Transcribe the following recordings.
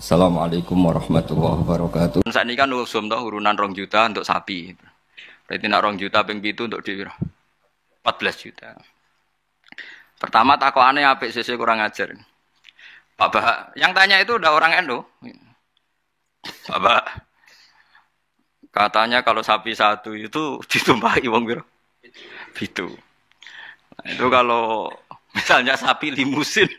Assalamualaikum warahmatullahi wabarakatuh. Saat ini kan usum toh urunan 2 juta untuk sapi. Berarti nak 2 juta ping pitu untuk di 14 juta. Pertama takokane apik sese kurang ajar. Pak Bah, yang tanya itu udah orang NU. Pak Bah, katanya kalau sapi satu itu ditumpahi wong piro? Pitu. Nah, itu kalau misalnya sapi limusin.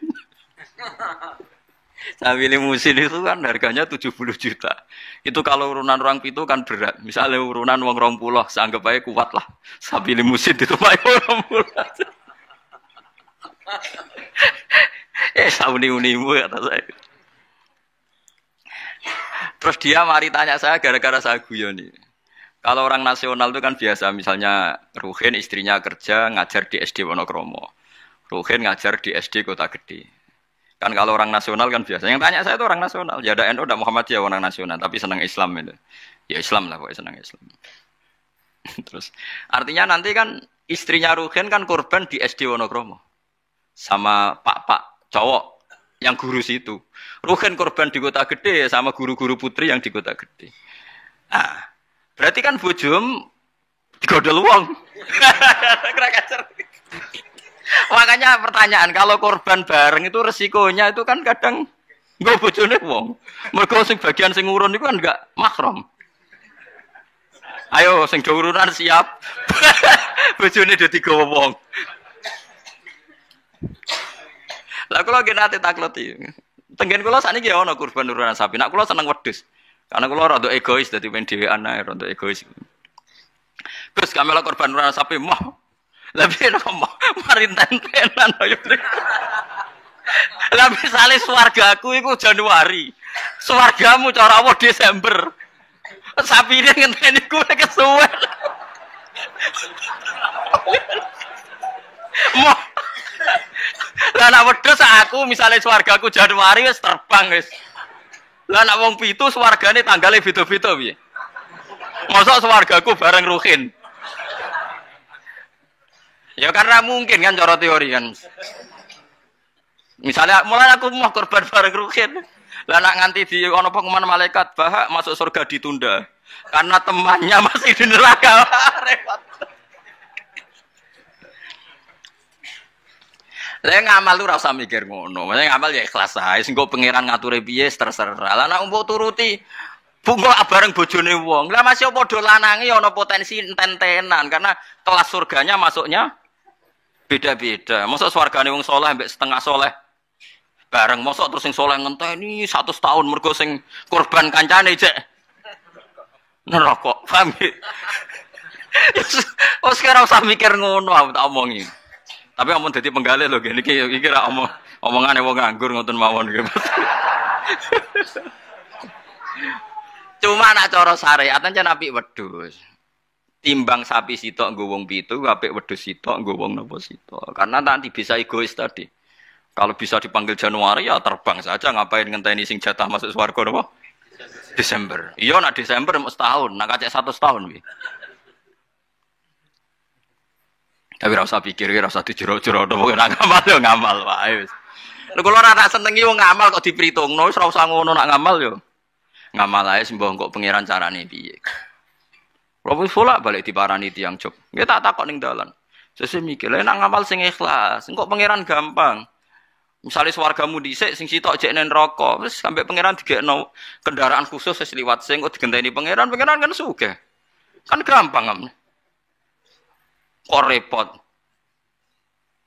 Sapi limusin itu kan harganya 70 juta. Itu kalau urunan orang pitu kan berat. Misalnya urunan wong 20, seanggap aja kuat lah. Sapi limusin itu pakai 20. Sauni-unimu kata saya. Terus dia mari tanya saya gara-gara saya guyon nih. Kalau orang nasional itu kan biasa, misalnya Ruhin istrinya kerja ngajar di SD Wonokromo. Ruhin ngajar di SD Kota Gede. Kan kalau orang nasional kan biasa. Yang tanya saya itu orang nasional. Ya ada NU, ada Muhammadiyah orang nasional, tapi senang Islam itu. Ya Islam lah, pokoknya senang Islam. Terus artinya nanti kan istrinya Ruhin kan korban di SD Wonokromo. Sama pak cowok yang guru situ. Ruhin korban di Kota Gede sama guru-guru putri yang di Kota Gede. Nah, berarti kan bojom digodol wong. Makanya pertanyaan, kalau korban bareng itu resikonya itu kan kadang nggak bojone wong. Mergo sing bagian sing ngurun itu kan enggak mahram. Ayo sing do urunan siap. Bojone do digawa wong. Lah kula nggih nate takleti. Tenggen kula sakniki ya ana korban urunan sapi. Nak kula seneng wedhus. Karena kula rada egois dadi men dhewean ae rada egois. Terus kamela korban urunan sapi mah lebih nomor marinten-tenan ayo. Lah misale swargaku iku Januari. Swargamu cara apa Desember. Sapine ngenteni kuwi kesuwen. Mo. Lah nek wedhus aku misale swargaku Januari wis terbang wis. Lah nek wong pitu swargane tanggale beda-beda piye? Mosok swargaku bareng Ruhin. Ya karena mungkin kan cara teori kan. Misalnya mulai aku mau korban bareng Ruhin. Lah nak nganti di ana pengumuman malaikat bahak masuk surga ditunda. Karena temannya masih di neraka. Repot. Lah ngamal lu ora usah mikir ngono. Maksudnya ngamal ya ikhlas ae. Sing kok pangeran ngature piye terserah. Lah nak mbok turuti bungo bareng bojone wong. Lah masih padha lanange ana potensi enten-tenan karena kelas surganya masuknya beda-beda. Mosok swargane wong saleh mbek setengah saleh bareng, mosok terus sing saleh ngenteni 100 tahun mergo sing korban kancane cek neraka. Paham ya? Oh sekarang usah mikir ngono aku tak omongi. Tapi amun dadi penggalih lho iki ra omongane wong nganggur ngoten mawon iki. Cuma nak cara syariat ancen apik wedhus. Timbang sapi sitok nggo wong pitu, apik wedhus sitok nggo wong napa sitok. Karena nanti bisa egois tadi. Kalau bisa dipanggil Januari ya terbang saja, ngapain ngenteni sing jatah masuk swarga napa? Desember. Iya nak Desember mau setahun, nak kacek 100 tahun piye. Tapi ora usah pikir, ora usah dijero-jero pokoke nak ngamal yo ngamal wae wis. Lha kula ora tak senengi wong ngamal kok diperhitungno, wis ora usah ngono nak ngamal yo. Ngamal ae sembah kok pangeran carane piye. Kalau bolak balik diparani tiang job, dia tak takut ning dalan. Sesuk mikir, nek ngamal sing ikhlas, engko pangeran gampang. Misalnya swargamu dhisik sing sitok jek nen neraka, wis sampe pangeran digekno kendaraan khusus wis liwat sing kok digenteni pangeran kan sugih. Kan gampang am. Kok repot.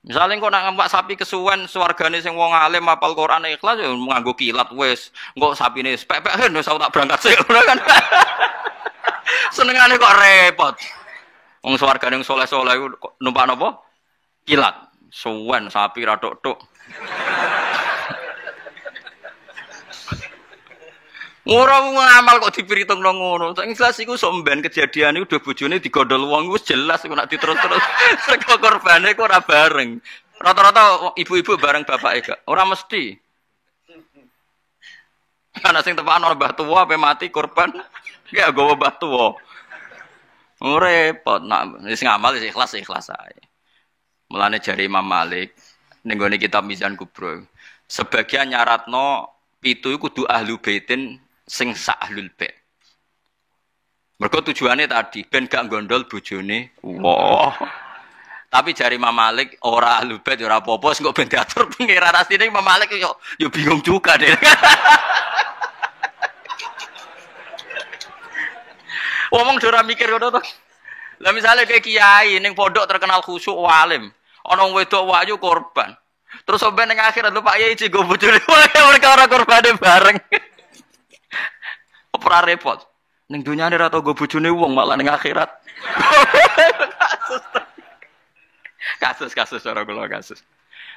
Misalnya kok nak ngampak sapi kesuwen swargane sing wong alim hafal Quran ikhlas ya nganggo kilat wis. Engko sapine pepek wis tak berangkat sik kan. Senengane kok repot. Wong swargane wong saleh-saleh iku numpak napa? Kilat. Suwen sapi ra tok-tok. Ora ngamal kok dipritungno ngono. Sak ikhlas iku sok mben kejadian iku dhewe bojone digondol wong wis jelas iku nek diterus-terus. Sego korbane kok ora bareng. Rata-rata ibu-ibu bareng bapake gak. Ora mesti. Ana sing tepakan ora mbah tuwa ape mati korban. Ya gowo mbah tuwa. Repot nak wis ngamal wis ikhlas ae. Mulane jari Imam Malik ning gone kitab Mizan Kubro. Sebagian nyaratno pitu iku kudu ahlu baitin sing sak ahlul bait. Mergo tujuane tadi ben gak gondol bojone. Wah. Tapi jari Imam Malik ora ahlu bait ora apa-apa kok ben diatur pengiran asline Imam Malik yo bingung juga deh. Ngomong ora mikir ngono to. Lah misale kayak kiai ning pondok terkenal khusyuk alim, ana wedok wayu korban. Terus sampe ning akhirat lho Pak Yai go bojone mereka ora korbane bareng. Ora repot. Ning dunyane ora tau go bojone wong malah ning akhirat. Kasus cara kula kasus.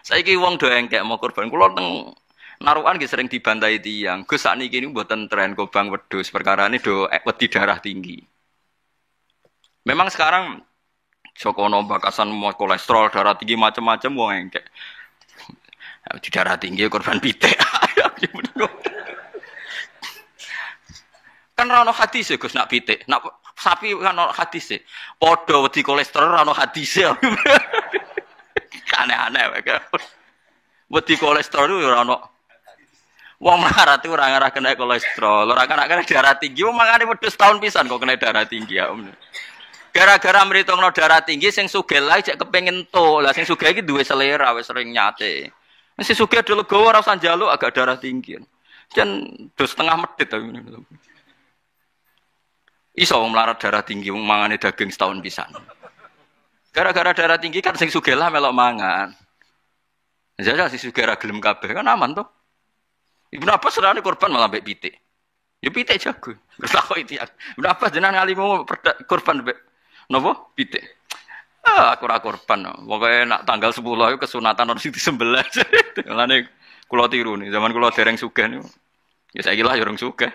Saiki wong do engkek mau korban. Kula teng narukan nggih sering dibantai tiyang. Gus sakniki niku mboten tren kobang wedhus, perkarane do wedi darah tinggi. Memang sekarang Jokono bakasan mau kolesterol, darah tinggi macam-macam wong engkek. Di darah tinggi korban pitik. Kan ra ono hadis Gus nak pitik, nak sapi kan ono hadis. Padha wedi kolesterol ra ono hadis. Aneh-aneh wae. Wedi kolesterol ora ono. Wong melarat itu ora ngarah kena kolesterol, ora kena darah tinggi, wong mangane wedhus tahun pisan kok kena darah tinggi ya. Gara-gara mritungno darah tinggi sing sugih lae cek kepengin to. Lah sing sugih iki duwe selera wis sering nyate. Sing sugih do legowo ora usah njaluk agak darah tinggi. Jan do setengah medhit ta. Iso wong melarat darah tinggi wong mangane daging setahun pisan. Gara-gara darah tinggi kan sing sugih lah melok mangan. Jajal sing sugih ra gelem kabeh kan aman to. Ibnu Abbas serane korban malah mbek pitik. Ya pitik jago. Terus takok iki. Ibnu Abbas jenengan ngalimu korban mbek napa? Pitik. Aku ora korban. Pokoke nak tanggal 10 iku kesunatan ono sing disembelih. Mulane kula tiru nih, zaman kula dereng sugih niku. Ya saiki lah ya urung sugih.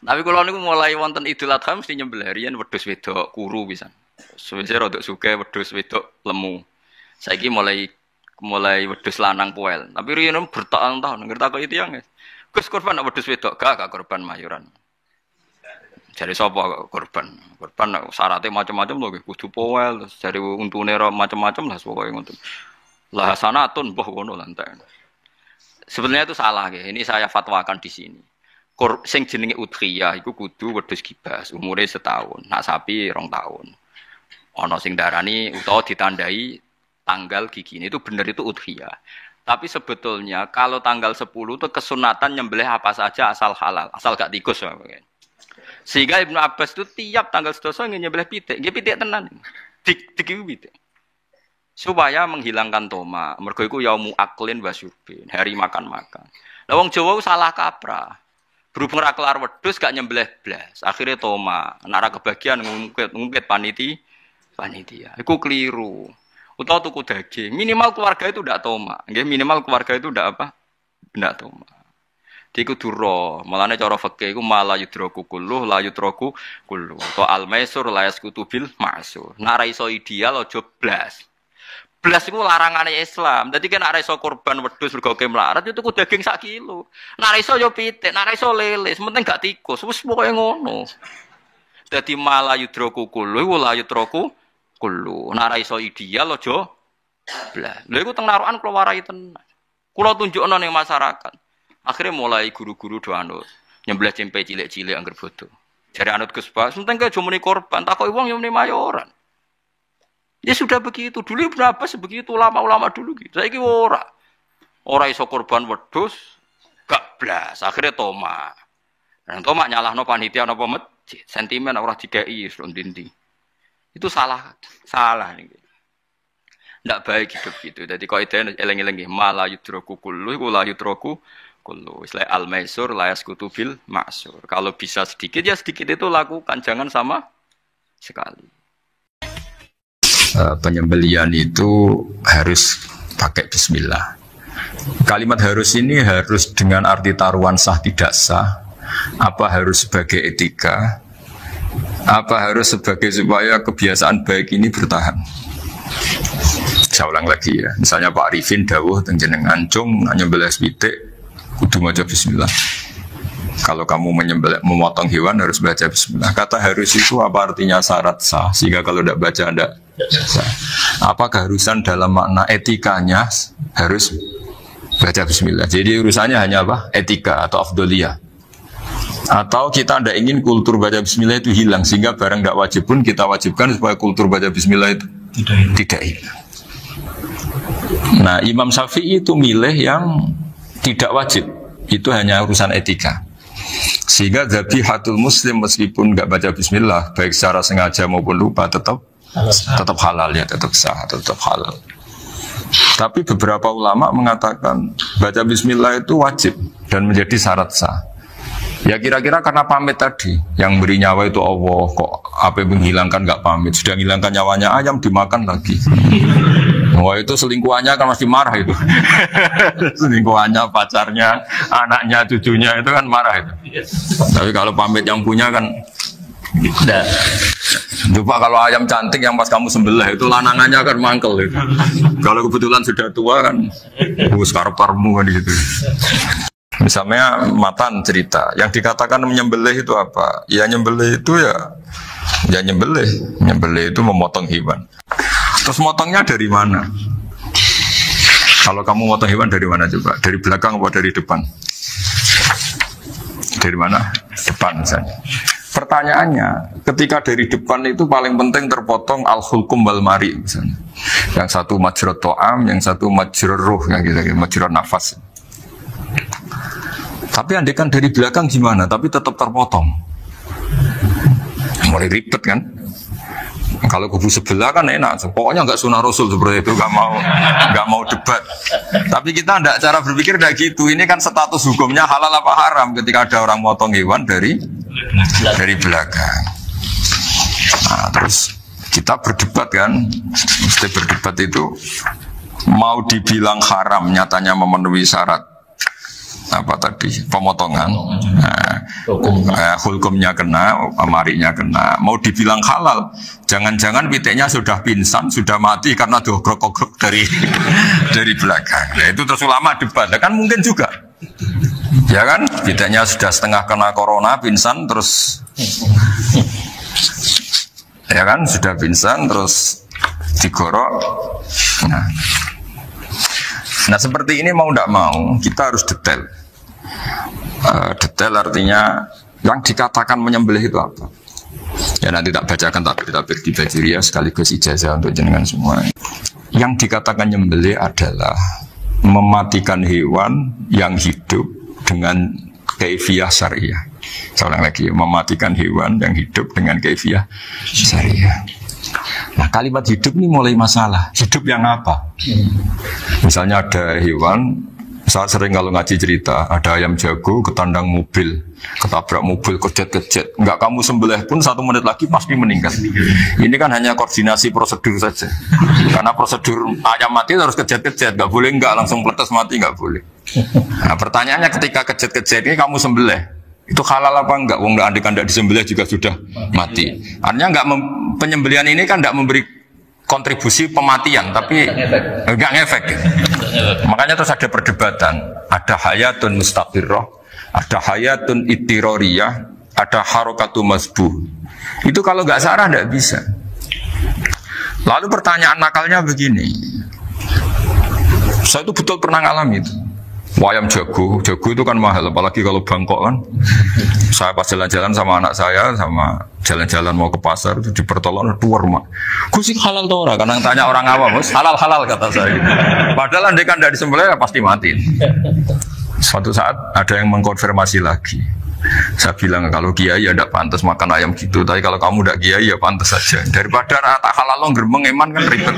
Tapi kula niku mulai wonten Idul Adha mesti nyembelih riyen wedhus wedok kuru pisan. Suwe-suwe rodok sugih wedhus wedok lemu. Saiki mulai wedhus lanang poel. Tapi riyen bertahun-tahun ngerti kok itu yang. Gus korban wedhus wedok gak korban mayuran. Jare sapa korban? Korban syaratnya macam-macam lho kudu poel terus jare untune macam-macam lah pokoke ngoten. Lah hasanatun mbah ngono lantai. Sebenarnya itu salah nggih. Ini saya fatwakan di sini. Sing jenenge udhiyah iku kudu wedhus kibas, umure setahun. Nak sapi 2 tahun. Ana sing darani utawa ditandai tanggal gigi. Itu benar itu udhiyah. Tapi sebetulnya kalau tanggal 10 itu kesunatan nyembelih apa saja asal halal, asal gak tikus. Sehingga Ibnu Abbas itu tiap tanggal 11 nyembelih pitik. Nggih pitik tenan. Dik pitik. Supaya menghilangkan toma. Mergo iku yaumu aklin wa syurbin, hari makan-makan. Lah wong Jawa salah kaprah. Berhubung ra kelar wedhus gak nyembelih blas. Akhire toma. Nek ra kebagian ngungkit panitia. Iku keliru. Utawa tuku daging. Minimal keluarga itu ndak toma. Nggih, minimal keluarga itu ndak apa? Ndak toma. Diku duro, malane cara fikih iku mala yudraku kulluh la yudraku kulluh. To al-maisur la yaskutu bil ma'sur. Nek ra iso ideal aja blas. Blas iku larangane Islam. Dadi nek ra iso korban wedhus mergo melarat itu tuku daging 1 kilo. Nek ra iso yo pitik, nek ra iso lele, penting gak tikus. Wis pokoke ngono. Dadi mala yudraku kulluh la yudraku kulluh. Nek ra iso ideal aja blas. Lha iku teng narukan kula warai tenan. Kula tunjukno ning masyarakat. Akhirnya mulai guru-guru do anut nyembelih cempe cilik-cilik angger bodo. Jare anut Gus Bas, penting ke jumuni korban, takoki wong yo muni mayoran. Ya sudah begitu. Dulu berapa sebegitu ulama-ulama dulu gitu. Saiki ora. Ora iso korban wedhus gak blas. Akhirnya toma. Dan toma nyalahno panitia napa masjid. Sentimen ora dikei ndi. Itu salah. Salah niki. Ndak baik hidup gitu. Dadi kaidah eleng-eleng nggih mala yudraku kullu iku la yudraku kullu. Istilah al-maisur la yaskutu bil ma'sur. Kalau bisa sedikit ya sedikit itu lakukan, jangan sama sekali. Penyembelian itu harus pakai bismillah. Kalimat harus ini harus dengan arti taruhan sah tidak sah. Apa harus sebagai etika? Apa harus sebagai supaya kebiasaan baik ini bertahan? Saya ulang lagi ya. Misalnya Pak Arifin dawuh teng jenengan cung nyembelih pitik kudu maca bismillah. Kalau kamu memotong hewan harus baca bismillah. Kata harus itu apa artinya syarat sah? Sehingga kalau tidak baca tidak sah. Apa keharusan dalam makna etikanya harus baca bismillah. Jadi urusannya hanya apa? Etika atau afdoliyah. Atau kita tidak ingin kultur baca bismillah itu hilang, sehingga barang tidak wajib pun kita wajibkan supaya kultur baca bismillah itu tidak hilang. Nah, Imam Syafi'i itu milih yang tidak wajib. Itu hanya urusan etika. Sehingga zabihatul muslim meskipun nggak baca bismillah, baik secara sengaja maupun lupa tetap halal ya, tetap sah, tetap halal. Tapi beberapa ulama mengatakan baca bismillah itu wajib dan menjadi syarat sah. Ya kira-kira karena pamit tadi, yang beri nyawa itu Allah, kok apa yang menghilangkan nggak pamit, sudah menghilangkan nyawanya ayam dimakan lagi. Wah itu selingkuhannya kan masih marah itu. Selingkuhannya, pacarnya, anaknya, cucunya itu kan marah itu. Tapi kalau pamit yang punya kan tidak. Coba kalau ayam cantik yang pas kamu sembelih itu lanangannya kan mangkel itu. Kalau kebetulan sudah tua kan, karep-karepmu kan gitu. Misalnya Matan cerita, yang dikatakan menyembelih itu apa? Ya nyembelih itu ya nyembelih itu memotong hewan. Terus motongnya dari mana? Kalau kamu motong hewan dari mana coba? Dari belakang atau dari depan? Dari mana? Depan misalnya. Pertanyaannya, ketika dari depan itu paling penting terpotong al-hulkum wal mari misalnya. Yang satu majrur to'am, yang satu majrur ruh, yang gitu, majrur nafas. Tapi andekan dari belakang gimana? Tapi tetap terpotong. Mulai ribet kan? Kalau kubu sebelah kan enak. Pokoknya nggak sunah Rasul seperti itu, nggak mau debat. Tapi kita tidak, cara berpikir tidak gitu. Ini kan status hukumnya halal apa haram ketika ada orang motong hewan dari belakang. Nah, terus kita berdebat kan? Mesti berdebat itu mau dibilang haram, nyatanya memenuhi syarat. Apa tadi pemotongan, hulkumnya kena, amarinya kena. Mau dibilang halal, jangan-jangan pitiknya sudah pingsan, sudah mati karena dogrok-ogrok dari belakang. Ya, itu terus ulama debat, kan mungkin juga, ya kan? Pitiknya sudah setengah kena corona, pingsan terus, ya kan? Sudah pingsan terus digorok. Nah seperti ini mau tidak mau kita harus detail. Detail artinya yang dikatakan menyembelih itu apa? Ya nanti tak bacakan tapi kita beri bajiria sekaligus ijazah untuk jenengan semua. Yang dikatakan menyembelih adalah mematikan hewan yang hidup dengan kaifiyah syariah. Saya ulang lagi, mematikan hewan yang hidup dengan kaifiyah syariah. Nah kalimat hidup ini mulai masalah. Hidup yang apa? Misalnya ada hewan, saya sering kalau ngaji cerita, ada ayam jago ketandang mobil, ketabrak mobil, kejet-kejet. Enggak kamu sembelih pun 1 menit lagi pasti meninggal. Ini kan hanya koordinasi prosedur saja. Karena prosedur ayam mati harus kejet-kejet, enggak boleh enggak langsung peletes mati, enggak boleh. Nah pertanyaannya ketika kejet-kejet ini kamu sembelih, itu halal apa enggak? Wong andekan enggak disembelih juga sudah mati. Artinya enggak penyembelihan ini kan enggak memberi kontribusi pematian, tapi enggak ngefek. Makanya terus ada perdebatan. Ada hayatun mustaqirrah, ada hayatun ittiroriyah, ada harokatu masbuh. Itu kalau enggak sarah enggak bisa. Lalu pertanyaan nakalnya begini. Saya itu betul pernah ngalami itu. Ayam jago itu kan mahal, apalagi kalau Bangkok kan. Saya pas jalan-jalan sama anak saya, sama jalan-jalan mau ke pasar itu di pertolongan dua rumah. Gus sih halal tuh orang, karena tanya orang awam, halal kata saya. Padahal andai kan dari disembelih ya pasti mati. Suatu saat ada yang mengkonfirmasi lagi. Saya bilang kalau kiai ya tidak pantas makan ayam gitu, tapi kalau kamu tidak kiai ya pantas saja. Daripada rata halal lo gerbeng eman kan ribet.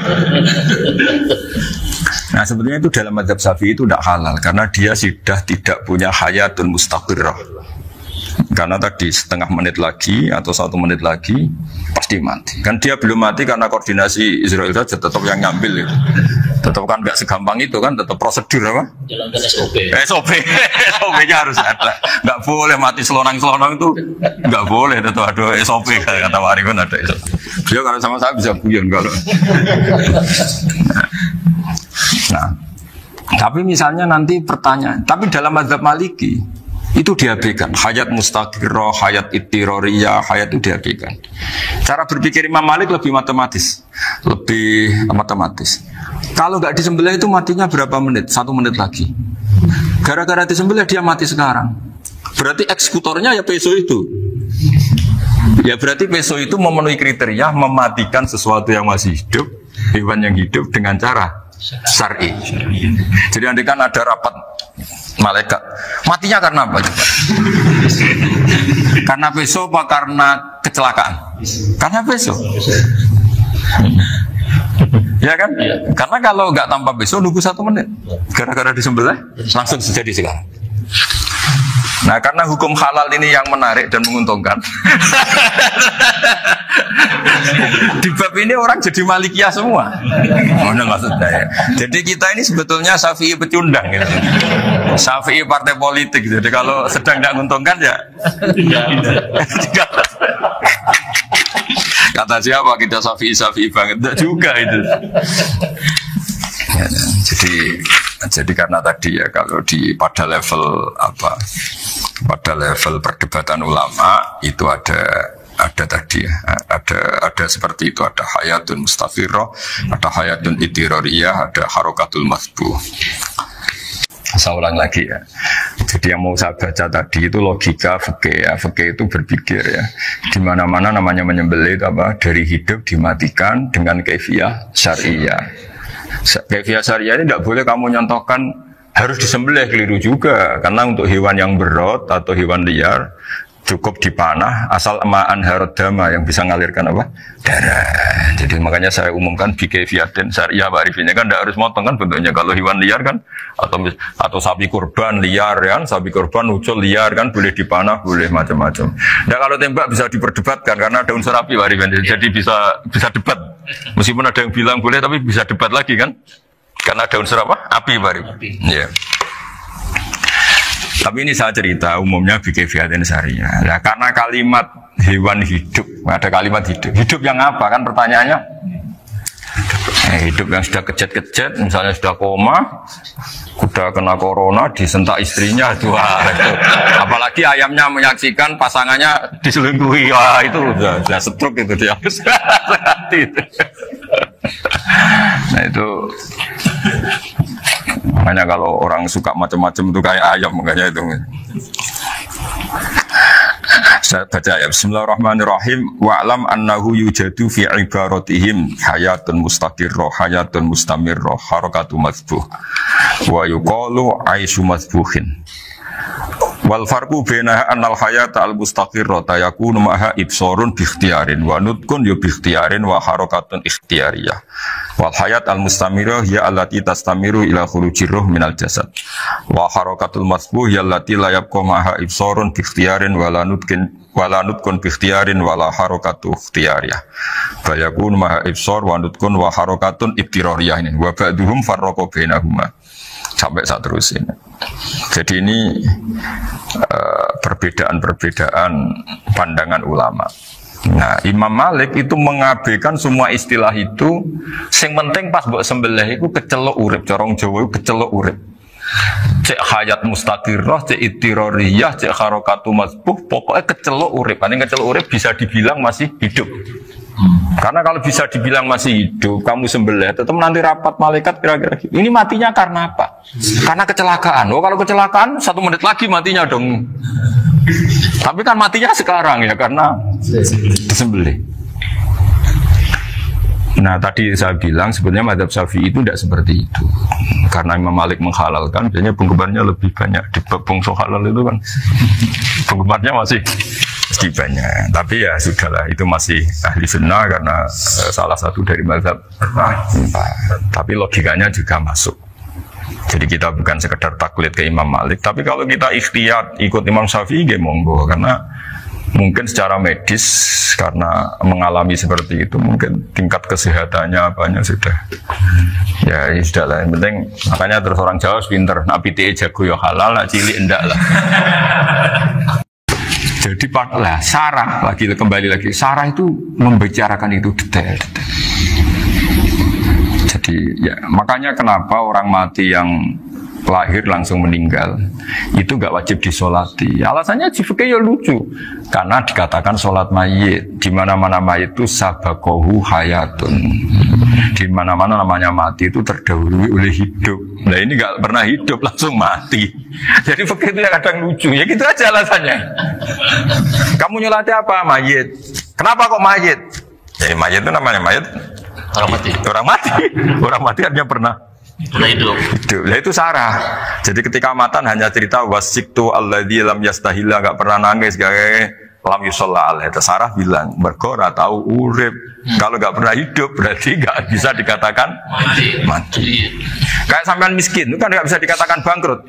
Nah sebetulnya itu dalam mazhab Syafi'i itu tidak halal karena dia sudah tidak punya hayatun mustaqirrah. Karena tadi setengah menit lagi atau 1 menit lagi pasti mati. Kan dia belum mati karena koordinasi Israel saja, tetap yang ngambil itu. Tetap kan nggak segampang itu kan, tetap prosedur apa? Jalankan SOP. SOP-nya harus ada. Nggak boleh mati selonang-selonang itu, nggak boleh. Tetap ada SOP kata Warifun ada SOP. Dia kalau sama saya bisa guyon kalau. Nah, tapi misalnya nanti pertanyaan, tapi dalam mazhab Maliki itu diabaikan, hayat mustaqirrah, hayat ittiroriyah, hayat itu diabaikan. Cara berpikir Imam Malik lebih matematis. Kalau nggak disembelih itu matinya berapa menit? 1 menit lagi. Gara-gara disembelih dia mati sekarang. Berarti eksekutornya ya peso itu. Ya berarti peso itu memenuhi kriteria mematikan sesuatu yang masih hidup, hewan yang hidup dengan cara syar'i. Jadi andai kan ada rapat malaikat, matinya karena apa? Karena peso apa karena kecelakaan? Karena peso. Ya kan? Karena kalau nggak tanpa peso nunggu 1 menit, gara-gara disembelih langsung terjadi sekarang. Nah, karena hukum halal ini yang menarik dan menguntungkan. Di bab ini orang jadi Malikiyah semua. Mana maksudnya ya? Jadi kita ini sebetulnya Syafi'i pecundang gitu. Syafi'i partai politik. Jadi kalau sedang tidak menguntungkan ya. Kata siapa kita Syafi'i banget? Tidak juga itu. Ya, jadi karena tadi ya kalau pada level pada level perdebatan ulama itu ada tadi ya, ada seperti itu, ada hayatun mustafirroh, ada hayatun itiroriyah, ada harokatul masbuh. Saya ulang lagi ya. Jadi yang mau saya baca tadi itu logika fikih ya. Fikih itu berpikir ya. Di mana-mana namanya menyembelih itu apa? Dari hidup dimatikan dengan kaifiyah syariah. Kaifiyah syariah ini tidak boleh kamu nyontohkan harus disembelih, keliru juga. Karena untuk hewan yang berot atau hewan liar cukup dipanah asal ma'an harodama yang bisa mengalirkan apa? Darah. Jadi makanya saya umumkan bikaifiyatin syariah Pak Arifin kan tidak harus motong kan bentuknya. Kalau hewan liar kan atau sapi kurban liar kan, sapi kurban ucul liar kan boleh dipanah, boleh macam-macam. Nah kalau tembak bisa diperdebatkan karena ada unsur api Pak Arifin. Jadi bisa debat. Meskipun ada yang bilang boleh tapi bisa debat lagi kan? Karena ada unsur apa? Api Pak Arifin. Iya. Tapi ini saya cerita umumnya bikaifiyatin syariah. Nah, karena kalimat hewan hidup, ada kalimat hidup. Hidup yang apa kan pertanyaannya? Hidup yang sudah kejet-kejet, misalnya sudah koma, sudah kena corona, disentak istrinya, itu. Apalagi ayamnya menyaksikan pasangannya diselingkuhi, wah itu sudah stroke itu dia. Nah itu. Makanya kalau orang suka macam-macam itu kayak ayam, makanya itu. Saya baca ya. Bismillahirrahmanirrahim. Wa'lam annahu yujadu fi ibaratihim hayatun mustaqirrah, hayatun mustamirrah, harakatu madhbuh. Wa yuqalu aisyu madhbuhin. Wal farqu baina annal hayata al mustaqirrata yakunu maha ibsarun bi ikhtiyarin wa nutqun bi ikhtiyarin wa harakatun ikhtiyariyah. Wal hayat al mustamirah ya allati tastamiru ila khurujir ruh minal jasad. Wa harakatul masbuh ya allati la yabqa maha ibsarun bi ikhtiyarin wa la nutqun bi ikhtiyarin wa la harakatu ikhtiyariyah. Fa yakunu maha ibsar wa nutqun wa harakatun ibtirariyah ini. Wa ba'duhum farraqa bainahuma. Sampai saat terus ini. Jadi ini perbedaan-perbedaan pandangan ulama. Nah, Imam Malik itu mengabaikan semua istilah itu. Sing penting pas mbok sembelih iku kecelok urip, corong Jawa kecelok urip. Cek hayat mustaqirrah, cek ittirariyah, cek harakatu masbuh, pokoknya kecelok urip. Paling kecelok urip bisa dibilang masih hidup. Karena kalau bisa dibilang masih hidup, kamu sembelih, tetap nanti rapat malaikat kira-kira gitu. Ini matinya karena apa? Karena kecelakaan. Oh, kalau kecelakaan 1 menit lagi matinya dong. Tapi kan matinya sekarang ya karena disembelih. Nah tadi saya bilang sebenarnya mazhab Syafi'i itu tidak seperti itu. Karena Imam Malik menghalalkan, biasanya penggemarnya lebih banyak. Di bangsa halal itu kan penggemarnya masih banyak. Tapi ya sudahlah, itu masih ahli sunnah karena salah satu dari mazhab. Tapi logikanya juga masuk. Jadi kita bukan sekedar taklid ke Imam Malik, tapi kalau kita ikhtiyat ikut Imam Syafi'i, ya monggo. Karena mungkin secara medis, karena mengalami seperti itu, mungkin tingkat kesehatannya apanya sudah. Ya sudah lah, yang penting makanya terus orang Jawa pinter, nak PTE jago ya halal, nak cilik enggak lah. Jadi lah sarah kembali lagi, sarah itu membicarakan itu detail. Jadi ya makanya kenapa orang mati yang lahir langsung meninggal itu nggak wajib disolati. Alasannya fikih ya lucu, karena dikatakan sholat mayit di mana-mana mayit itu sabakohu hayatun. Di mana-mana namanya mati itu terdahului oleh hidup. Nah ini nggak pernah hidup langsung mati. Jadi begitu ya kadang lucu. Ya gitu aja alasannya. Kamu nyolati apa? Mayit. Kenapa kok mayit? Jadi mayit itu namanya mayit. Orang mati. Orang mati. Orang mati artinya pernah hidup. Nah itu sarah. Jadi ketika matan hanya cerita wasiktu alladzi lam yastahila, nggak pernah nangis, lam yusolla alaih. Sarah bilang mergo ora tahu urip. Kalau nggak pernah hidup berarti nggak bisa dikatakan mati. Kayak sampean miskin itu kan nggak bisa dikatakan bangkrut.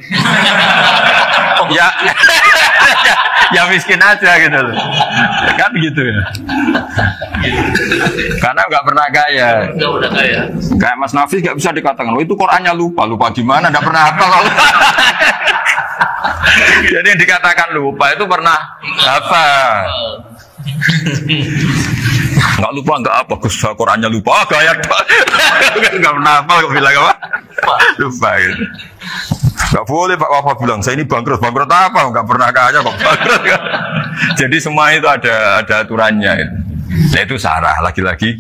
Ya, ya miskin aja gitu loh. Kan gitu ya. Karena nggak pernah kaya. Kayak Mas Nafis nggak bisa dikatakan, oh itu Qurannya lupa gimana? Nggak pernah hafal. Jadi yang dikatakan lupa itu pernah hafal. Nggak lupa nggak apa, Gus Qurannya lupa, gaya nggak pernah hafal kok bilang apa? Lupa gitu. Nggak boleh Pak Wafa bilang saya ini bangkrut apa? Nggak pernah kaya kok bangkrut. Jadi semua itu ada aturannya. Gitu. Nah itu sarah, lagi-lagi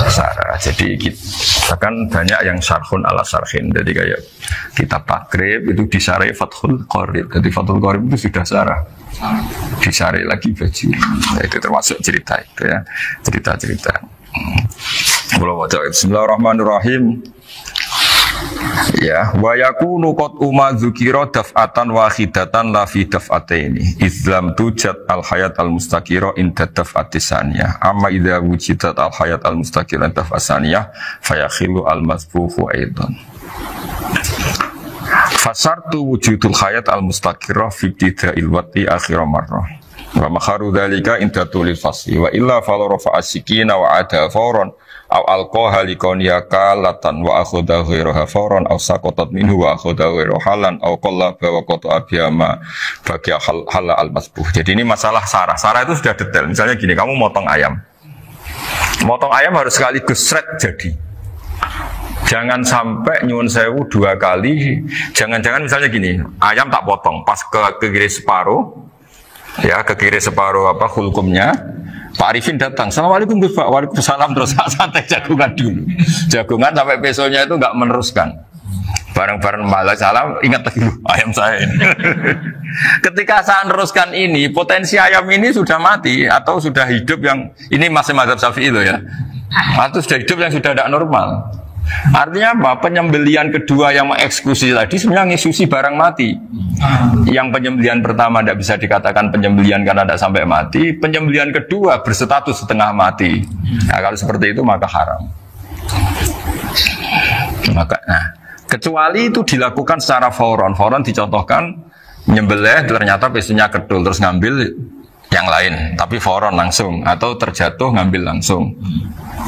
sarah. Jadi kita kan banyak yang syarhun ala syarhin. Jadi kayak kitab takrib itu disarai Fathul Qorib. Jadi Fathul Qorib itu sudah sarah. Disarai lagi baju. Nah, itu termasuk cerita itu ya. Cerita-cerita. Bismillahirrahmanirrahim. Ya, wa yakunu qad umma dzukira daf'atan wahidatan la fi daf'ataini. Islam tujad al hayat al mustaqira inda daf'atis saniyah. Amma idza wujidat al hayat al mustaqira inda daf'as saniyah fayakhilu al masfufu aidan. Fasartu wujudul hayat al mustaqira fi ibtida'il wati akhir marrah. Wa makharu dzalika inda tulil fasli wa illa fala rafa'a sikina wa ada fawran aw alqaha liqaniyaka latan wa akhudha ghairaha fawran aw saqatat minhu wa akhudha ghairu halan aw qallaba wa qata'a biyama bagi hal al masbuh. Jadi ini masalah sarah. Sarah itu sudah detail. Misalnya gini, kamu motong ayam. Motong ayam harus sekaligus shred jadi. Jangan sampai nyuwun sewu 2 kali. Jangan-jangan misalnya gini, ayam tak potong, pas ke kiri separuh, ya ke kiri separuh apa hulkumnya. Pak Arifin datang, assalamualaikum Gus Pak, waalaikumsalam, terus santai jagungan dulu. Jagungan sampai besoknya itu nggak meneruskan. Bareng-bareng malah salam, ingat lagi ayam saya ini. Ketika saya meneruskan ini, potensi ayam ini sudah mati atau sudah hidup yang ini masih mazhab Syafi'i itu ya, atau sudah hidup yang sudah tidak normal. Artinya apa? Penyembelian kedua yang mengeksekusi tadi sebenarnya ngeksusi barang mati. Yang penyembelian pertama tidak bisa dikatakan penyembelian karena tidak sampai mati. Penyembelian kedua berstatus setengah mati. Nah, kalau seperti itu maka haram. Kecuali itu dilakukan secara fauron. Fauron dicontohkan menyembelih ternyata pesunya kedul terus ngambil yang lain, tapi fauron langsung atau terjatuh ngambil langsung.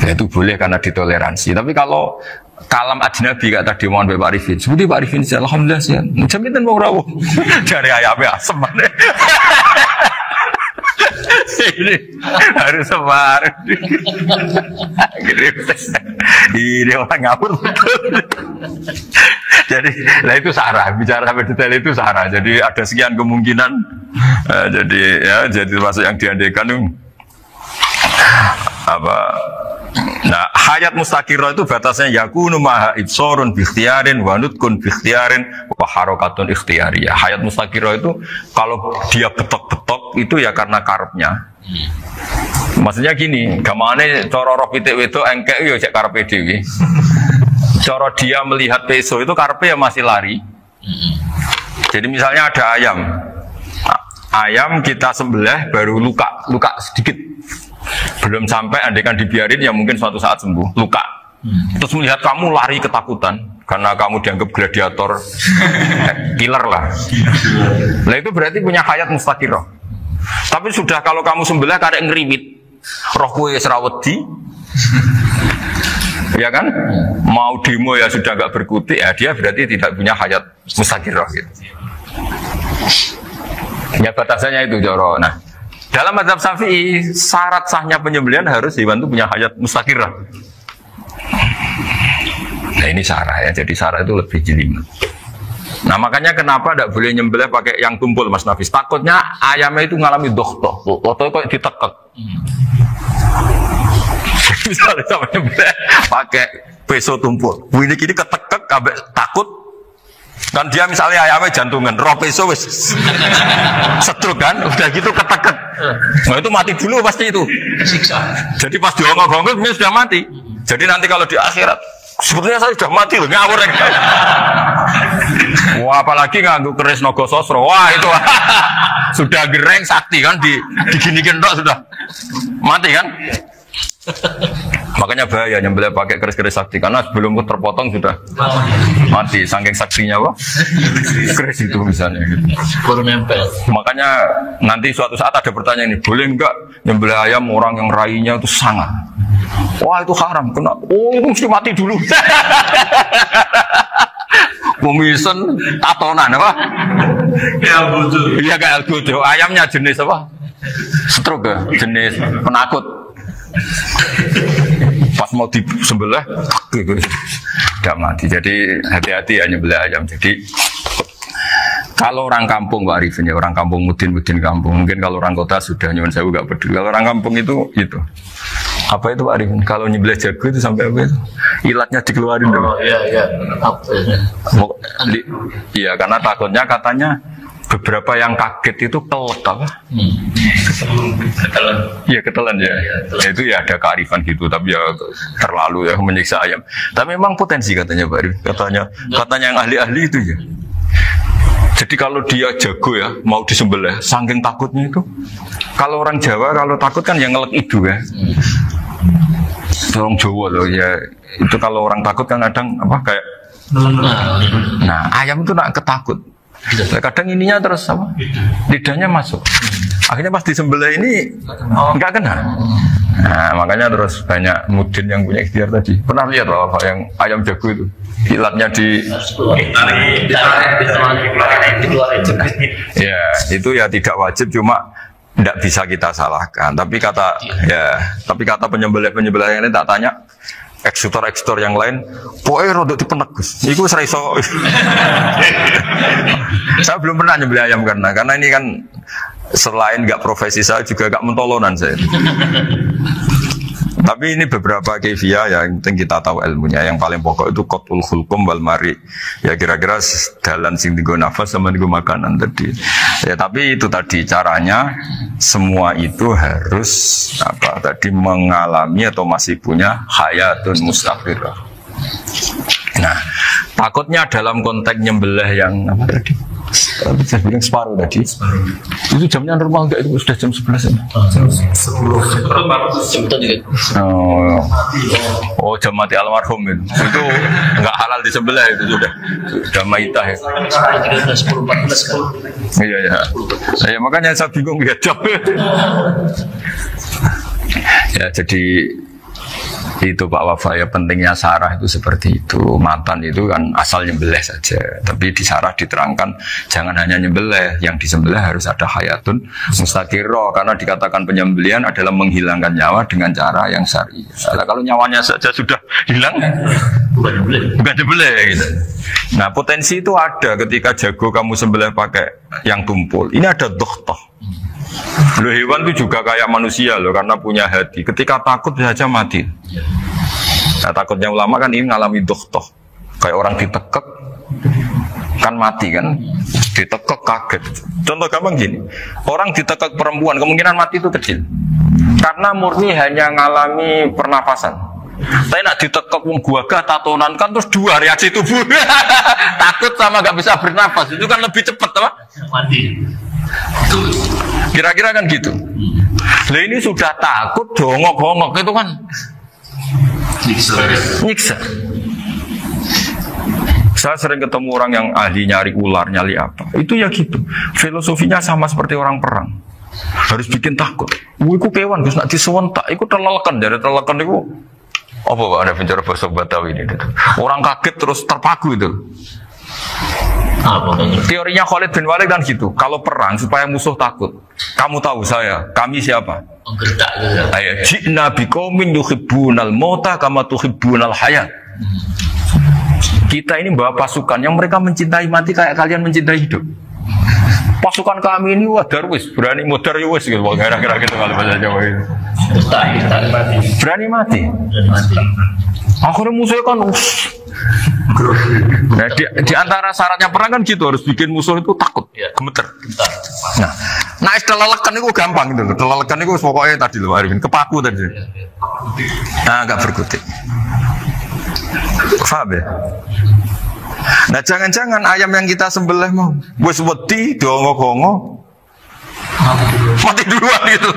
Ya, itu boleh karena ditoleransi. Tapi kalau kalam ajnabi kata tadi mohon Pak Arifin, seperti Pak Arifin saya alhamdulillah sih. Jaminan mau rawuh dari ayamnya asem. Ini harus sebar. Ini orang ngawur betul. Jadi, lah itu sarah. Bicara sampai detail itu sarah. Jadi ada sekian kemungkinan. Jadi termasuk yang diandaikan apa? Nah, hayat mustaqirah itu batasnya yakunu maha ibsorun bikhtiarin wa nutqun bikhtiarin wa harakatun ikhtiyariyah. Hayat mustaqirah itu kalau dia betok-betok itu ya karena karepnya. Maksudnya gini, gamane cara roh pitik wedok engkek yo cek karepe dhewe. Cara dia melihat peso itu karepe ya masih lari. Jadi misalnya ada ayam. Ayam kita sembelih baru luka sedikit. Belum sampai andaikan dibiarin ya mungkin suatu saat sembuh, luka. Terus melihat kamu lari ketakutan karena kamu dianggap gladiator, killer lah. Nah itu berarti punya hayat mustaqirah. Tapi sudah kalau kamu sembelih karek ngeriwit, roh kue serawedi, ya kan? Mau demo ya sudah nggak berkutik, ya dia berarti tidak punya hayat mustaqirah gitu. Ya batasannya itu Joro. Nah. Dalam mazhab Syafi'i, syarat sahnya penyembelihan harus hewan itu punya hayat mustaqirah. Nah ini sarah ya, jadi sarah itu lebih jelimet. Nah makanya kenapa tidak boleh nyembelih pakai yang tumpul Mas Nafis? Takutnya ayamnya itu ngalami dohtoh. Dohtoh kok ditekek. Misalnya sama nyembelih pakai peso tumpul. Ini kini ketekek kabeh takut. Kan dia misalnya ayamnya jantungan, roh peso wis setruk kan, udah gitu ketekek. Nah itu mati dulu pasti itu. Jadi pas diongok-ongok dia sudah mati. Jadi nanti kalau di akhirat, sebetulnya saya sudah mati loh, ngawur. Wah apalagi nganggu keris nogo sosro, wah itu sudah gereng sakti kan, diginikin tok sudah mati kan. Makanya bahaya nyembelih pakai keris-keris sakti karena sebelum terpotong sudah mati saking saktinya wah keris itu misalnya gitu. Baru nempel. Makanya nanti suatu saat ada pertanyaan ini, boleh enggak nyembelih ayam orang yang rainya itu sangat? Wah itu haram, kena. Oh itu mesti mati dulu. Pemisen tatonan apa? Ya betul. Iya kayak algojo. Ayamnya jenis apa? Stroke ya? Jenis penakut. Pas mau disembelih tidak mati. Jadi hati-hati ya nyembelih ayam. Jadi kalau orang kampung Pak Arifin ya, orang kampung mudin kampung. Mungkin kalau orang kota sudah nyuwun sewu gak peduli. Kalau orang kampung itu apa itu Pak Arifin? Kalau nyembelih jago itu sampai apa itu? Ilatnya dikeluarin dulu. Oh iya. Apa ya? Iya karena takutnya katanya beberapa yang kaget itu kelek apa? Ketelan. Iya ketelan ya. Itu ya ada kearifan gitu, tapi ya terlalu ya menyiksa ayam. Tapi memang potensi katanya Pak Arif. Katanya yang ahli-ahli itu ya. Jadi kalau dia jago ya mau disembelih, saking takutnya itu. Kalau orang Jawa kalau takut kan yang ngelek idu ya. Orang Jawa loh ya. Itu kalau orang takut kan kadang apa kayak. Nah ayam itu nak ketakut. Kadang ininya terus apa? Lidahnya masuk. Akhirnya pas disembelih ini nggak kena. Nah, makanya terus banyak mudin yang punya ikhtiar tadi. Pernah lihat loh apa yang ayam jago itu? Ilatnya di ya, itu ya tidak wajib cuma tidak bisa kita salahkan. Tapi kata penyembelih yang ini tak tanya eksekutor yang lain, pokoknya rodok dipenegus. Iku seraiso. Saya belum pernah nyembelih ayam karena ini kan selain nggak profesi saya juga nggak mentolonan saya. Tapi ini beberapa kefiah yang penting kita tahu ilmunya. Yang paling pokok itu qatul khulqum wal mari. Ya kira-kira dalan sing digo nafas sama digo makanan tadi. Ya tapi itu tadi caranya semua itu harus mengalami atau masih punya hayatun mustaqirah. Nah, takutnya dalam konteks nyembelih yang apa tadi? Saya bilang separuh tadi. Itu jamnya normal enggak? Itu sudah jam 11 ya? Jam 10. Oh, jam mati almarhum itu. Itu enggak halal disembelih itu sudah maitah ya. 10, 14. Iya. Saya makanya saya bingung ya jam. Ya jadi itu Pak Wafa ya pentingnya sarah itu seperti itu. Mantan itu kan asal nyembelih saja, tapi di sarah diterangkan jangan hanya nyembelih, yang disembelih harus ada hayatun mustaqirah, karena dikatakan penyembelihan adalah menghilangkan nyawa dengan cara yang syar'i. Nah, kalau nyawanya saja sudah hilang bukan nyembelih gitu. Nah potensi itu ada ketika jago kamu sembelih pakai yang tumpul. Ini ada dohtoh. Loh, hewan itu juga kayak manusia loh, karena punya hati. Ketika takut saja mati. Nah, takutnya ulama kan ini mengalami dohtoh. Kayak orang ditekek kan mati kan, ditekek kaget. Contoh gampang gini, orang ditekek perempuan kemungkinan mati itu kecil, karena murni hanya mengalami pernafasan. Tapi nak ditekek gua tatonan kan terus dua reaksi tubuh. Takut sama gak bisa bernafas, itu kan lebih cepat apa? Mati. Kira-kira kan gitu. Lah ini sudah takut dongok-dongok itu kan nyiksa. Saya sering ketemu orang yang ahli nyari ular, nyari apa. Itu ya gitu. Filosofinya sama seperti orang perang. Harus bikin takut. Iku kewan Gus nak disewentak, iku terlelekan, dari terlelekan iku apa Pak ada bicara bahasa Batawi ini. Orang kaget terus terpaku itu. Teorinya Khalid bin Walid kan gitu. Kalau perang supaya musuh takut. Kamu tahu kami siapa? Ayat ji'na biqaumin yuhibbunal mauta kama tuhibbunal hayat. Kita ini bawa pasukan yang mereka mencintai mati kayak kalian mencintai hidup. Pasukan kami ini wah darwis, berani mudar ya wis gitu. Kira-kira gitu kalau bahasa Jawa itu. Berani mati. Akhirnya musuhnya kan nah, di antara syaratnya perang kan gitu, harus bikin musuh itu takut, gemeter. Nah istilah lelekan itu gampang gitu. Lelekan itu pokoknya tadi loh Arifin, kepaku tadi. Nah agak berkutik. Paham ya? Nah jangan-jangan ayam yang kita sembelih mau wis wedi dongo-dongo mati duluan gitu.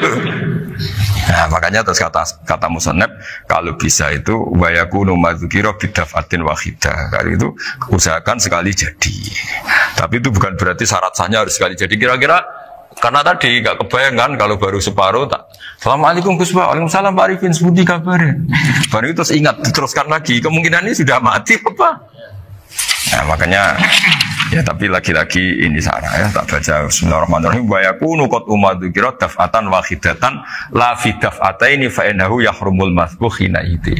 Nah makanya terus kata musannaf kalau bisa itu wayakunu madzukira bidafatin wahidah. Kalau itu usahakan sekali jadi. Tapi itu bukan berarti syarat sahnya harus sekali jadi. Kira-kira karena tadi nggak kebayang kan kalau baru separuh tak. Assalamualaikum Gus Pak. Waalaikumsalam Pak Arifin. Sebuti kabarnya. Baru itu terus ingat diteruskan lagi. Kemungkinan ini sudah mati apa? Nah makanya ya tapi lagi-lagi ini sarah ya tak baca Bismillahirrahmanirrahim wa yakunu qad umadzukira daf'atan wahidatan la fi daf'ataini fa innahu yahrumul masbuh hina itu.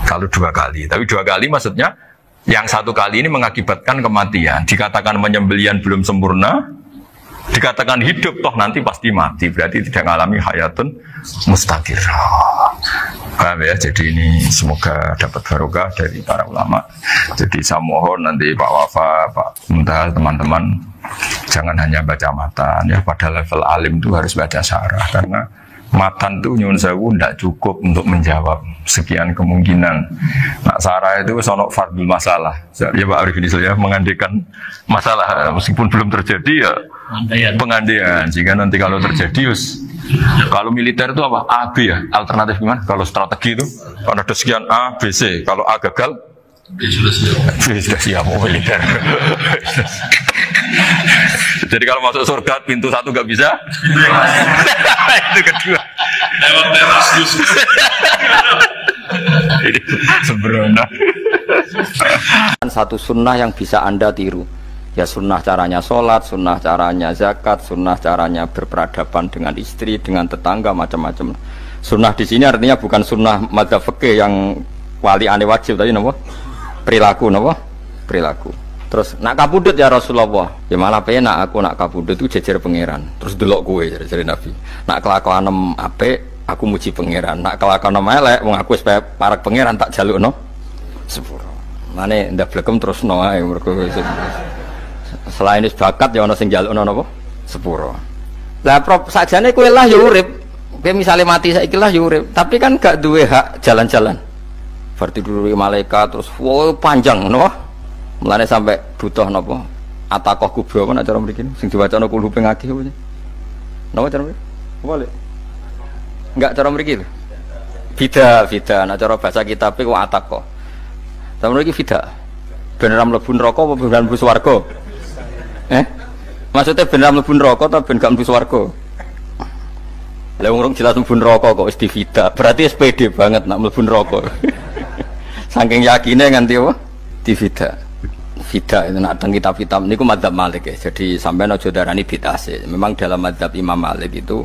Kalau 2 kali, tapi 2 kali maksudnya yang 1 kali ini mengakibatkan kematian. Dikatakan penyembelian belum sempurna, dikatakan hidup toh nanti pasti mati, berarti tidak mengalami hayatun mustaqir. Paham ya? Jadi ini semoga dapat barokah dari para ulama. Jadi saya mohon nanti Pak Wafa, Pak Muntaha, teman-teman jangan hanya baca matan ya, pada level alim itu harus baca syarah karena matan itu nyuwun sewu tidak cukup untuk menjawab sekian kemungkinan. Nah syarah itu sono fardul masalah. Ya Pak Arifin ya mengandikan masalah meskipun belum terjadi ya pengandaian. Jika nanti kalau terjadi kalau militer itu apa? A, B ya? Alternatif gimana? Kalau strategi itu kalau ada sekian A, B, C. Kalau A gagal B sudah siap militer. Jadi kalau masuk surga pintu 1 nggak bisa itu kedua lewat teras ini sembrono. Satu sunnah yang bisa Anda tiru. Ya sunnah caranya sholat, sunnah caranya zakat, sunnah caranya berperadaban dengan istri, dengan tetangga, macam-macam. Sunnah di sini artinya bukan sunnah madzhab fikih yang wali ane wajib tadi, napa? Perilaku, napa? Perilaku. Terus nak kabudut ya Rasulullah. Ya malah penak aku nak kabudut itu jejer pangeran. Terus delok kowe jare Nabi. Nak kelakuan apik aku muji pangeran. Nak kelakuan elek wong aku wis parek pangeran tak jalukno sepuro. Mane ndak blekem terusno ae mergo selain is bakat ya ana sing njalukno napa? Sepuro. Lah sajane kowe lah ya urip. Kowe misale mati saiki lah ya urip, tapi kan gak duwe hak jalan-jalan. Berarti dulu malaikat terus panjang ngono. Mulane sampai butuh napa? Atakoh kubro apa nek cara mriki sing diwacana kulo ping akeh apa. Napa cara mriki? Boleh. Enggak cara mriki lho. Bida, nek cara bahasa kitab iku atakoh. Cara mriki bida. Ben ora mlebu neraka apa ben mlebu swarga? Maksudnya ben ora mlebu neraka atau ben gak mlebu swarga? Lah wong jelas mlebu neraka kok wis divida. Berarti SPD banget nak mlebu neraka. Saking yakine nganti apa? Divida. Vida itu nak teng kitab-kitab niku madzhab Malik ya. Jadi sampean aja darani bid'ah sih. Memang dalam madzhab Imam Malik itu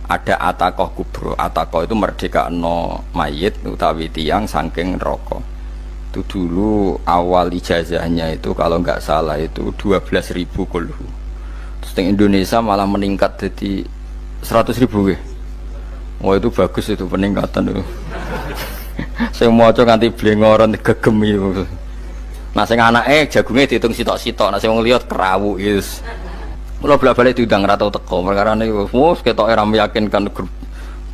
ada atakoh kubro. Atakoh itu merdekakno mayit utawi tiyang saking neraka. Itu dulu awal ijazahnya itu kalau nggak salah itu 12.000 kulhu. Terus di Indonesia malah meningkat jadi 100.000 ya. Wah itu bagus itu peningkatan itu. Saya mau coba nganti blengoran gegem itu. Nah sing anake jagunge diitung sitok-sitok, nah sing wong liya kerawu is. Mula bolak-balik diundang ra tau teko, perkara niku wis ketoke ra meyakinkan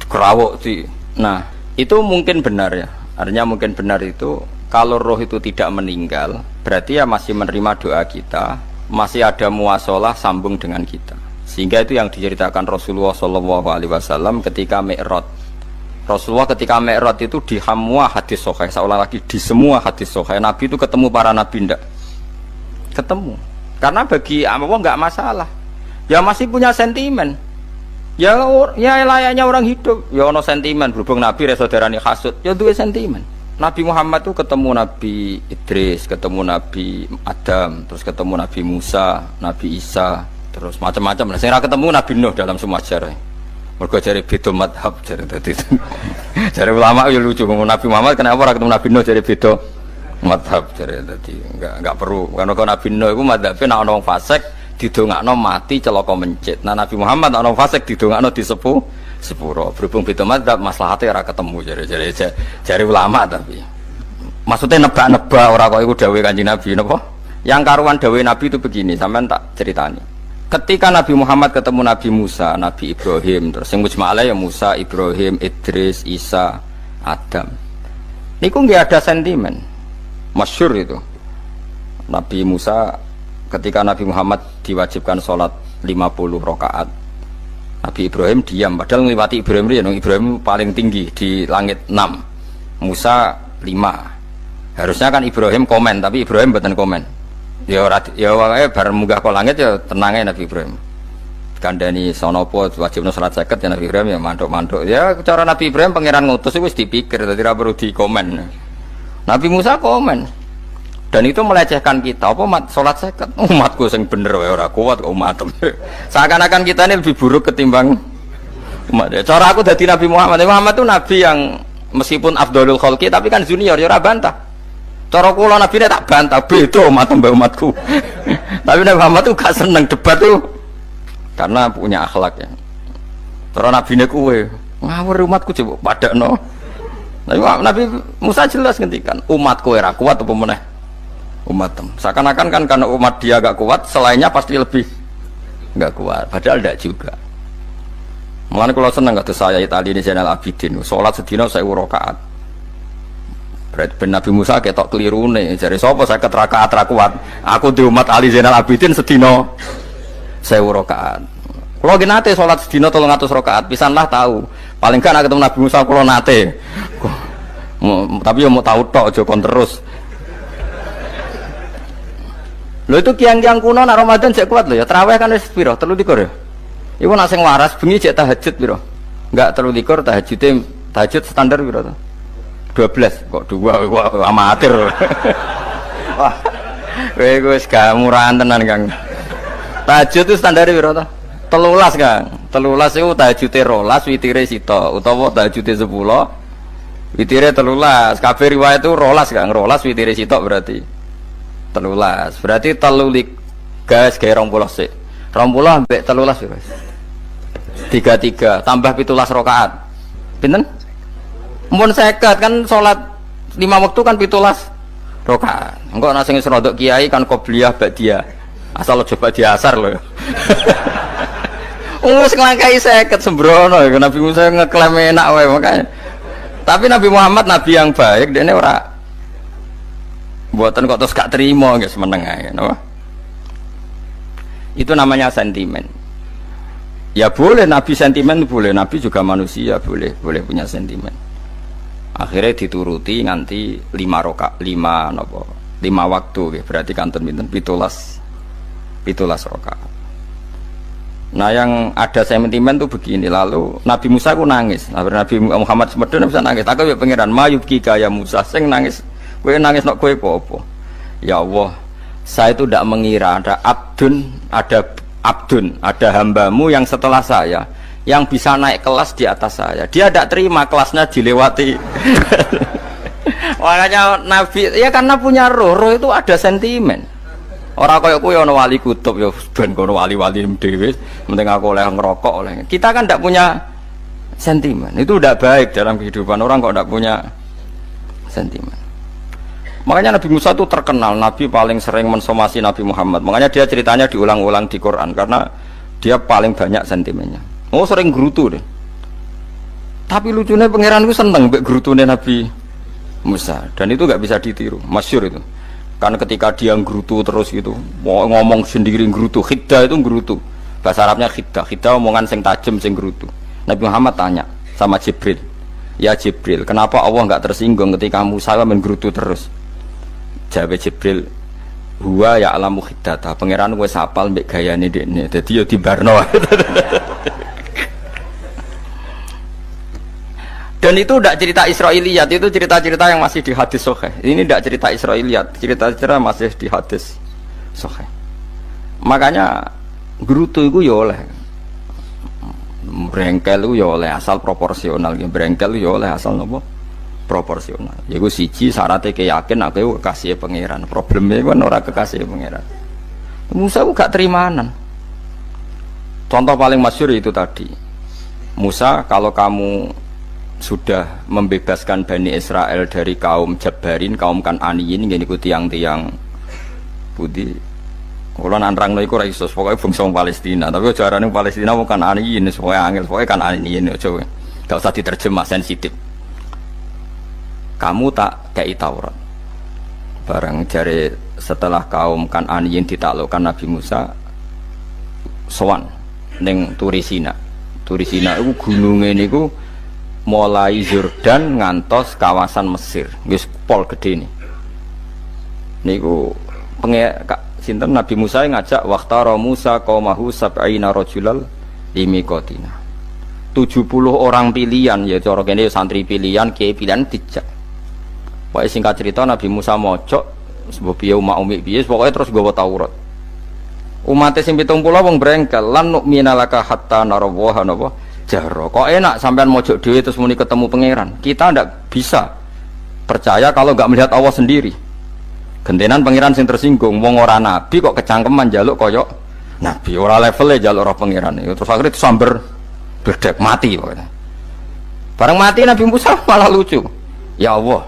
kerawuk sih. Nah, itu mungkin benar ya. Artinya mungkin benar itu kalau roh itu tidak meninggal, berarti ya masih menerima doa kita, masih ada muasalah sambung dengan kita. Sehingga itu yang diceritakan Rasulullah SAW ketika Mi'raj. Rasulullah ketika Mi'raj itu di semua hadis sahih, seolah lagi di semua hadis sahih Nabi itu ketemu para nabi ndak? Ketemu. Karena bagi Allah nggak masalah. Ya masih punya sentimen. Ya layaknya orang hidup. Ya ono sentimen berhubung Nabi saudarane hasud, ya duwe sentimen. Nabi Muhammad itu ketemu Nabi Idris, ketemu Nabi Adam, terus ketemu Nabi Musa, Nabi Isa, terus macam-macam. Nah, saya ketemu Nabi Nuh dalam semua sejarah. Mergo jare beda madhab jare dadi. Jare ulama ya lucu ngomong Nabi Muhammad kenapa ora ketemu Nabi Nuh jare beda madhab jare dadi enggak perlu. Karena Nabi Nuh iku madhabe nek ana wong fasik didongakno mati celaka mencit. Nah Nabi Muhammad ana fasik didongakno sepuro. Berhubung beda madzhab maslahate ora ketemu jare ulama tapi. Maksudnya nebak-nebak ora kok iku dawuhe Kanjeng Nabi napa? Yang karuan dawuhe Nabi itu begini, sampean tak ceritani. Ketika Nabi Muhammad ketemu Nabi Musa, Nabi Ibrahim, terus yang mujma'ala ya Musa, Ibrahim, Idris, Isa, Adam. Niku nggak ada sentimen. Masyhur itu. Nabi Musa ketika Nabi Muhammad diwajibkan sholat 50 rakaat. Nabi Ibrahim diam, padahal ngliwati Ibrahim ya, Ibrahim paling tinggi di langit 6. Musa 5. Harusnya kan Ibrahim komen, tapi Ibrahim mboten komen. Ya wae bar munggah ke langit ya tenange Nabi Ibrahim. Kandhani sanapa wajibna salat 50 ya Nabi Ibrahim ya mantuk-mantuk. Ya cara Nabi Ibrahim pangeran ngutus wis dipikir dadi ora perlu dikomen. Nabi Musa komen. Dan itu melecehkan kita. Apa salat 50? Umatku sing bener wae ora kuat kok umatem. Seakan-akan kita ini lebih buruk ketimbang umat. Cara aku dadi Nabi Muhammad. Muhammad itu nabi yang meskipun afdhalul khalqi tapi kan junior ya ora bantah. Cara kula nabine tak bantah beda umatku. Tapi Nabi Muhammad tuh gak seneng debat tuh karena punya akhlak ya. Cara nabine kuwe ngawur umatku coba padakno. Nabi Musa jelas ngendikan umatku ora kuat apa meneh umatem. Seakan-akan kan karena umat dia gak kuat, selainnya pasti lebih gak kuat. Padahal tidak juga. Mulane kula seneng kados saya Itali ini Zainal Abidin. Salat sedina 1000 rakaat. Ben Nabi Musa ketok kelirune, jare sapa 50 rakaat ra kuat. Aku di umat Ali Zainal Abidin sedina 1000 rakaat. Kula ki nate salat sedina 300 rakaat, pisanlah tahu. Paling kan ketemu Nabi Musa kula nate. Tapi yo mau tahu tok aja kon terus. Lho itu kiang-kiang kuno nak Ramadan jek kuat lho ya. Tarawih kan wis piro? 33 ya. Iku nak sing waras bengi jek tahajud piro? Enggak 33 tahajud standar piro to? 12 kok 2 amatir. Wah. Kowe wis gak murahan tenan, Kang. Tahajud itu standar piro to? 13, Kang. 13 iku tahajude 12, witire sita utawa tahajude 10, witire 13. Kabeh riwayat itu 12, Kang. 12 witire sita berarti 13. Berarti 3 guys gawe 20 sik. 20 ambek 13 piro? 33 tambah 17 rakaat. Pinten? Mun 50 kan salat 5 waktu kan 17 rakaat. Engko ana sing rodok kiai kan qobliyah ba'diyah. Asal coba diasar lho. Wis nglangkai 50 sembrono ya Nabi Musa ngeklaim enak wae makanya. Tapi Nabi Muhammad nabi yang baik, dene ora buatan kok terus gak terima guys meneng ae no? Itu namanya sentimen. Ya boleh Nabi sentimen boleh, Nabi juga manusia boleh punya sentimen. Akhirnya dituruti nganti 5 waktu okay. Berarti kanton pinten 17 rakaat. Nah yang ada sentimen tuh begini. Lalu Nabi Musa ku nangis. Nabi Muhammad semedon bisa nangis. Aku ya pangeran mayubki kaya Musa sing nangis. Kowe nangis nok kowe apa? Ya Allah, saya itu tidak mengira ada hambamu yang setelah saya yang bisa naik kelas di atas saya. Dia tidak terima kelasnya dilewati. Makanya Nabi ya karena punya roh itu ada sentimen. Orang kaya kowe ana wali kutub ya ben kono wali-wali dhewe, penting aku oleh ngerokok oleh. Kita kan tidak punya sentimen. Itu tidak baik dalam kehidupan orang kok tidak punya sentimen. Makanya Nabi Musa itu terkenal, Nabi paling sering mensomasi Nabi Muhammad. Makanya dia ceritanya diulang-ulang di Quran karena dia paling banyak sentimennya. Oh sering gerutu deh. Tapi lucunya pangeran itu seneng mbek gerutune Nabi Musa dan itu nggak bisa ditiru, masyhur itu. Karena ketika dia gerutu terus gitu, mau ngomong sendiri gerutu, khiddah itu gerutu. Bahasa Arabnya khiddah omongan sing tajem sing gerutu. Nabi Muhammad tanya sama Jibril, ya Jibril, kenapa Allah nggak tersinggung ketika Musa menggerutu terus? Jawab Jibril, huwa ya alamu khiddata, pangeran gue sapal mbek gayane dekne, dadi yo dibarno. Dan itu tidak cerita Israiliyat, itu cerita-cerita yang masih di hadis sahih. Ini tidak cerita Israiliyat, cerita-cerita masih di hadis sahih. Makanya gerutu itu ya oleh, brengkel itu ya oleh asal proporsional, brengkel itu ya oleh asal nopo proporsional. Ya gue siji syaratnya keyakin aku kekasih pangeran. Problemnya kan orang kekasih pangeran. Musa itu gak terimanan. Contoh paling masyhur itu tadi. Musa, kalau kamu sudah membebaskan Bani Israel dari kaum Jabbarin, kaum Kan'aniyin, ngene iku tiang-tiang putih. Kalau nanrang iku ora iso, pokoke bangsa Palestina, tapi aja arane Palestina wong Kan'aniyin, pokoke angel, pokoke Kan'aniyin aja. Gak usah diterjemah, sensitif. Kamu tak kei Taurat. Barang jare setelah kaum Kan'aniyin ditaklukkan Nabi Musa sowan ning Turisina. Turisina itu gununge niku mulai Yordan ngantos kawasan Mesir. Wis pol gede nih. Niku sinten Nabi Musa ngajak waqtara Musa qaumahu sab'ina rajulal limiqatina. 70 orang pilihan ya cara kene santri pilihan, kiai pilihan dijak. Pokoke singkat cerita Nabi Musa mojok sebab piye umat umi piye pokoke terus nggawa Taurat. Umat sing 70 wong brengkel lan nu'minalaka hatta narawaha napa jahra. Kok enak sampean mojok dhewe terus muni ketemu pangeran. Kita ndak bisa percaya kalau enggak melihat Allah sendiri. Gentenan pangeran sing tersinggung, wong ora nabi kok kecangkeman njaluk kaya nabi, ora levele njaluk roh pangeran. Terus akhirnya disamber bledek mati pokoknya. Bareng mati Nabi Musa malah lucu. Ya Allah,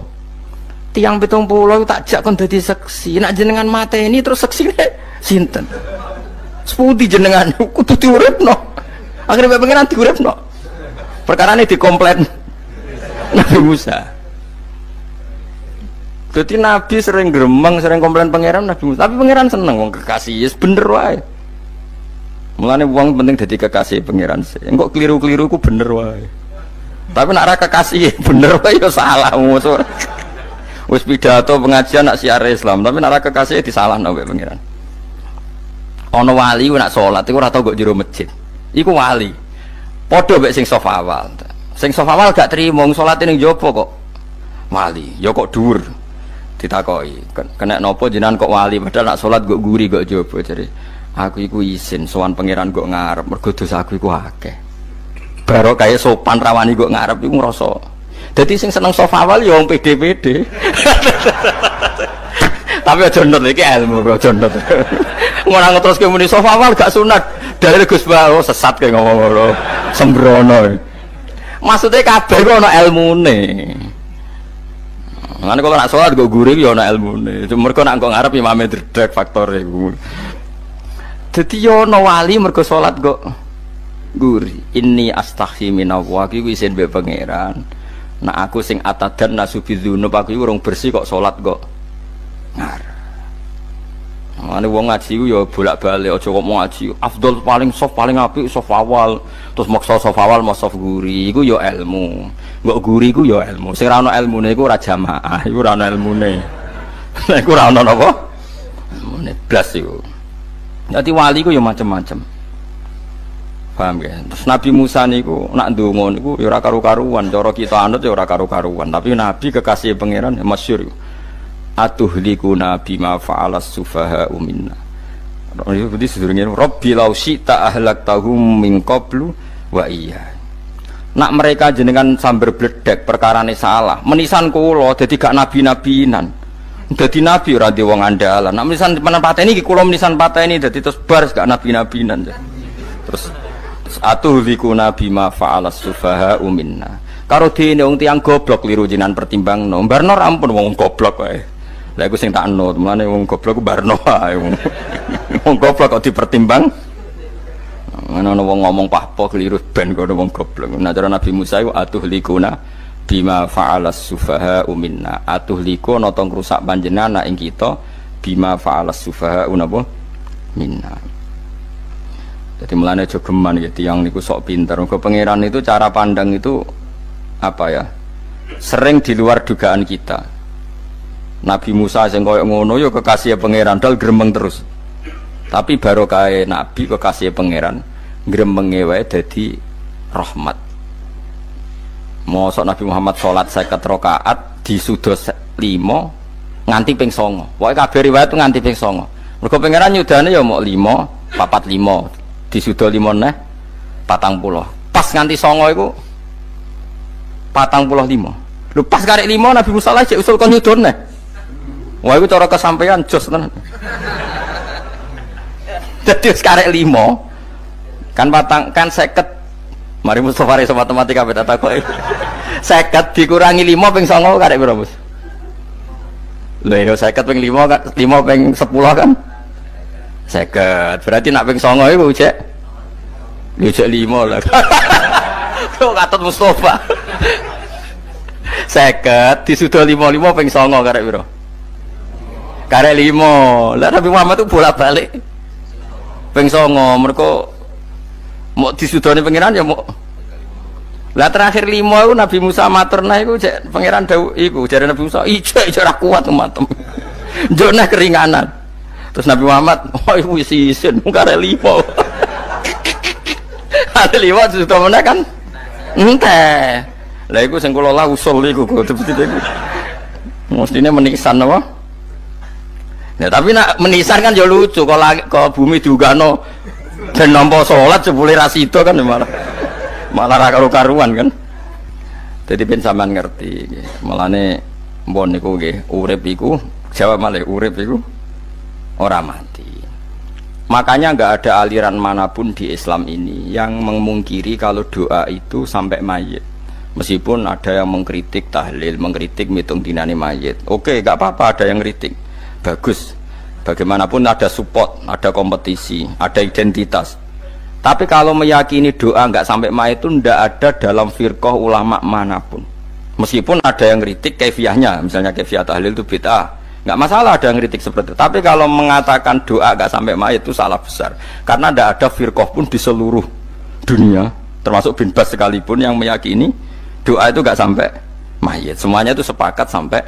tiang 70 tak jak kon dadi seksi. Nek jenengan mateni terus seksine sinten? Sepundi jenengan kudu diuripno. Akhirnya pengen diuripno. Perkarane dikomplain Nabi Musa. Jadi Nabi sering gremeng, sering komplain pangeran Nabi Musa. Tapi pangeran seneng wong kekasih, yes bener wae. Mulane wong penting dadi kekasih pangeran sih. Engko keliru-keliru ku bener wae. Tapi nek ora kekasih bener wae ya salah musuh. Wis pidato pengajian nak siar Islam, tapi nek ora kekasih disalahno mbek pangeran. Ana wali ku nak salat iku ora tau kok jero masjid. Iku wali. Padha mbek sing saf awal. Sing saf awal gak trimo salate ning jopo kok wali. Ya kok dhuwur. Ditakoki, kena napa jenengan kok wali padahal nak salat kok guri kok jopo jare. Aku iku isin sowan pangeran kok ngarep mergo dosa aku iku akeh. Baro kaya sopan rawani kok ngarep iku ngrasa. Dadi sing seneng saf awal ya wong pede-pede. Tapi aja nut iki ilmu kok aja nut. Ora ngeteruske muni saf awal gak sunat. Dalil Gus Bawo sesat kaya ngomong ngono. Sembrono. Maksudnya kabeh kok ana ilmune. Ngene kok nak salat kok guri ya ana ilmune. Mergo nak kok ngarep imame dredeg faktore iku. Dadi ya ana wali mergo salat kok guri. Inni astaghfi minallah iki isin mbek pangeran. Nak aku sing atadan nasubidzunub aku iki urung bersih kok salat kok ngarep. Mane wong ngaji ku ya bolak-balik aja kok mau ngaji. Afdol paling soft paling apik soft awal, terus maksa soft awal mau soft guri iku ya ilmu. Mbok guri ku ya ilmu. Sing ora ana ilmune iku ora jamaah, iku ora ana ilmune. Nek ora ana napa? Ilmune blas iku. Dadi wali ku ya macam-macam. Paham ya? Terus Nabi Musa niku nak ndonga niku ya ora karu-karuan, cara kita anut ya ora karu-karuan, tapi Nabi kekasih pangeran ya masyhur iku. Atuhlikuna bima fa'alas sufaha minna. Itu berarti sedurunge Rabbi law syi'ta ahlaktahum min qablu wa iya. Nak mereka jenengan sambar bledek perkarane salah. Menisan kula dadi gak nabi-nabinan. Dadi nabi ora di wong andalan. Nak menisan pateni iki kula menisan pateni dadi terus bar gak nabi-nabinan. Terus atuhlikuna bima fa'alas sufaha minna. Karo dene wong tiyang goblok liru jenengan pertimbangno. Barno ampun wong goblok wae. Lah iku sing tak anut, mulane wong goblok ku barno wae. Wong goblok kok dipertimbang. Ana wong ngomong pahpo keliru ben kok wong goblok. Nah cara Nabi Musa iku atuhlikuna bima fa'alas sufaha minna. Atuhliku ana tong rusak panjenengan ing kita bima fa'alas sufaha napa minna. Jadi mulane aja geman ya tiyang niku sok pinter. Mergo pangeran itu cara pandang itu apa ya? Sering di luar dugaan kita. Nabi Musa sing koyo ngono ya kekasih pangeran dal gremeng terus. Tapi barokah Nabi kekasih pangeran gremenge wae dadi rahmat. Mosok Nabi Muhammad salat 50 rakaat disudos 5 nganti ping 9. Pokoke kabeh riwayat nganti ping 9. Mergo pangeran nyudane ya mok 5, 45 disudo 5 neh 40. Pas nganti 9 iku 45. Lho pas karek 5 Nabi Musa lagi usul kon nyudon neh. Wah itu cara kesampaian jos tenan. Dadi wis karek 5. Kan patang kan 50. Mari Mustofa iso matematika beta takoki. 50 dikurangi 5 ping 9 karek piro, Mus? Lha yo 50 ping 5 kan 5 ping 10 kan 50. Berarti nak ping 9 iku cek. Yo cek 5 lah. Kok katut Mustofa. 50 disudo 5 ping 9 karek piro? Karek 5. Lah Nabi Muhammad itu bolak-balik. Ping 9 mergo mau disudoni pangeran ya mau. Lah terakhir 5 itu Nabi Musa maturna iku cek pangeran dawuh iku jare Nabi Musa ijo ora kuat matem. Njone keringanan. Terus Nabi Muhammad oh iku wis isin mung karek 5. Ada 5 disudoni meneh kan ente. Lah iku sing kula la usul iku kok iku. Mestine menisan apa? Nah, tapi nak menisan kan ya lucu kalau bumi diugano dan nampa salat jebule ra sida kan malah ra karu-karuan kan. Jadi ben sampean ngerti nggih. Mulane mbon niku nggih urip iku jawab malih urip iku ora mati. Makanya enggak ada aliran manapun di Islam ini yang memungkiri kalau doa itu sampai mayit. Meskipun ada yang mengkritik tahlil, mengkritik mitung dinane mayit. Oke, enggak apa-apa ada yang kritik. Bagus. Bagaimanapun ada support, ada kompetisi, ada identitas. Tapi kalau meyakini doa enggak sampai mayit itu enggak ada dalam firqah ulama manapun. Meskipun ada yang kritik kaifiahnya, misalnya kaifiah tahlil itu bid'ah. Enggak masalah ada yang kritik seperti itu. Tapi kalau mengatakan doa enggak sampai mayit itu salah besar. Karena enggak ada firqah pun di seluruh dunia, termasuk bin Bas sekalipun yang meyakini doa itu enggak sampai mayit. Semuanya itu sepakat sampai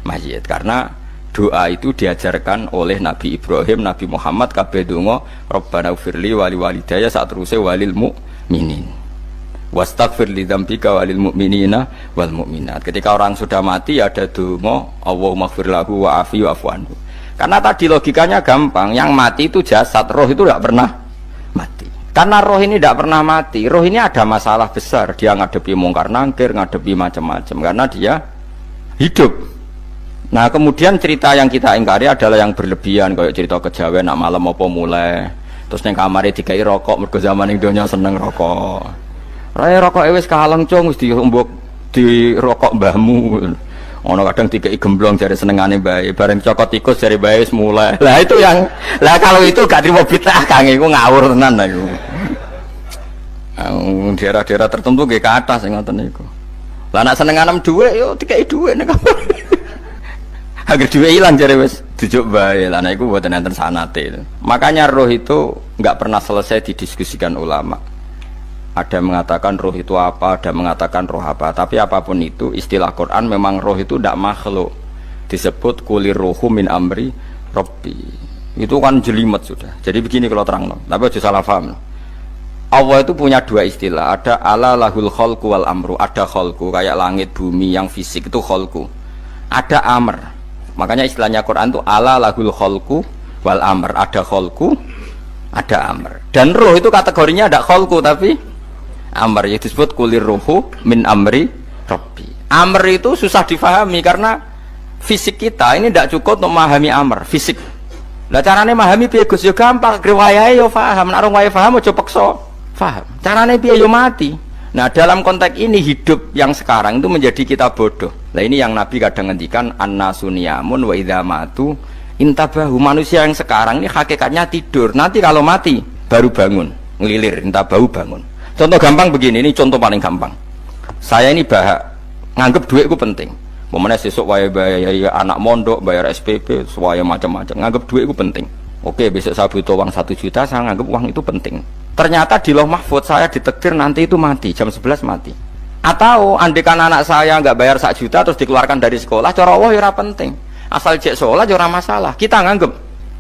mayit. Karena doa itu diajarkan oleh Nabi Ibrahim, Nabi Muhammad kabeh donga Rabbana ufirli wali walidayya saat terusé walil mu'minin wastaghfir li dzambika walil mu'minina wal mu'minat. Ketika orang sudah mati ada donga Allahumma ighfir lahu wa afi wa'fu anhu. Karena tadi logikanya gampang, yang mati itu jasad, roh itu tidak pernah mati. Karena roh ini tidak pernah mati, roh ini ada masalah besar, dia ngadepi mungkar nangkir, ngadepi macam-macam karena dia hidup. Nah kemudian cerita yang kita ingkari adalah yang berlebihan, kayak cerita kejawen nak malam apa mulai terus neng kamare dikai rokok mergo zaman ning donya seneng rokok. Raya rokok wis kaleng cung wis diumbuk di rokok mbahmu. Ono kadang dikai gemblong jare senengane bae, bareng cokot tikus jare bae wis mulai. Lah itu yang lah kalau itu gak trimo bid'ah Kang iku ngawur tenan lah iku. Daerah-daerah tertentu nggih kathah sing ngoten niku. Lah nak senenganem dhuwit yo dikai dhuwit nek agar duit hilang jadi wes tujuk bae lah, nah itu buatan enten sanate. Makanya roh itu nggak pernah selesai didiskusikan ulama. Ada mengatakan roh itu apa, ada mengatakan roh apa. Tapi apapun itu istilah Quran memang roh itu tidak makhluk. Disebut kulir rohu min amri robbi. Itu kan jelimet sudah. Jadi begini kalau terang, tapi aja salah paham. Allah itu punya dua istilah. Ada ala lahul khalqu wal amru. Ada khalqu kayak langit bumi yang fisik itu khalqu. Ada amr. Makanya istilahnya Quran itu ala lahul khalqu wal amr. Ada khalqu, ada amr. Dan roh itu kategorinya ada khalqu tapi amr, yang disebut kulir ruhu min amri rabbi. Amr itu susah difahami karena fisik kita ini tidak cukup untuk memahami amr, fisik. Lah carane memahami piye Gus yo gampang, riwayahe yo paham, nek ora paham aja paksa paham. Carane piye yo mati. Nah dalam konteks ini hidup yang sekarang itu menjadi kita bodoh. Nah ini yang Nabi kadang ngendikan an-nasu niyamun wa idza matu intabahu. Manusia yang sekarang ini hakikatnya tidur. Nanti kalau mati baru bangun, ngelilir, intabahu bangun. Contoh gampang begini, ini contoh paling gampang. Saya ini nganggep duit itu penting. Momennya sesuk wae bayar anak mondok, bayar SPP, semuanya macam-macam. Nganggep duit itu penting. Oke, besok saya butuh uang 1 juta, saya nganggep uang itu penting. Ternyata di Lauh Mahfudz saya ditakdir nanti itu mati, jam 11 mati. Atau andekan anak saya nggak bayar 1 juta terus dikeluarkan dari sekolah, cara Allah ya ora penting. Asal cek sholat ya ora masalah. Kita nganggep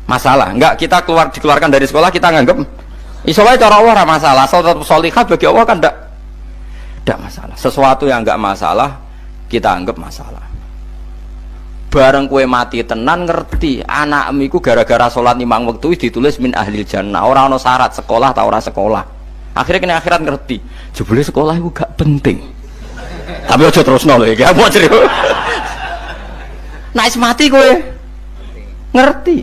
masalah. Enggak, kita dikeluarkan dari sekolah kita nganggep iso wae cara Allah ora masalah. Asal tetap sholihah bagi Allah kan enggak masalah. Sesuatu yang enggak masalah kita anggap masalah. Bareng kue mati tenan ngerti anakmu iku gara-gara sholat 5 waktu ditulis min ahlil jannah. Ora ono syarat sekolah ta ora sekolah. Akhirnya kena akhirat ngerti. Jebule sekolah iku gak penting. Tapi aja terusno lho iki. Apa cerita? Nek mati kowe ngerti.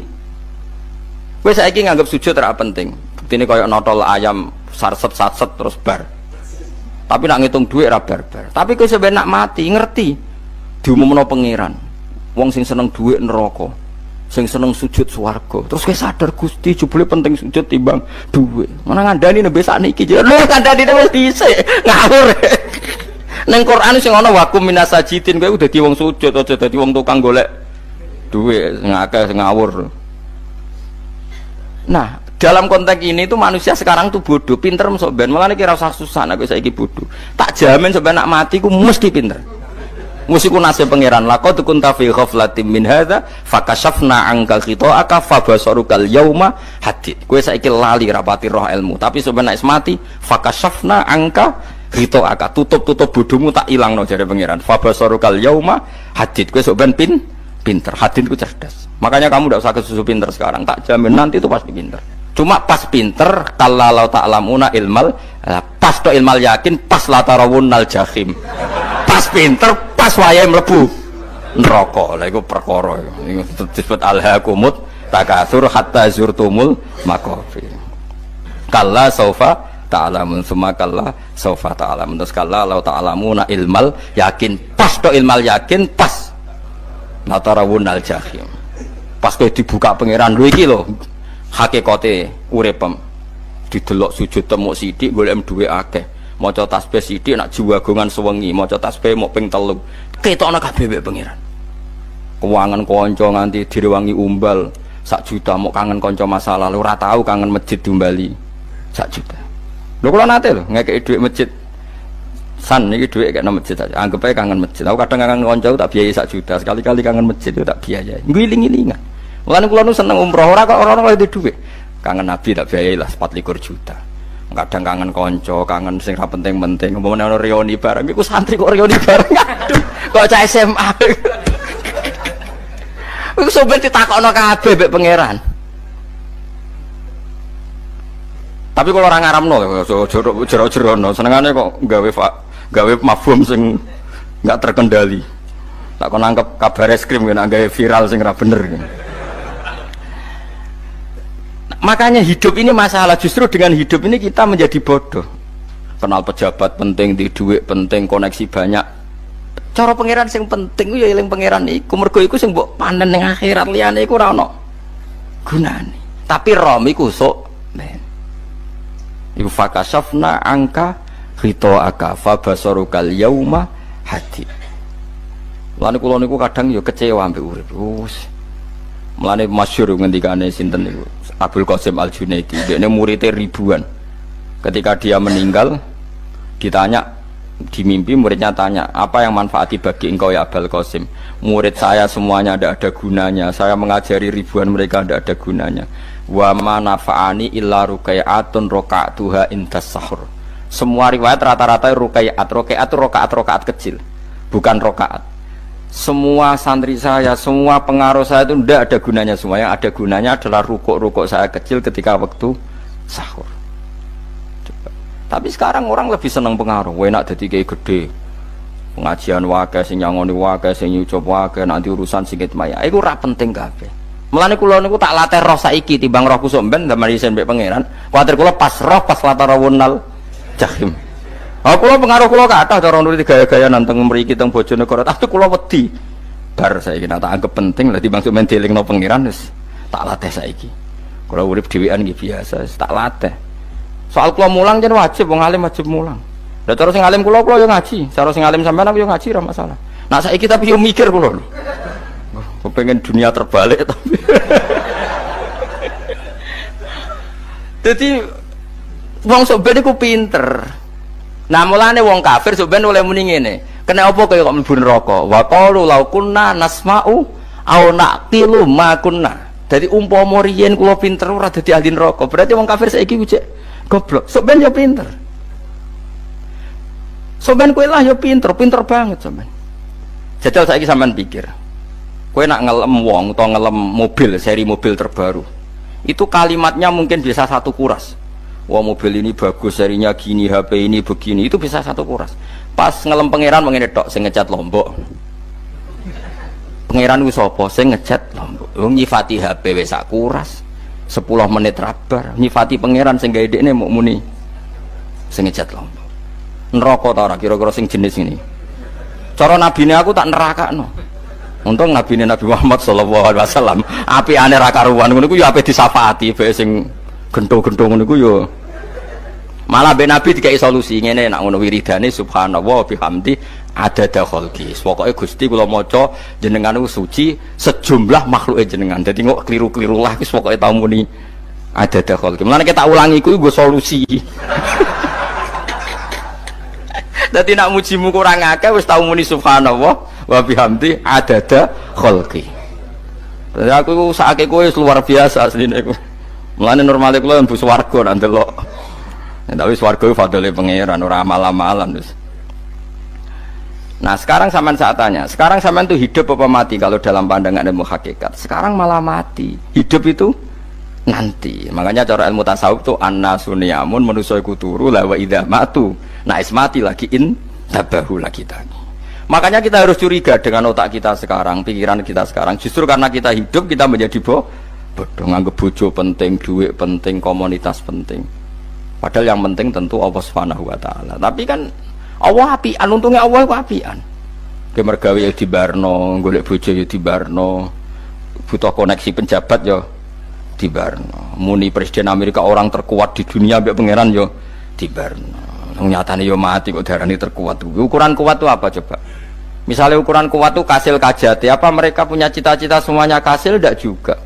Kowe saiki nganggep sujud ora penting. Buktine koyo notol ayam sarset terus bar. Tapi nak ngitung duit ora bar-bar. Tapi kowe sampe nak mati ngerti diumumno pangeran. Wong sing seneng duit neraka, sing seneng sujud swarga. Terus kowe sadar Gusti jebule penting sujud timbang duit. Mana ngandani nembe sakniki. Lho kandhane wis dhisik. Ngawur. Ning Quran sing ana wakum minasajidin kowe udah dadi wong sujud aja dadi wong tukang golek duit ngakeh ngawur. Nah, dalam konteks ini tuh manusia sekarang tuh bodoh, pinter masuk ben. Malah kira usah susah nek saiki bodoh. Tak jamin sampai nak mati ku mesti pinter. Mesti ku nasib pangeran. Laqad kunta fi ghaflatin min hadza fakashafna anka khita'aka fabasarukal yauma hadid. Kowe saiki lali rapati roh ilmu, tapi sampai nek mati fakashafna anka khita'aka. Tutup bodohmu tak ilangno jare pangeran. Fabasarukal yauma hadid. Kowe sok ben pinter. Hadid ku cerdas. Makanya kamu tidak usah kesusu pinter sekarang, tak jamin nanti itu pasti pinter. Cuma pas pinter, kalau ta'lamuna ilmal, pas to ilmal yakin, pas latarawunnal jahim. Pas pinter, pas wayahe mlebu neraka. Lha iku perkara iku disebut alhaakumut takatsur hatta zurtumul maqabir. Kalla saufa ta'lamun, summa kalla saufa ta'lamun. Terus kalla law ta'lamuna ilmal yakin, pas to ilmal yakin, pas latarawunnal jahim. Pas kowe dibuka pangeran lho iki lho hakikate uripem didelok sujud temuk sithik golek duwe akeh maca tasbih sithik nak jiwagongan sewengi maca tasbih mok ping 3 ketokno kabeh mek pangeran keuangan kanca nganti direwangi umbal 1 juta mok kangen kanca masa lalu ora tau kangen masjid diumbali 1 juta lho kula nate lho ngekeki dhuwit masjid san niki dhuwit kek nang masjid aja anggap ae kangen masjid aku kadang kangen kanca tak biayai 1 juta sekali-kali kangen masjid tak biayai ngiling-ngilingan. Mulane kula nu seneng umroh ora kok ora oleh duwe. Kangen Nabi tak biayai lah 24 juta. Kadang kangen kanca, kangen sing ra penting-penting. Umpamane ana reuni bareng iku santri kok reuni bareng. Aduh, kok cah SMA. Iku sampe ditakokno kabeh mbek pangeran. Tapi kalau orang ngaramno jero-jerono senengane kok gawe mafhum sing enggak terkendali. Tak kon nangkep kabar eskrim nek gawe viral sing ra bener. Makanya hidup ini masalah, justru dengan hidup ini kita menjadi bodoh. Kenal pejabat penting, di duit penting, koneksi banyak. Cara pangeran sing penting ya eling pangeran iku, mergo iku sing mbok panen ning akhirat, liyane iku ora ono gunane. Tapi rom iku sok men. Iku fakasafna angka khita'aka fabasarukal yauma hadid. Lan kula niku kadang ya kecewa ambek urip. Mulane masyhur ngendikane sinten niku Abdul Qasim Al-Junaidi, dia muridnya ribuan. Ketika dia meninggal, ditanya di mimpi, muridnya tanya, apa yang manfaati bagi engkau ya Abdul Qasim? Murid saya semuanya tidak ada gunanya, saya mengajari ribuan mereka tidak ada gunanya. Wa ma nafa'ani illa rukai'atun roka'atuha indas sahur. Semua riwayat rata-rata rukai'at itu rokaat kecil, bukan rokaat. Semua santri saya, semua pengaruh saya itu tidak ada gunanya semua. Yang ada gunanya adalah rukuk saya kecil ketika waktu sahur. Coba. Tapi sekarang orang lebih senang pengaruh. Enak jadi kayak gede. Pengajian wakai, sing nyangoni wakai, sing nyucup wakai, nanti urusan sikit maya. Itu ora penting kabeh. Mulane kula niku tak latih roh saiki timbang roh kusuk ben zaman isen mbek pangeran. Kuwatir kula pas roh pas latarawunal jahim. Oh, kula pengaruh kula kathah cara nuruti gaya-gaya nanteng mriki teng Bojonegoro. Tapi kula wedi. Bar saiki tak anggap penting lah timbang men delingno pangeran wis tak latih saiki. Kula urip dhewean iki biasa, tak latih. Soal kula mulang jen wajib wong alim wajib mulang. Lah cara sing alim kula yo ngaji, cara sing alim sampean aku yo ngaji ora masalah. Nah saiki tapi yo mikir kula lho. Kepengen dunia terbalik tapi. Jadi wong sok ben iku pinter. Nah mulane wong kafir sampeyan oleh muni ngene. Kena apa kaya kok mlebu neraka? Wa qalu law kunna nasma'u aw naqilu ma kunna. Dadi umpama riyen kula pinter ora dadi ahli neraka. Berarti wong kafir saiki ku cek goblok. Sampeyan ya pinter. Sampeyan kowe lah ya pinter banget sampeyan. Jajal saiki sampeyan pikir. Kowe nak ngelem wong utawa ngelem mobil, seri mobil terbaru. Itu kalimatnya mungkin bisa 1 kuras. Wah mobil ini bagus, serinya gini, HP ini begini, itu bisa 1 kuras. Pas ngelem pangeran mengene tok sing ngecat Lombok. Pangeran ku sapa sing ngecat Lombok? Wong nyifati HP wis sak kuras. 10 menit rabar nyifati pangeran sing gawe dekne muk muni sing ngejat lombok. Neraka ta ora kira-kira sing jenis ini. Cara nabine aku tak nerakakno. Untung nabine Nabi Muhammad sallallahu alaihi wasallam apikane ra karuan ngono iku ya ape disafaati bae sing gento-gento ngono iku ya. Malah ben Nabi dikai solusi ngene nek ngono wiridane subhanallah bihamdi adada khalqi. Pokoke Gusti kula maca jenengan niku suci sejumlah makhluke jenengan. Dadi kok kliru-kliru lah wis pokoke tau muni adada khalqi. Mulane tak ulangi iku nggo solusi. Dadi nak mujimu kurang akeh wis tau muni subhanallah wa bihamdi adada khalqi. Dadi aku sakake kowe luar biasa asline iku. Mulane normale kula mlebu swarga nak ndelok. Tapi swarga itu fadole pangeran, ora amal-amalan terus. Nah sekarang sampean saat tanya, sekarang sampean itu hidup apa mati kalau dalam pandangan ilmu hakikat? Sekarang malah mati. Hidup itu nanti. Makanya cara ilmu tasawuf itu an-nasuniyamun manusia iku turu la wa idza matu. Nah mati lagi in tabahu lagi tani. Makanya kita harus curiga dengan otak kita sekarang, pikiran kita sekarang. Justru karena kita hidup kita menjadi bodoh, nganggep bojo penting, duit penting, komunitas penting. Padahal yang penting tentu Allah Subhanahu wa taala. Tapi kan Allah apian, untungnya Allah ku apian. Ge mergawe ya dibarno, golek bojo ya dibarno. Butuh koneksi penjabat ya dibarno. Muni presiden Amerika orang terkuat di dunia mbek pangeran ya dibarno. Nyatane ya mati kok darani terkuat. Ukuran kuat itu apa coba? Misalnya ukuran kuat itu kasil kajati, apa mereka punya cita-cita semuanya kasil? Tidak juga.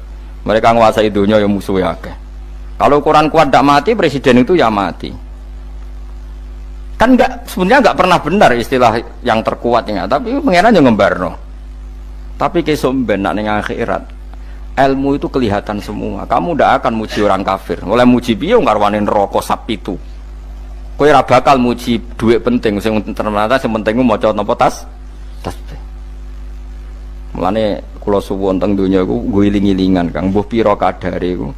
Mereka nguasai dunia ya musuhnya akeh. Kalau ukuran kuat tidak mati, presiden itu ya mati. Kan sebenarnya nggak pernah benar istilah yang terkuatnya, tapi pangeran yang ngembarno. Tapi kesomben nak ning akhirat, ilmu itu kelihatan semua. Kamu tidak akan muji orang kafir. Oleh muji piye ngarwani neraka sapi itu. Kowe ora bakal muji duit penting, sing ternyata sing penting maca napa tas. Mulane kula suwun teng donya iku ngiling-ilingan Kang, mbuh pira kadare iku.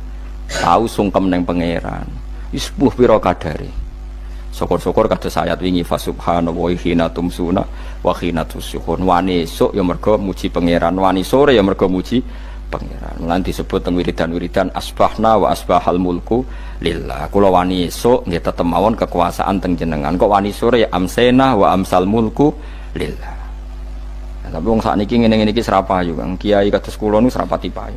Tahu sungkem neng pangeran. Wis mbuh pira kadare. Syukur-syukur kados ayat wingi fa subhanallahi hina tumsuna wa hina tusyuhun. Wani esuk ya mergo muji pangeran, wani sore ya mergo muji pangeran. Lan disebut teng wiridan-wiridan asbahna wa asbahal mulku lillah. Kula wani esuk nggih tetep mawon kekuasaan teng jenengan. Kok wani sore ya amsena wa amsal mulku lillah. Tapi wong sakniki ngene-ngene iki serapayu Kang. Kiai kados kula niku serapati payu.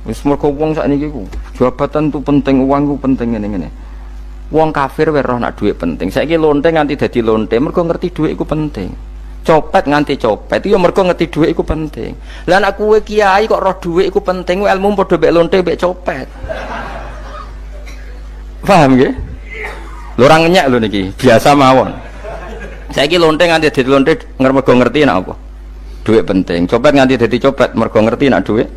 Wis mergo wong sakniki ku jabatan tu penting, uang ku penting ngene-ngene. Wong kafir wae roh nak dhuwit penting. Saiki lonte nganti dadi lonte mergo ngerti dhuwit iku penting. Copet nganti copet itu ya mergo ngerti dhuwit iku penting. Lah nek kowe kiai kok roh dhuwit iku penting, ilmu padha mek lonte mek copet. Paham nggih? Lho ora ngenyek lho niki, biasa mawon. Saiki lonte nganti dadi lonte mergo ngerti nek apa? Dhuwit penting. Copet nganti dadi copet mergo ngerti nek dhuwit.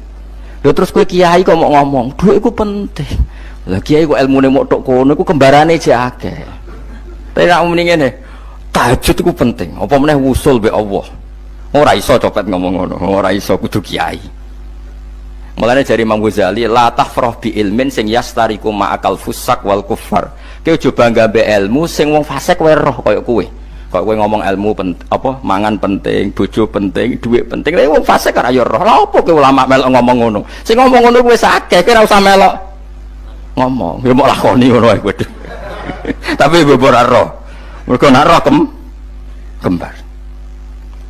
Lho terus kowe kiai kok mau ngomong, dhuwit iku penting. Lah kiai kok ilmune mok tok kono iku kembarane jek akeh. Tapi nek muni ngene, tahajud iku penting. Apa meneh wusul mbek Allah. Ora iso copet ngomong ngono, ora iso kudu kiai. Mulane jari Imam Ghazali, la tahfrah bi ilmin sing yastariku ma'akal fusak wal kufar. Kowe aja bangga mbek ilmu sing wong fasik wae roh kaya kowe. Kok kowe ngomong ilmu apa mangan penting, bojo penting, duit penting. Lah wong fasik ora ya roh. Lah opo kowe ulama melok ngomong ngono? Sing ngomong ngono wis akeh, kowe ora usah melok ngomong. Ya mok lakoni ngono wae kowe. Tapi ora roh. Mergo nak roh kembar.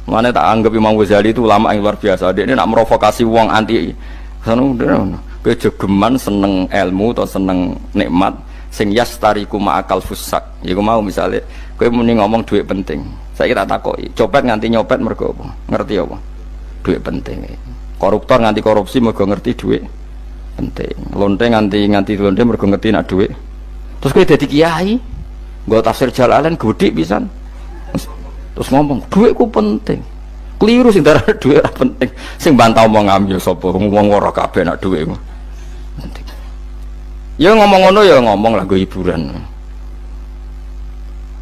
Mane tak anggap Imam Ghazali itu ulama yang luar biasa. Dia ini nak merovokasi wong anti sono kowe jogeman seneng ilmu atau seneng nikmat sing yastariku ma'akal fusak. Iku mau misale kowe muni ngomong duit penting. Saiki tak takoki, copet nganti nyopet mergo apa? Ngerti apa? Duit penting. Koruptor nganti korupsi mergo ngerti duit penting. Lonte nganti lonte mergo ngerti nak duit. Terus kowe dadi kiai, nggo tafsir Jalalain gedhe pisan. Terus ngomong duitku penting. Keliru sing darah duit ora penting. Sing bantah omong amyo sapa? Wong ora kabeh nak duit ku. Penting. Ya ngomong ngono ya ngomong lah nggo hiburan.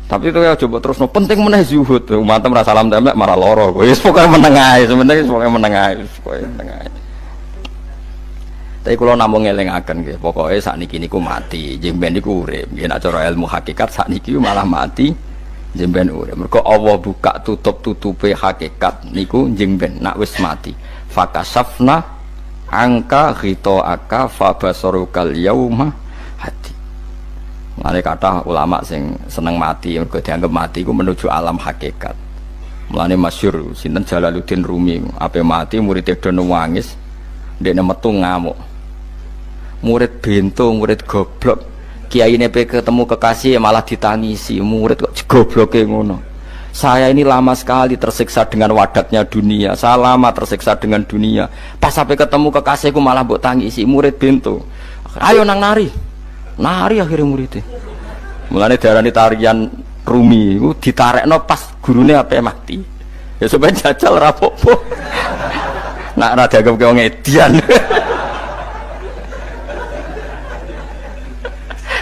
Tapi itu ya coba terus penting meneh zuhud. Umat merasa salam templek marah loro. Wis pokoke meneng ae, sebenarnya pokoke meneng ae, pokoke meneng ae. Tapi kula namung ngelingaken nggih, pokoke sakniki niku mati, jemben niku urip. Nggih nek cara ilmu hakikat sakniki malah mati, jemben urip. Mergo Allah buka tutup-tutupe hakikat niku jemben nak wis mati. Fakasafna angka aka fabasarukal yauma hadi. Mulane kata ulama sing seneng mati mergo dianggap mati iku menuju alam hakikat. Mulane masyhur sinten Jalaluddin Rumi ape mati murid do nangis ndekne metu ngamuk. Murid bento, murid goblok. Kiyaine pe ketemu kekasih malah ditangisi, murid kok gobloke ngono. Saya ini lama sekali tersiksa dengan wadatnya dunia. Saya lama tersiksa dengan dunia. Pas sampai ketemu kekasihku malah mbok tangisi, murid bento. Ayo nang nari. Nari akhirnya muridnya. Mulane diarani tarian Rumi iku ditarekno pas gurune ape mati. Ya supaya jajal rapopo. Nak ora dianggap wong edian.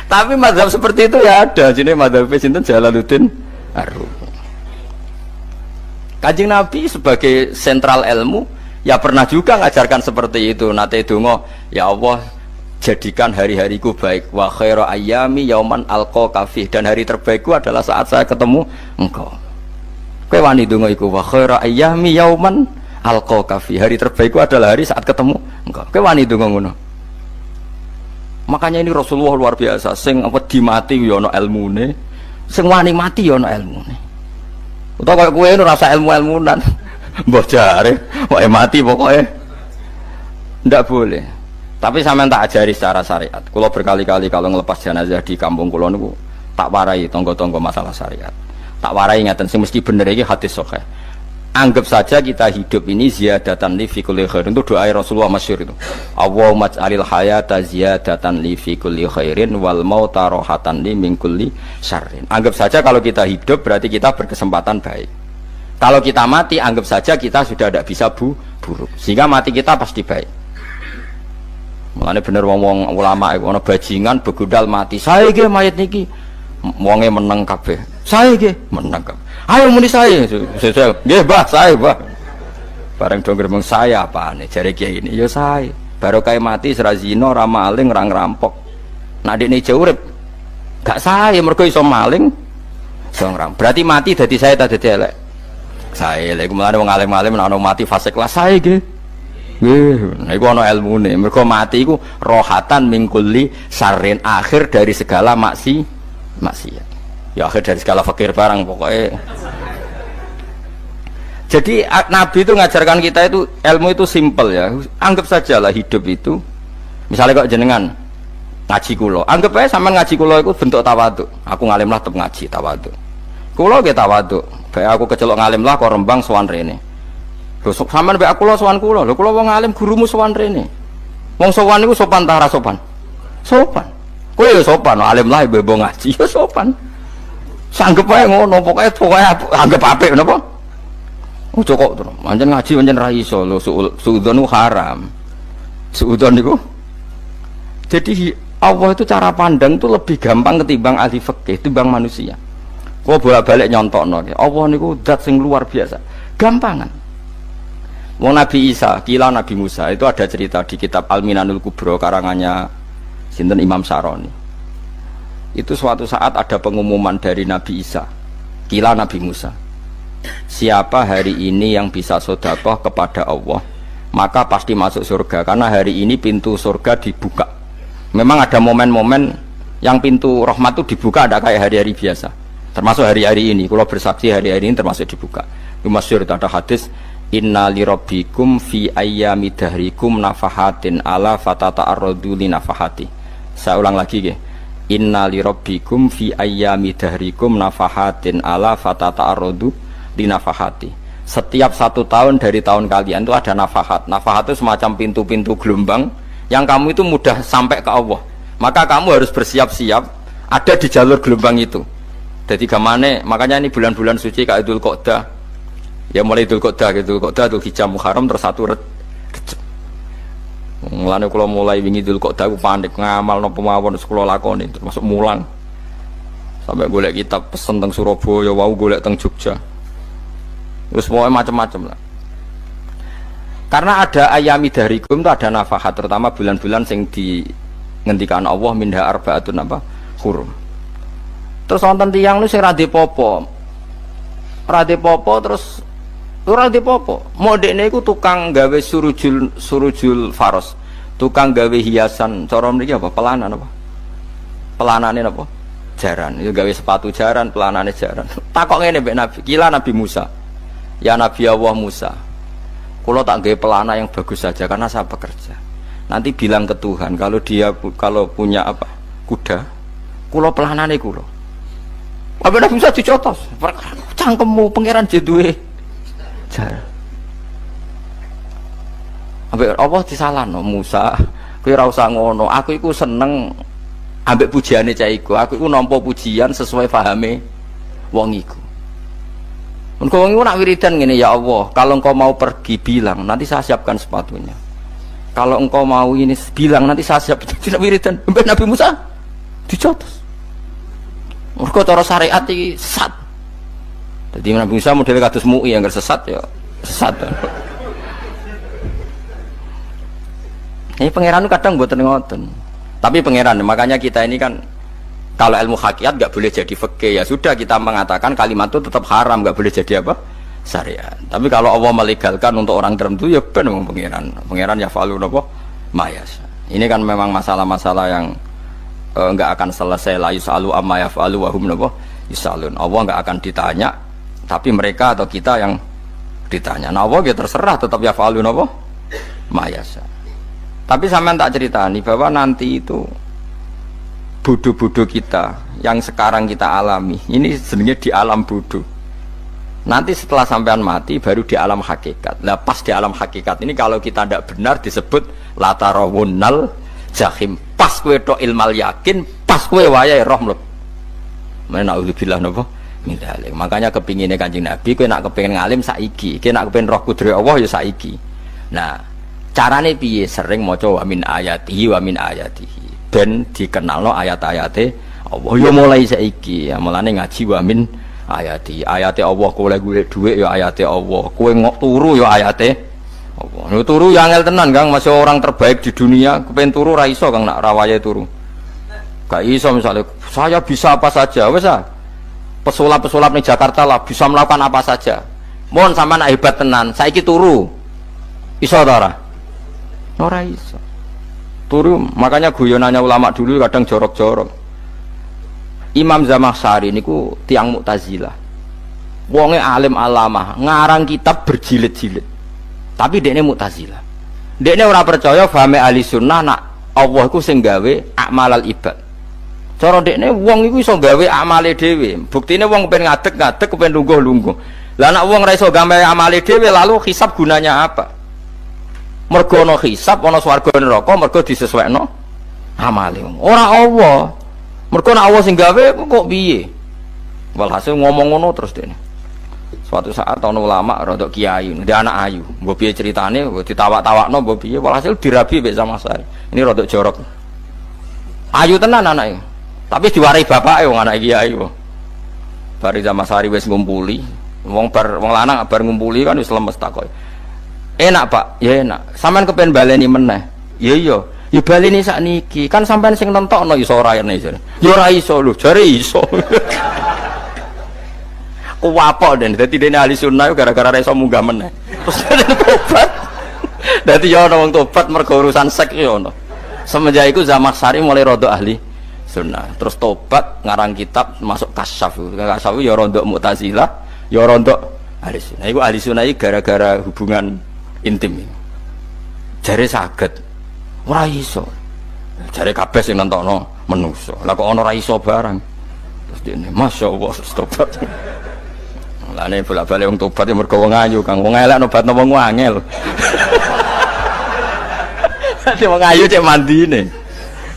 Tapi mazhab seperti itu ya ada. Jenenge mazhab sinten Jalaluddin Ar-Rumi. Kanjeng Nabi sebagai sentral ilmu ya pernah juga ngajarkan seperti itu. Nate donga, ya Allah jadikan hari-hariku baik, wa khairu ayyami yauman alqa kafih, dan hari terbaikku adalah saat saya ketemu engkau. Kowe wani donga iku, wa khairu ayyami yauman alqa kafih, hari terbaikku adalah hari saat ketemu engkau. Kowe wani donga ngono. Makanya ini Rasulullah luar biasa, sing wedi mati ya ana ilmune, sing wani mati ya ana ilmune. Utawa kaya kowe ora rasa ilmu-ilmunan. Mbah jare, wae mati pokoknya ndak boleh. Tapi sampean tak ajari secara syariat. Kula berkali-kali kalau ngelepas jenazah di kampung kula niku tak warai tangga-tangga masalah syariat. Tak warai ngaten sing mesti bener iki hadis sahih. Anggap saja kita hidup ini ziyadatan li fi kulli khairin. Itu doa Rasulullah masyhur itu. Allahumma ij'alil hayata ziyadatan li fi kulli khairin wal mauta rahatan li min kulli syarrin. Anggap saja kalau kita hidup berarti kita berkesempatan baik. Kalau kita mati anggap saja kita sudah tidak bisa buruk. Sehingga mati kita pasti baik. Mulane bener wong-wong ulama iku ana bajingan begudal mati. Saya nggih mayit niki. Wonge meneng kabeh. Saya nggih meneng kabeh. Ayo muni saya. Nggih, Mbah, saya, Mbah. Bareng do gremeng saya apane jare kiai ini. Ya saya. Baru kae mati sira zina, ora maling, ora ngerampok. Nek dekne jauh urip gak saya mergo iso maling, iso ngerampok. Berarti mati dadi saya ta dadi elek. Saya lek mulane wong alim-alim nek ana mati fase kelas saya nggih. Nggih, iku ana ilmune. Mergo mati iku rohatan mingkuli sarin, akhir dari segala maksiat. Ya akhir dari segala fakir barang pokoknya. Jadi Nabi itu ngajarkan kita itu ilmu itu simpel ya. Anggap saja lah hidup itu. Misalnya kok jenengan ngaji kulo, anggap aja sampean ngaji kulo itu bentuk tawaduk. Aku ngalim lah tetep ngaji tawaduk. Kulo ge tawaduk. Baik aku kecelok ngalim lah kok Rembang sowan rene. Lho sampean mbek aku sowan kulo. Lho kulo wong ngalim gurumu sowan rene. Wong sowan niku sopan ta ora sopan? Sopan. Kowe ya sopan, alim lah bebo ngaji ya sopan. Sanggep ae ngono, pokoke anggap apik napa? Ojo kok terus. Pancen ngaji pancen ra iso lho, suudzon niku haram. Suudzon niku. Jadi Allah itu cara pandang itu lebih gampang ketimbang ahli fikih, ketimbang manusia. Kok bolak-balik nyontokno. Allah niku zat sing luar biasa. Gampangan. Wong Nabi Isa, kila Nabi Musa itu ada cerita di kitab Al-Minanul Kubra karangannya sinten Imam Saroni. Itu suatu saat ada pengumuman dari Nabi Isa, kila Nabi Musa. Siapa hari ini yang bisa sedekah kepada Allah, maka pasti masuk surga. Karena hari ini pintu surga dibuka. Memang ada momen-momen yang pintu rahmat itu dibuka, ada kayak hari-hari biasa. Termasuk hari-hari ini. Kalau bersaksi hari-hari ini termasuk dibuka. Itu masyhur, itu ada hadis. Inna li rabbikum fi ayyami dahrikum nafahatin ala fatata'arradu li nafahati. Saya ulang lagi ya. Inna li rabbikum fi ayyami dahrikum nafahatin ala fatata'arradu li nafahati. Setiap 1 tahun dari tahun kalian itu ada nafahat. Nafahat itu semacam pintu-pintu gelombang yang kamu itu mudah sampai ke Allah. Maka kamu harus bersiap-siap ada di jalur gelombang itu. Jadi gamane, makanya ini bulan-bulan suci kayak Dzul Qa'dah. Ya mulai Dzul Qa'dah gitu, Dzul Hijjah Muharram terus 1 Rejab. Mulane kula mulai wingi Dzul Qa'dah aku panik ngamal napa mawon kula lakoni termasuk mulang. Sampai golek kitab pesen teng Surabaya, wau golek teng Jogja. Terus semuanya macam-macam lah. Karena ada ayami dahrikum itu ada nafahat, terutama bulan-bulan sing dingendikan Allah minha arbaatun apa hurum. Terus wonten tiyang lu sing ra popo terus Ora dipopo. Modene iku tukang gawe surujul faros. Tukang gawe hiasan, cara mriki apa? Pelanan apa? Pelanane apa? Jaran. Itu gawe sepatu jaran, pelanane jaran. Takok ngene mbek Nabi, kila Nabi Musa. Ya Nabi Allah Musa. Kula tak gawe pelana yang bagus saja karena saya bekerja. Nanti bilang ke Tuhan kalau punya apa? Kuda. Kula pelanane kula. Apa Nabi Musa dicotos? Cangkemmu pangeran jeduwe jaran. Ambek Allah disalahno Musa, kowe ora usah ngono. Aku iku seneng ambek pujiane cah iku. Aku iku nampa pujian sesuai pahame wong iku. Engko wong iku nak wiridan ngene, ya Allah, kalau engkau mau pergi bilang, nanti saya siapkan sepatunya. Kalau engkau mau ini bilang, nanti saya siap. Tidak wiridan. Ambek Nabi Musa dicotos. Mergo cara syariat iki sesat. Dadi Nabi Musa model kados MUI yang sesat ya sesat. Ini pangeran kadang buatan ngoten. Tapi pangeran, makanya kita ini kan kalau ilmu hakikat nggak boleh jadi fikih, ya sudah kita mengatakan kalimat itu tetap haram, nggak boleh jadi apa? Syariat. Tapi kalau Allah melegalkan untuk orang tertentu ya ben wong pangeran. Pangeran ya falu napa? Mayas. Ini kan memang masalah-masalah yang nggak akan selesai, la yusalu amma yafalu wa hum napa? Yusalun. Allah nggak akan ditanya, tapi mereka atau kita yang ditanya. Nah, Allah ya terserah tetap ya falu napa? Mayas. Tapi sampean tak ceritani bahwa nanti itu bodoh-bodoh kita yang sekarang kita alami ini sebenarnya di alam bodoh. Nanti setelah sampean mati baru di alam hakikat. Nah pas di alam hakikat ini kalau kita tidak benar disebut latarawunnal jahim. Pas kowe tok ilmal yakin, pas kowe wayahe roh mlebu. Mana naudzubillah napa? Mindalik. Makanya kepinginnya Kanjeng Nabi kowe nak kepengin ngalim saiki, kowe nak kepengin roh kudrat Allah ya saiki. Nah, carane piye? Sering maca wa min ayatihi ben dikenalno ayat-ayate Allah. Ya mulai saiki, ya mulane ngaji wa min ayati. Ayate Allah kowe golek dhuwit ya ayate Allah. Kowe turu ya ayate Allah. Ya turu ya angel tenan Kang, masih orang terbaik di dunia, kepen turu ra iso Kang nak rawaye turu. Gak iso misalnya saya bisa apa saja wis ah. Pesulap-pesulap di Jakarta lah bisa melakukan apa saja. Mohon sama nak hebat tenan, saiki turu. Iso ta ora? Ora iso. Turu, makanya guyonannya ulama dulu kadang jorok-jorok. Imam Zamakhsyari niku tiang Mu'tazilah. Wonge alim alamah, ngarang kitab berjilid-jilid. Tapi dekne Mu'tazilah. Dekne ora percaya fahame ahli sunnah nak Allah iku sing gawe amalal ibad. Cara dekne wong iku iso gawe amale dhewe. Buktine wong pengen ngadeg-ngadeg, pengen lungguh-lungguh. Lah nek wong ora iso gawe amale dhewe lalu hisab gunanya apa? Mergo ana hisab ana swarga neraka mergo disesuaikno amale. Ora Allah. Mergo nek Allah sing gawe kok piye? Walhasil ngomong ngono terus dene. Suatu saat ana ulama rada kiai, ndek anak ayu. Mbok piye critane, mbok ditawak-tawakno mbok piye, walhasil dirabi mek Zamakhsyari. Ini rada jorok. Ayu tenan anake. Tapi diwarai bapake wong anak kiai kok. Bari Zamakhsyari wis ngumpuli, wong lanang bar ngumpuli kan wis lemes takoki. Enak Pak, ya enak. Sampean kepen baleni meneh. Ya iya. Ya baleni sakniki. Kan sampean sing nentokno iso ora rene jare. Ya ora iso lho, jare iso. Kuwapok den. Dadi dene ahli sunnah gara-gara ora iso munggah meneh. Terus tobat. Dadi ya ana wong tobat mergo urusan seks ya ono. Semenjak iku Zamakhsyari mulai rada ahli sunnah. Terus tobat ngarang kitab masuk kasyaf. Kasyaf ya rada Mu'tazilah, ya rada ahli sunnah. Iku ahli sunnah iki gara-gara hubungan intim. Jare saged ora iso. Jare kabeh sing nentokno menungso. Lah kok ana ora iso barang. Terus dene masyaallah tobat. Lane bolak-balik wong tobat ya mergo wong ayu Kang. Wong elek nobatno wong angel. Dadi wong ayu cek mandine.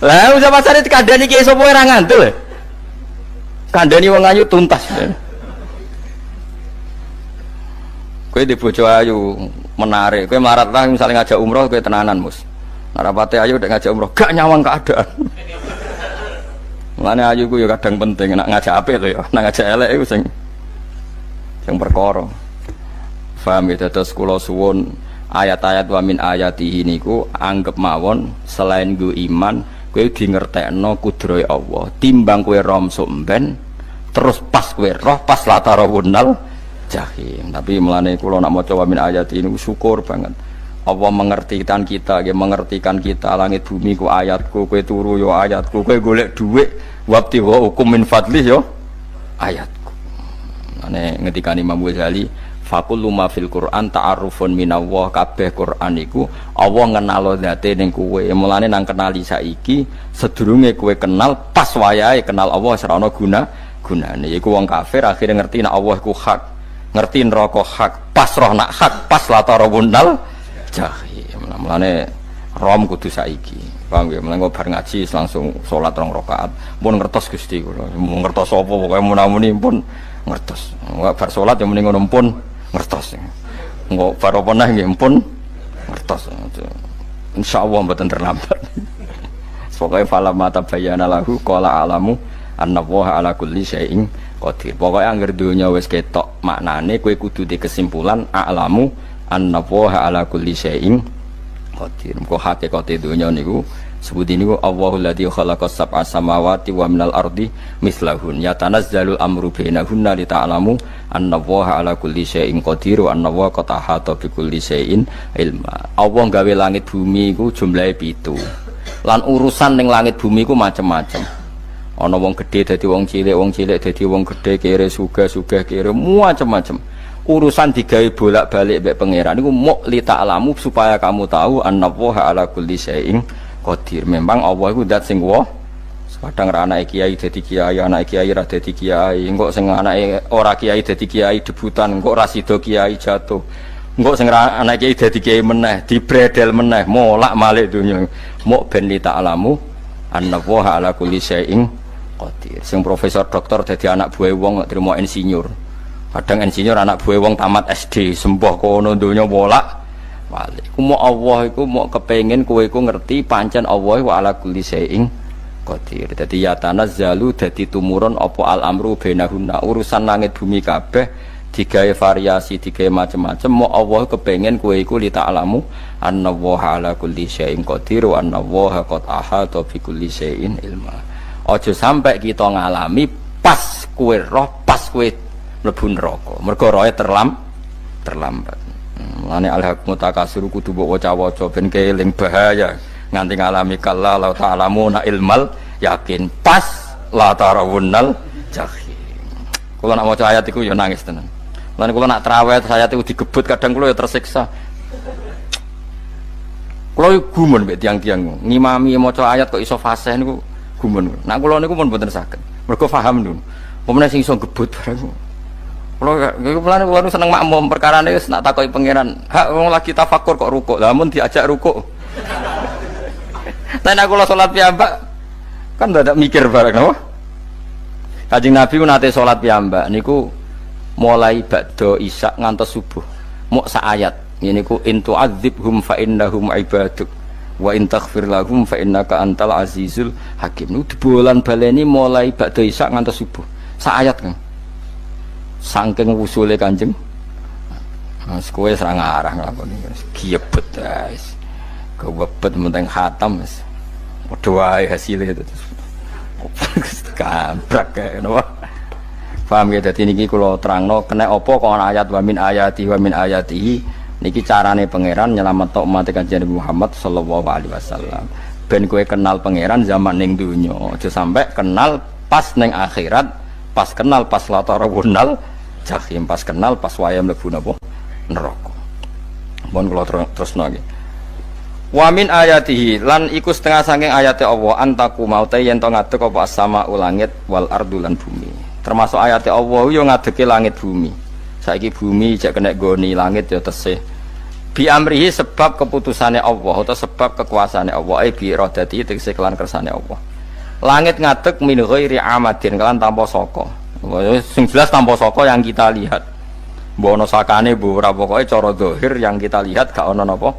Lah usah pasare kandhani ki sapa ora ngandel. Kandhani wong ayu tuntas. Kowe di bojo ayu menarik, kowe melarat lah misalnya ngajak umroh kowe tenanan mus. Narapate ayu udah ngajak umroh gak nyawang keadaan. Mulane ayu ku ya kadang penting nak ngajak apik to ya, nak ngajak elek iku sing perkara. Paham ya terus kula suwun ayat-ayat wa min ayatihi niku anggap mawon selain go iman kowe di ngertekno kudrohe Allah. Timbang kowe rom somben terus pas kowe roh pas latarawunal jahim. Tapi melane kula nak maca wa min ayati ini syukur banget. Allah mengertikan kita, mengertikan kita langit bumi ku ayatku, kowe turu yo ayatku, kowe golek dhuwit wabti wa hukum min fadli yo ayatku. Ane ngendikane Imam Ghazali, faqul ma fil Qur'an ta'arufun minallah, kabeh Qur'an iku Allah ngenalo zate ning kowe. Mulane nang kenali saiki sedurunge kowe kenal pas wayahe kenal Allah ora ana gunane. Iku wong kafir akhirnya ngerti nek Allah iku hak, ngerti neraka hak, pas roh nak hak, pas latara wunal jahim. Mulane rom kudu saiki. Paham ya? Mulane bar ngaji langsung salat 2 rakaat. Pun ngertos Gusti kula. Mun ngertos apa pokoke munamuni pun ngertos. Bar salat ya muni ngono pun ngertos. Engko bar apa neh nggih pun ngertos. Insyaallah mboten terlambat. Pokoke fala mata bayana lahu qala alamu annallaha ala kulli syai'in qadir. Pokoke anggere donya wis ketok maknane kowe kudu di kesimpulan alamu annallaha ala kulli syai'in qadir. Mengko hakikate donya niku sebuti niku Allahul ladzi khalaqas sab'a samawati wa minal ardi mislahun yatanazzalul amru bainahunna li ta'lamu annallaha ala kulli syai'in qadir wa annallaha qad ahata bi kulli syai'in ilma. Allah gawe langit bumi iku jumlahe 7. Lan urusan ning langit bumi iku macam-macam. Ana wong gedhe dadi wong cilik dadi wong gedhe, kere sugih kere macam-macam. Urusan digawe bolak-balik mbek pangeran niku muk li ta'lamu supaya kamu tahu annallaha ala kulli syai'in qadir. Memang Allah iku zat sing wa. Kadang ra anake kiai dadi kiai, anake kiai ra dadi kiai, engko sing anake ora kiai dadi kiai debutan, engko ra sida kiai jatuh. Engko sing anake kiai dadi kiai meneh, dibredel meneh, molak-malik donya. Muk ben li ta'lamu annallaha ala kulli syai'in qadir. Sing profesor doktor dadi anak buah wong trimo insinyur. Kadang insinyur anak buah wong tamat SD, sembah kono donya bolak balik. Ku mau Allah iku mau kepengin kowe iku ngerti pancen Allah wa ala kulli syai'in qadir. Dadi ya tanazzalu dadi tumurun apa al amru bainahunna. Urusan langit bumi kabeh digawe variasi, digawe macam-macam. Mau Allah kepengin kowe iku li ta'lamu annallaha ala kulli syai'in qadir wa annallaha qad ahata bi kulli syai'in ilma. Aja sampai kita ngalami pas kowe roh, pas kowe mlebu neraka. Mergo roe terlambat. Mulane al-haqmu takasur kudu mbok waca-waca ben keling bahaya nganti ngalami kala la ta'lamuna ilmal yakin pas la tarawunnal jahim. Kula nak maca ayat iku ya nangis tenan. Mulane kula nak traweh ayat iku digebut kadang kula ya tersiksa. Kula gumun mbek tiang-tiang ngimami maca ayat kok iso fasih niku gumun. Nak kula niku pun mboten saged. Mergo paham niku. Pemene sing iso gebut bareng. Kalau seneng makmum perkara ini nak takoki pangeran, hak wong lagi tafakur kok rukuk, namun diajak rukuk. Nah aku lo sholat piyambak, kan tidak mikir bareng, no? Kanjeng Nabi nate sholat piyambak, niku mulai ba'da isya ngantos subuh, mau saayat, ini ku intu adzibhum fa innahum ibaduk, wa intaghfir lahum fa innaka antal azizul hakim. Niku dibolan baleni mulai ba'da isya ngantos subuh, saayat kan? Saking usule Kanjeng Mas kowe serang arah nglakoni giebet guys. Kewebet menteng khatam wis. Padha wae hasile itu. Kabrak kae napa. Paham ya dadi niki kula terangno kena apa kok ana ayat wa min ayatihi niki carane pangeran nyelametno umat Kanjeng Muhammad sallallahu alaihi wasallam. Ben kowe kenal pangeran zaman ning donya, aja sampai kenal pas ning akhirat, pas kenal pas latarawunal jahim, pas kenal pas wayah mlebu napa neraka. Mohon kula terusno nggih. Wa min ayatihi lan iku setengah saking ayate Allah antaku maute yen to ngadeg apa sama langit wal ardu lan bumi. Termasuk ayate Allah yo ngadege langit bumi. Saiki bumi jek kena goni langit yo tesih. Bi amrihi sebab keputusane Allah atau sebab kekuasaane Allah bi iradati tegese kelan kersane Allah. Langit ngadeg min ghairi amadin kelan tanpa saka. Sing jelas tanpa saka yang kita lihat. Mbok ana sakane mbok ora pokoke cara zahir yang kita lihat gak ana napa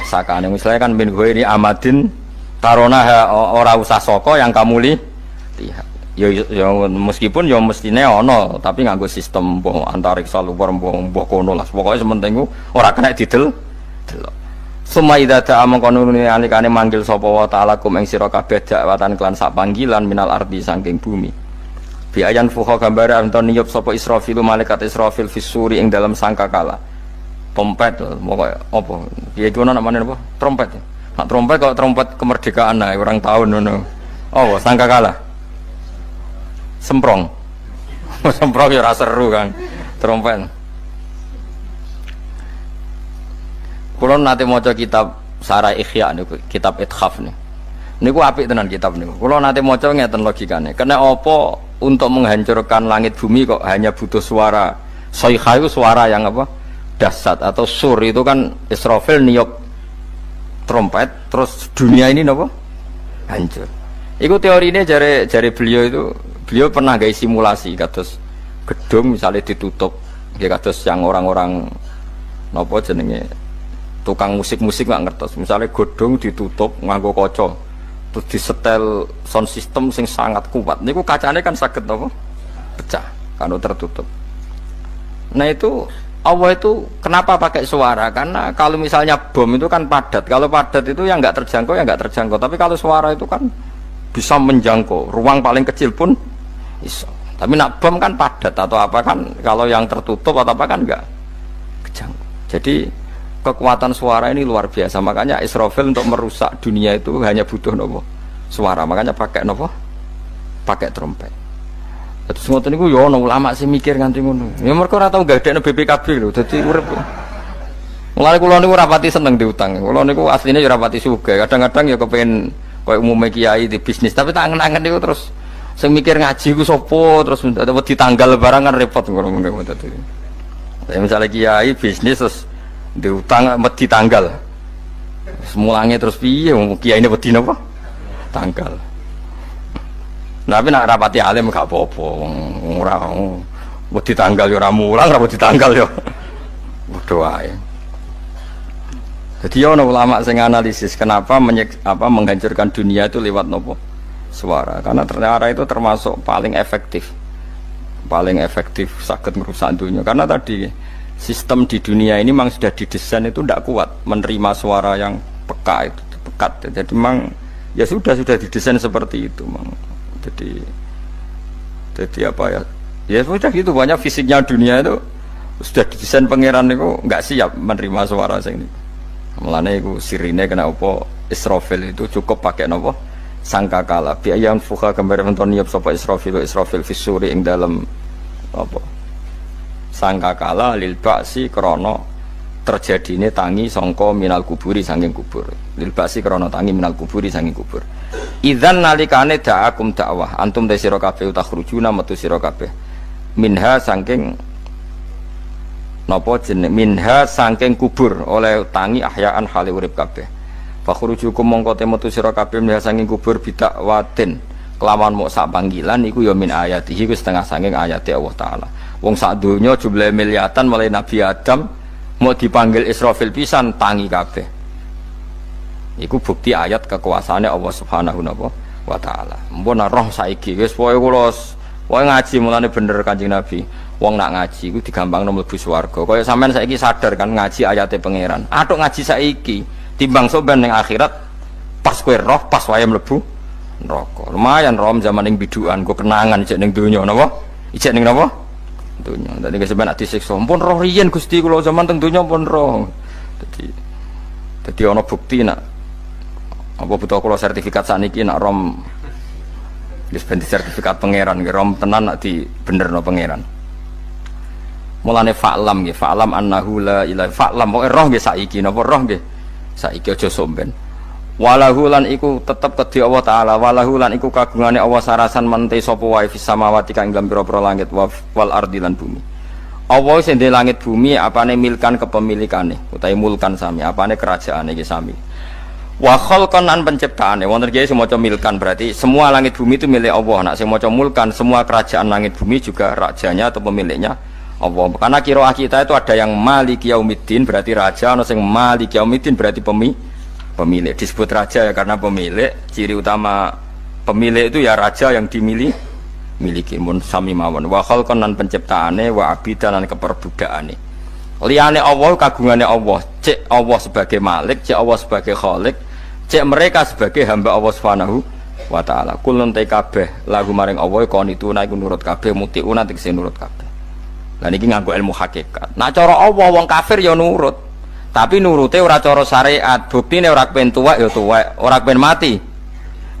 sakane. Misalnya kan min ghairi amadin tarona ora usah saka yang kamu lihat. Ya meskipun ya mestine ana tapi nganggo sistem mbok antariksa luar mbok kono lah. Pokoke sementing ora kena didel. Sumaida ta amangkono alikane manggil sapa wa ta'ala kum ing sira kabeh dakwatan kelan sak panggilan minal ardi saking bumi. Bi ayan fuha gambare anton niyup sapa Israfil malaikat Israfil fisuri ing dalam sangkakala. Trompet pokoke apa? Piye iku namane apa? Trompet. Nak trompet kok trompet kemerdekaan ae orang tahun ngono. Oh, sangkakala. Semprong. Semprong ya ora seru kan. Trompet. Kulo nate maca kitab Sarah Ikhya niku, kitab Ithaf niku. Niku apik tenan kitab niku. Kulo nate maca ngeten logikane. Kena apa untuk menghancurkan langit bumi kok hanya butuh suara. Sayha itu suara yang apa? Dahsyat atau sur itu kan Israfil niup trompet terus dunia ini napa? Hancur. Iku teorine jare beliau itu, beliau pernah gawe simulasi kados gedung misalnya ditutup, ya kados yang orang-orang napa jenenge tukang musik-musik nggak ngertos. Misalnya gedung ditutup nganggo kaca, terus disetel sound system sing sangat kuat. Niku kacane kan saged napa? Pecah kalau tertutup. Nah itu Allah itu kenapa pakai suara? Karena kalau misalnya bom itu kan padat. Kalau padat itu yang nggak terjangkau ya nggak terjangkau. Tapi kalau suara itu kan bisa menjangkau. Ruang paling kecil pun bisa. Tapi nak bom kan padat atau apa kan? Kalau yang tertutup atau apa kan nggak kejangkau. Jadi kekuatan suara ini luar biasa. Makanya Israfil untuk merusak dunia itu hanya butuh nopo suara. Makanya pakai nopo, pakai trompet. Terus ngoten niku yo ana ulama sing mikir nganti ngono. Ya mergo ora tau gadekno BPKB lho. Dadi urip. Mulane kula niku ora pati seneng diutang. Kula niku asline yo ora pati sugih. Kadang-kadang ya kepengin koyo umume kiai di bisnis, tapi tak angen-angen niku terus sing mikir ngaji ku sapa terus wedi tanggal barang kan repot ngono dadi. Ya misalnya kiai bisnis terus diutang wedi tanggal. Semulange terus piye kiai ini wedi napa? Tanggal. Tapi nak rapati alim gak apa-apa, ora wedi tanggal yo ora mulang, ora wedi tanggal yo padha wae. Dadi ana ulama sing analisis kenapa menghancurkan dunia itu lewat nopo? Suara. Karena ternyata itu termasuk paling efektif. Paling efektif sakit merusak dunia. Karena tadi sistem di dunia ini memang sudah didesain itu tidak kuat menerima suara yang peka itu, pekat. Jadi memang ya sudah didesain seperti itu, memang. Jadi apa ya? Ya sudah gitu, banyak fisiknya dunia itu sudah didesain pangeran itu nggak siap menerima suara sing ini. Mulane iku sirine kena apa Israfil itu cukup pakai napa sangkakala. Bi ayam fuha gambar menton niap sapa Israfil fisuri ing dalam apa sangkakala lil ba'si krana terjadine tangi sangka minal kuburi saking kubur. Lil ba'si krana tangi minal kuburi saking kubur. Idzan nalikane da'akum dakwah antum te sira kabeh takhrujuna metu sira kabeh minha saking napa jeneng minha saking kubur oleh tangi ahyaan hale urip kabeh fakhrujukum mongko te metu sira kabeh minha saking kubur bidak watin kelawan mok sak panggilan iku ya min ayatihi ku setengah saking ayate Allah taala wong sak donya jumlahe miliatan mulai Nabi Adam mau dipanggil Israfil pisan tangi kabeh. Iku bukti ayat kekuasaannya Allah Subhanahu wa taala. Mbon roh saiki wis pokoke kula wae ngaji mulane bener Kanjeng Nabi. Wong nak ngaji iku digampangno mlebu swarga. Kaya sampean saiki sadar kan ngaji ayate pangeran. Atuk ngaji saiki timbang soben ning akhirat pas kowe roh pas wae mlebu neraka. Lumayan rom zaman ning bidukan kok kenangan ijek ning donya napa? Ijek ning napa? Donya. Dadi sampean ati siksa. Pun roh riyen Gusti kula zaman teng donya pun roh. Dadi ana bukti nak apa butuh kalau sertifikat saniki nak rom wis ben sertifikat pangeran nggih rom tenan nak di benerno pangeran. Mulane fa'lam nggih fa'lam annahu la ilaha fa'lam pokoke roh nggih saiki napa roh nggih saiki aja somben. Walahu lan iku tetep kedhi Allah taala walahu lan iku kagungane Allah sarasan mente sapa wae fis samawati kang ing pira-pira langit wal ardi lan bumi. Allah sing ndek langit bumi apane milkan kepemilikane utawi mulkan sami apane kerajaane iki sami. Wa khalqan an penciptaane wonten kiye sing maca milkan berarti semua langit bumi itu milik Allah. Nek sing maca mulkan semua kerajaan langit bumi juga rajanya atau pemiliknya Allah. Karena qiraah kita itu ada yang Maliki Yaumiddin berarti raja, ana sing Maliki Yaumiddin berarti pemilik. Disebut raja ya karena pemilik. Ciri utama pemilik itu ya raja yang miliki mun sami mawon. Wa khalqan an penciptaane wa abidan lan keperbudakane. Liyane Allah kagungane Allah. Cek Allah sebagai Malik, cek Allah sebagai Khalik, cek mereka sebagai hamba Allah Subhanahu wa ta'ala. Kulun te kabeh lagu maring Allah qanituna iku nurut kabeh mutiuna tegese nurut kabeh. Lah niki nganggo ilmu hakikat. Nah cara Allah wong kafir ya nurut. Tapi nurute ora cara syariat. Buktine ora kepen tuwek ya tuwek, ora kepen mati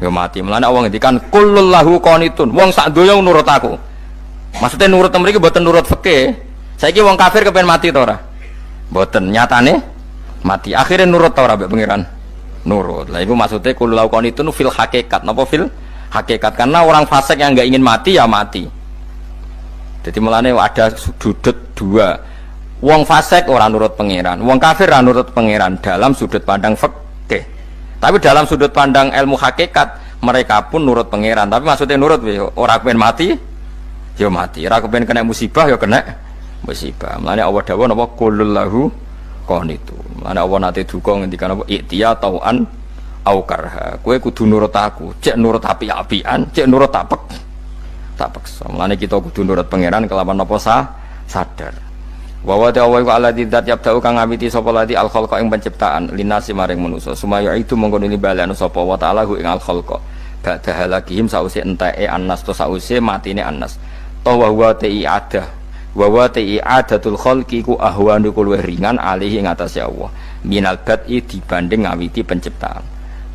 ya mati. Mulane Allah ngendikan kullul lahu qanitun. Wong sak donya nurut aku. Maksudnya nurut mriki mboten nurut fikih. Saiki wong kafir kepen mati to ora? Mboten, nyatane mati. Akhirnya nurut ta ora mbek pangeran? Nurut. Lah iku maksudnya kullul lahu qanitun fil hakikat. Napa fil hakikat? Karena orang fasik yang enggak ingin mati ya mati. Jadi mulane ada sudut dua. Wong fasik ora nurut pangeran, wong kafir ora nurut pangeran dalam sudut pandang fikih. Tapi dalam sudut pandang ilmu hakikat mereka pun nurut pangeran. Tapi maksudnya nurut ora kepen mati, ya mati. Ora kepen kena musibah ya kena musibah. Mulane Allah dawuh napa qulul lahu qanitun. Mulane Allah nate duka ngendikan apa iktiya tauan au karha. Kowe kudu nurut aku, cek nurut api-apian, cek nurut tak paksa. Mulane kita kudu nurut pangeran kelawan napa sadar. Wa wa ta'ala wa alladzi dzat yabda'u kang ngawiti sapa lati al khalqa ing penciptaan linasi maring manusa. Sumaya itu mongko nili balane sapa wa ta'ala ing al khalqa. Ba'da halakihim sause enteke annas to sause matine annas. Ta wa wa ta'iadah. Wa wa ta'iadatul khalqi ku ahwanu luwih ringan alihi ing atase Allah. Minal bad'i dibanding ngawiti penciptaan.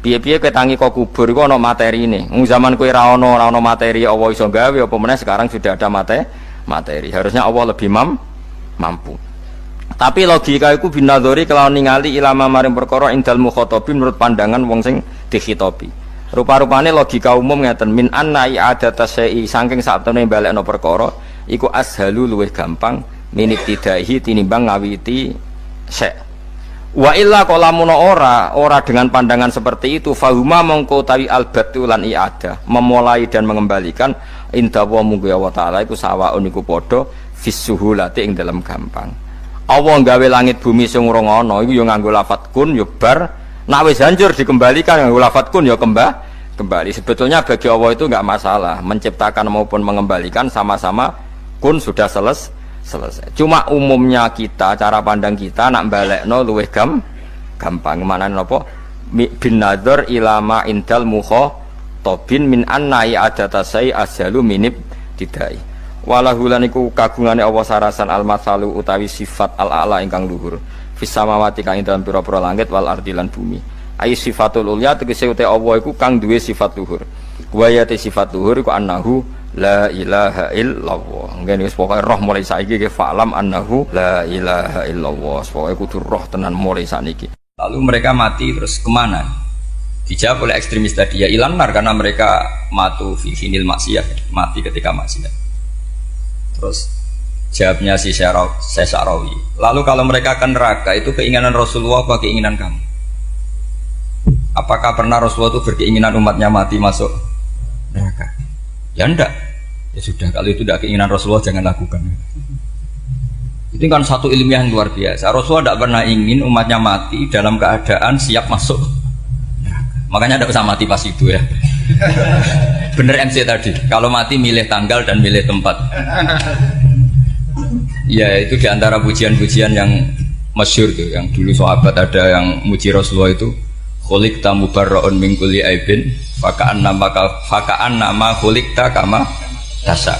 Piye-piye ketangi kok kubur iku ana materine. Wong zaman kowe ora ana materi Allah iso gawe apa meneh sekarang sudah ada materi. Harusnya Allah lebih mampu. Tapi logika iku binadzori kelawan ningali ilama maring perkara indal mukhatabin menurut pandangan wong sing dikhitobi. Rupa-rupane logika umum ngeten min anna i'adata syai'i saking saktemene balekno perkara iku ashalu luwih gampang minit tidaihi tinimbang ngawiti syai'. Wa illa qalamun ora dengan pandangan seperti itu fahuma mongko tawi albatu lan i'adah memulai dan mengembalikan inda wa munggu Allah taala iku sawaun iku padha fisuhulati ing dalam gampang. Allah gawe langit bumi sing ora ana iku ya nganggo lafat kun ya bar nek wis hancur dikembalikan nganggo lafat kun ya kembali. Sebetulnya bagi Allah itu enggak masalah menciptakan maupun mengembalikan sama-sama kun sudah selesai. Cuma umumnya kita cara pandang kita nak balekno luwih gampang. Manane napa bin nadzar ilama indal mukhatabin min annai adatasai asyalu minib tidai. Walahu lan iku kagungane Allah sarasan al-masalu utawi sifat al-a'la ingkang luhur. Fis samawati kang ing dalem pira-pira langit wal ardi lan bumi. Ai sifatul ulya tegese uta Allah iku kang duwe sifat luhur. Wa ya sifat luhur iku annahu la ilaha illallah. Ngene wis pokoke roh mulai saiki ke fa'lam annahu la ilaha illallah. Pokoke kudu roh tenan mulai saniki. Lalu mereka mati terus kemana? Dijawab oleh ekstremis tadi ya ilanar karena mereka matu fi hinil maksiyah, mati ketika maksiat. Terus jawabnya si Sa'rawi. Lalu kalau mereka akan neraka itu keinginan Rasulullah apa keinginan kamu? Apakah pernah Rasulullah itu berkeinginan umatnya mati masuk neraka? Ya enggak. Ya sudah, kalau itu tidak keinginan Rasulullah jangan lakukan. Itu kan satu ilmiah yang luar biasa. Rasulullah tidak pernah ingin umatnya mati dalam keadaan siap masuk neraka. Makanya tidak usah mati pas itu ya. Bener MC tadi, kalau mati milih tanggal dan milih tempat. Ya itu diantara pujian-pujian yang masyhur tuh, yang dulu sahabat ada yang muji Rasulullah itu khuliqta mubarra'un min kulli aibin faka'an nama khuliqta kama tasa.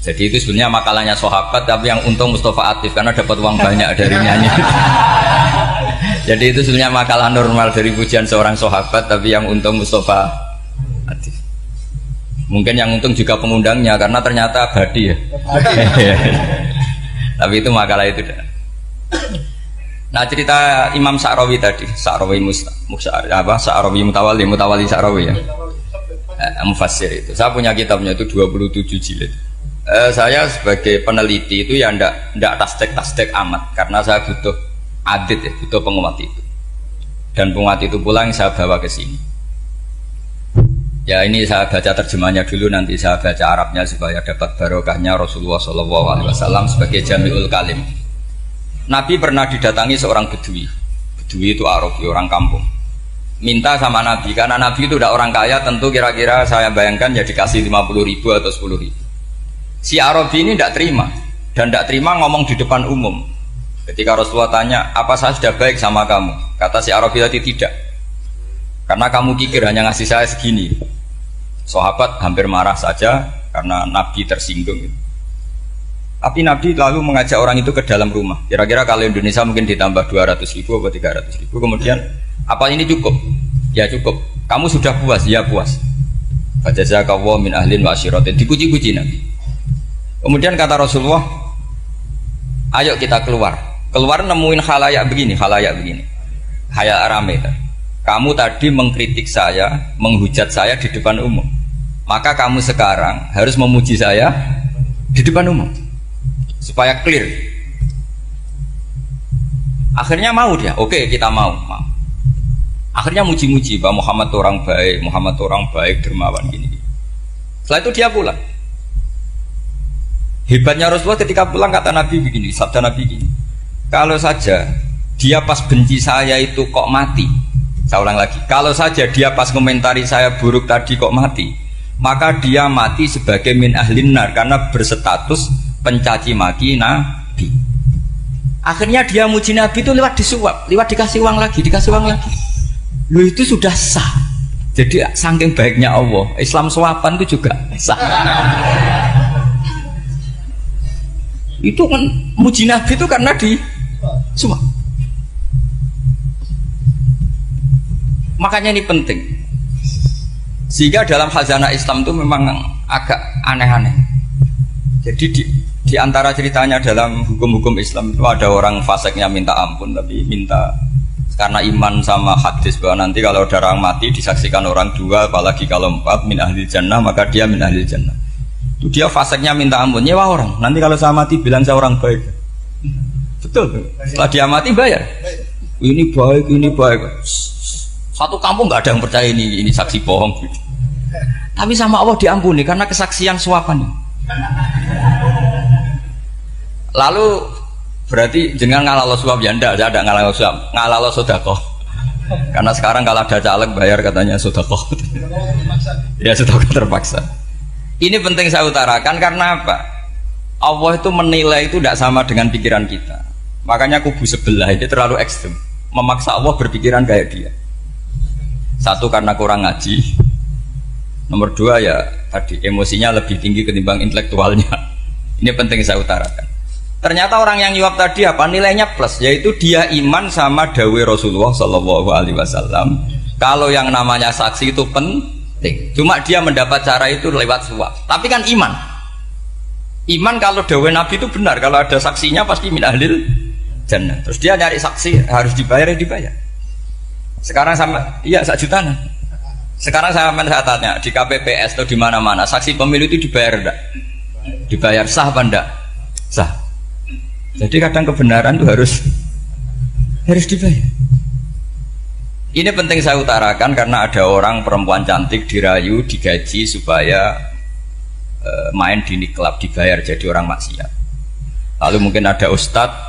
Jadi itu sebenarnya makalahnya sahabat, tapi yang untung Mustafa Atif karena dapat uang banyak dari nyanyi. Jadi itu sebenarnya makalah normal dari pujian seorang sahabat, tapi yang untung Mustafa Atif. Mungkin yang untung juga pengundangnya karena ternyata abadi ya. Tapi itu makalah itu. Nah cerita Imam Sa'rawi tadi, Sa'rawi Sa'rawi Mutawali Sa'rawi ya. Mufassir itu. Saya punya kitabnya itu 27 jilid. Saya sebagai peneliti itu ya ndak tasdek amat karena saya butuh adit ya, butuh penguat itu. Dan penguat itu pula yang saya bawa ke sini. Ya ini saya baca terjemahnya dulu, nanti saya baca Arabnya supaya dapat barokahnya Rasulullah SAW sebagai Jami'ul Kalim. Nabi pernah didatangi seorang bedui. Bedui itu Arabi, orang kampung. Minta sama Nabi, karena Nabi itu udah orang kaya, tentu kira-kira saya bayangkan ya dikasih 50.000 atau 10.000. Si Arabi ini tidak terima, dan tidak terima ngomong di depan umum. Ketika Rasulullah tanya, apa saya sudah baik sama kamu? Kata si Arabi tadi tidak. Karena kamu kikir hanya ngasih saya segini. Sahabat hampir marah saja karena Nabi tersinggung. Tapi Nabi lalu mengajak orang itu ke dalam rumah. Kira-kira kalau Indonesia mungkin ditambah 200.000 atau 300.000. Kemudian, apa ini cukup? Ya cukup. Kamu sudah puas? Ya puas. Fajazakallahu min ahlin wa asyiratin. Dipuji-puji Nabi. Kemudian kata Rasulullah, ayo kita keluar. Keluar nemuin khalayak begini. Khalayak rame. Kamu tadi mengkritik saya, menghujat saya di depan umum. Maka kamu sekarang harus memuji saya di depan umum. Supaya clear. Akhirnya mau dia. Oke, kita mau. Akhirnya muji-muji bahwa Muhammad orang baik, dermawan gini. Setelah itu dia pulang. Hebatnya Rasulullah ketika pulang kata Nabi begini, sabda Nabi begini. Kalau saja dia pas benci saya itu kok mati. Saya ulang lagi. Kalau saja dia pas komentari saya buruk tadi kok mati, maka dia mati sebagai min ahlin nar karena berstatus pencaci maki Nabi. Akhirnya dia muji Nabi itu lewat disuap, lewat dikasih uang lagi. Lu itu sudah sah. Jadi saking baiknya Allah, Islam suapan itu juga sah. Itu kan muji Nabi itu karena di suap. Makanya ini penting. Sehingga dalam khazanah Islam itu memang agak aneh-aneh. Jadi di antara ceritanya dalam hukum-hukum Islam itu ada orang fasiknya minta ampun, tapi minta karena iman sama hadis bahwa nanti kalau ada orang mati disaksikan orang dua, apalagi kalau 4 min ahli jannah, maka dia min ahli jannah. Itu dia fasiknya minta ampun, nyewa orang. Nanti kalau saya mati bilang saya orang baik. Betul. Setelah dia mati bayar. Ini baik. Satu kampung nggak ada yang percaya ini saksi bohong. Tapi sama Allah diampuni karena kesaksian suapan. Lalu berarti jangan ngalalo suap ya ndak ada ngalalo suap, ngalalo sedekah. Karena sekarang kalau ada caleg bayar katanya sedekah. Ya sedekah terpaksa. Ini penting saya utarakan karena apa? Allah itu menilai itu tidak sama dengan pikiran kita. Makanya kubu sebelah ini terlalu ekstrem, memaksa Allah berpikiran kayak dia. Satu karena kurang ngaji. Nomor 2 ya tadi emosinya lebih tinggi ketimbang intelektualnya. Ini penting saya utarakan. Ternyata orang yang nyuap tadi apa nilainya plus, yaitu dia iman sama dawai Rasulullah SAW. Kalau yang namanya saksi itu penting. Cuma dia mendapat cara itu lewat suap. Tapi kan iman. Iman kalau dawai Nabi itu benar. Kalau ada saksinya pasti min ahlil jannah. Terus dia nyari saksi harus dibayar. Sekarang sama, iya 1 juta. Sekarang saya tanya di KPPS atau di mana-mana saksi pemilu itu dibayar enggak? Dibayar sah apa enggak? Sah. Jadi kadang kebenaran itu harus dibayar. Ini penting saya utarakan karena ada orang perempuan cantik dirayu, digaji supaya main di niklab dibayar jadi orang maksiat. Lalu mungkin ada ustadz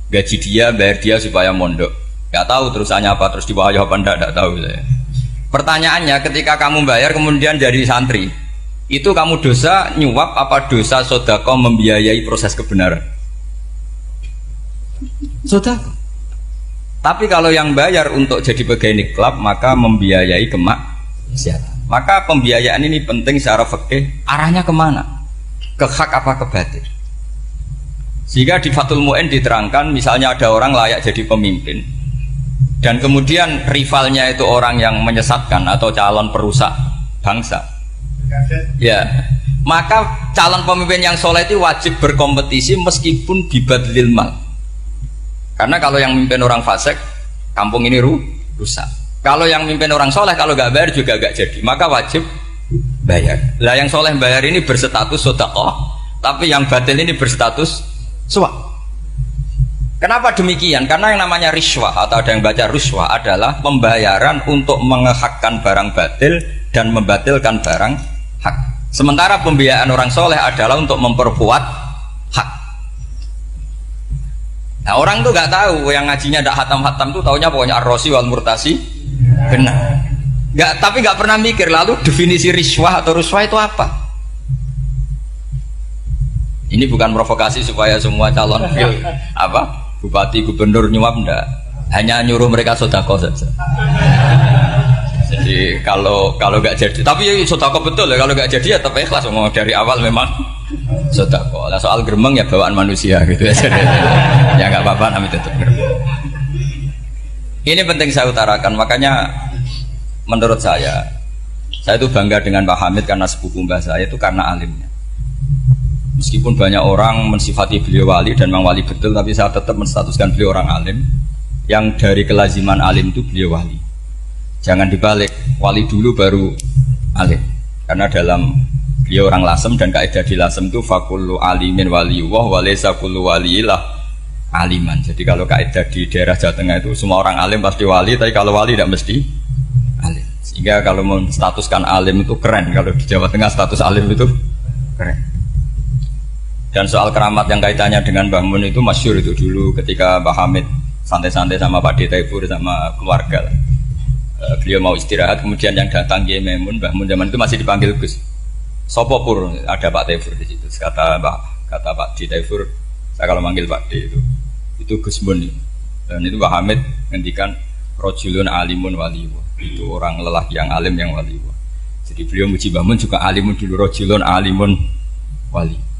gaji dia, bayar dia supaya mondok. Gak tahu terusannya apa, terus diwayah apa enggak tahu saya. Pertanyaannya ketika kamu bayar kemudian jadi santri, itu kamu dosa nyuap apa dosa sodako membiayai proses kebenaran? Sodako. Tapi kalau yang bayar untuk jadi pegawai niklab maka membiayai kemaksiatan. Maka pembiayaan ini penting secara fikih. Arahnya kemana? Ke hak apa ke batil? Sehingga di Fathul Mu'in diterangkan misalnya ada orang layak jadi pemimpin dan kemudian rivalnya itu orang yang menyesatkan atau calon perusak bangsa. Ya, maka calon pemimpin yang soleh itu wajib berkompetisi meskipun bibadlil mal. Karena kalau yang mimpin orang fasik, kampung ini rusak. Kalau yang mimpin orang soleh, kalau nggak bayar juga nggak jadi. Maka wajib bayar. Lah yang soleh bayar ini berstatus sedekah, tapi yang batil ini berstatus suap. Kenapa demikian? Karena yang namanya riswah atau ada yang baca ruswah adalah pembayaran untuk mengehakkan barang batil dan membatilkan barang hak. Sementara pembiayaan orang soleh adalah untuk memperkuat hak. Nah orang tuh nggak tahu, yang ngajinya tidak hatam-hatam tuh taunya pokoknya ar-rosi wal murtasi benar. Tapi nggak pernah mikir lalu definisi riswah atau ruswah itu apa? Ini bukan provokasi supaya semua calon bupati gubernur nyuap enggak, hanya nyuruh mereka sedekah saja. Jadi kalau nggak jadi, tapi sodako betul ya, kalau nggak jadi ya tetap ikhlas. Ngomong dari awal memang sodako. Nah, soal gremeng ya bawaan manusia gitu ya. Ya nggak apa-apa, namanya tetap gremeng. Ini penting saya utarakan, makanya menurut saya itu bangga dengan Pak Hamid karena sepupu mbah saya itu karena alimnya. Meskipun banyak orang mensifati beliau wali dan memang wali betul, tapi saya tetap menstatuskan beliau orang alim. Yang dari kelaziman alim itu beliau wali. Jangan dibalik, wali dulu baru alim. Karena dalam beliau orang Lasem dan kaidah di Lasem itu fakullu alimin waliyullah walaysa kullu waliillah aliman. Jadi kalau kaidah di daerah Jawa Tengah itu semua orang alim pasti wali, tapi kalau wali tidak mesti alim. Sehingga kalau menstatuskan alim itu keren. Kalau di Jawa Tengah status alim itu keren. Dan soal keramat yang kaitannya dengan Mbah Mun itu masyhur itu dulu ketika Mbah Hamid santai-santai sama Pak Taifur sama keluarga. Beliau mau istirahat, kemudian yang datang Kiai Maimun, Mbah Mun zaman itu masih dipanggil Gus. Sopo pur, ada Pak Taifur di situ. Kata Pak Taifur, saya kalau manggil Pak D itu Gus Mun. Dan itu Mbah Hamid ngendikan rojulun alimun waliwa. Itu orang lelaki yang alim yang waliwa. Jadi beliau muji Mbah Mun juga alimun dulu, rojulun alimun wali.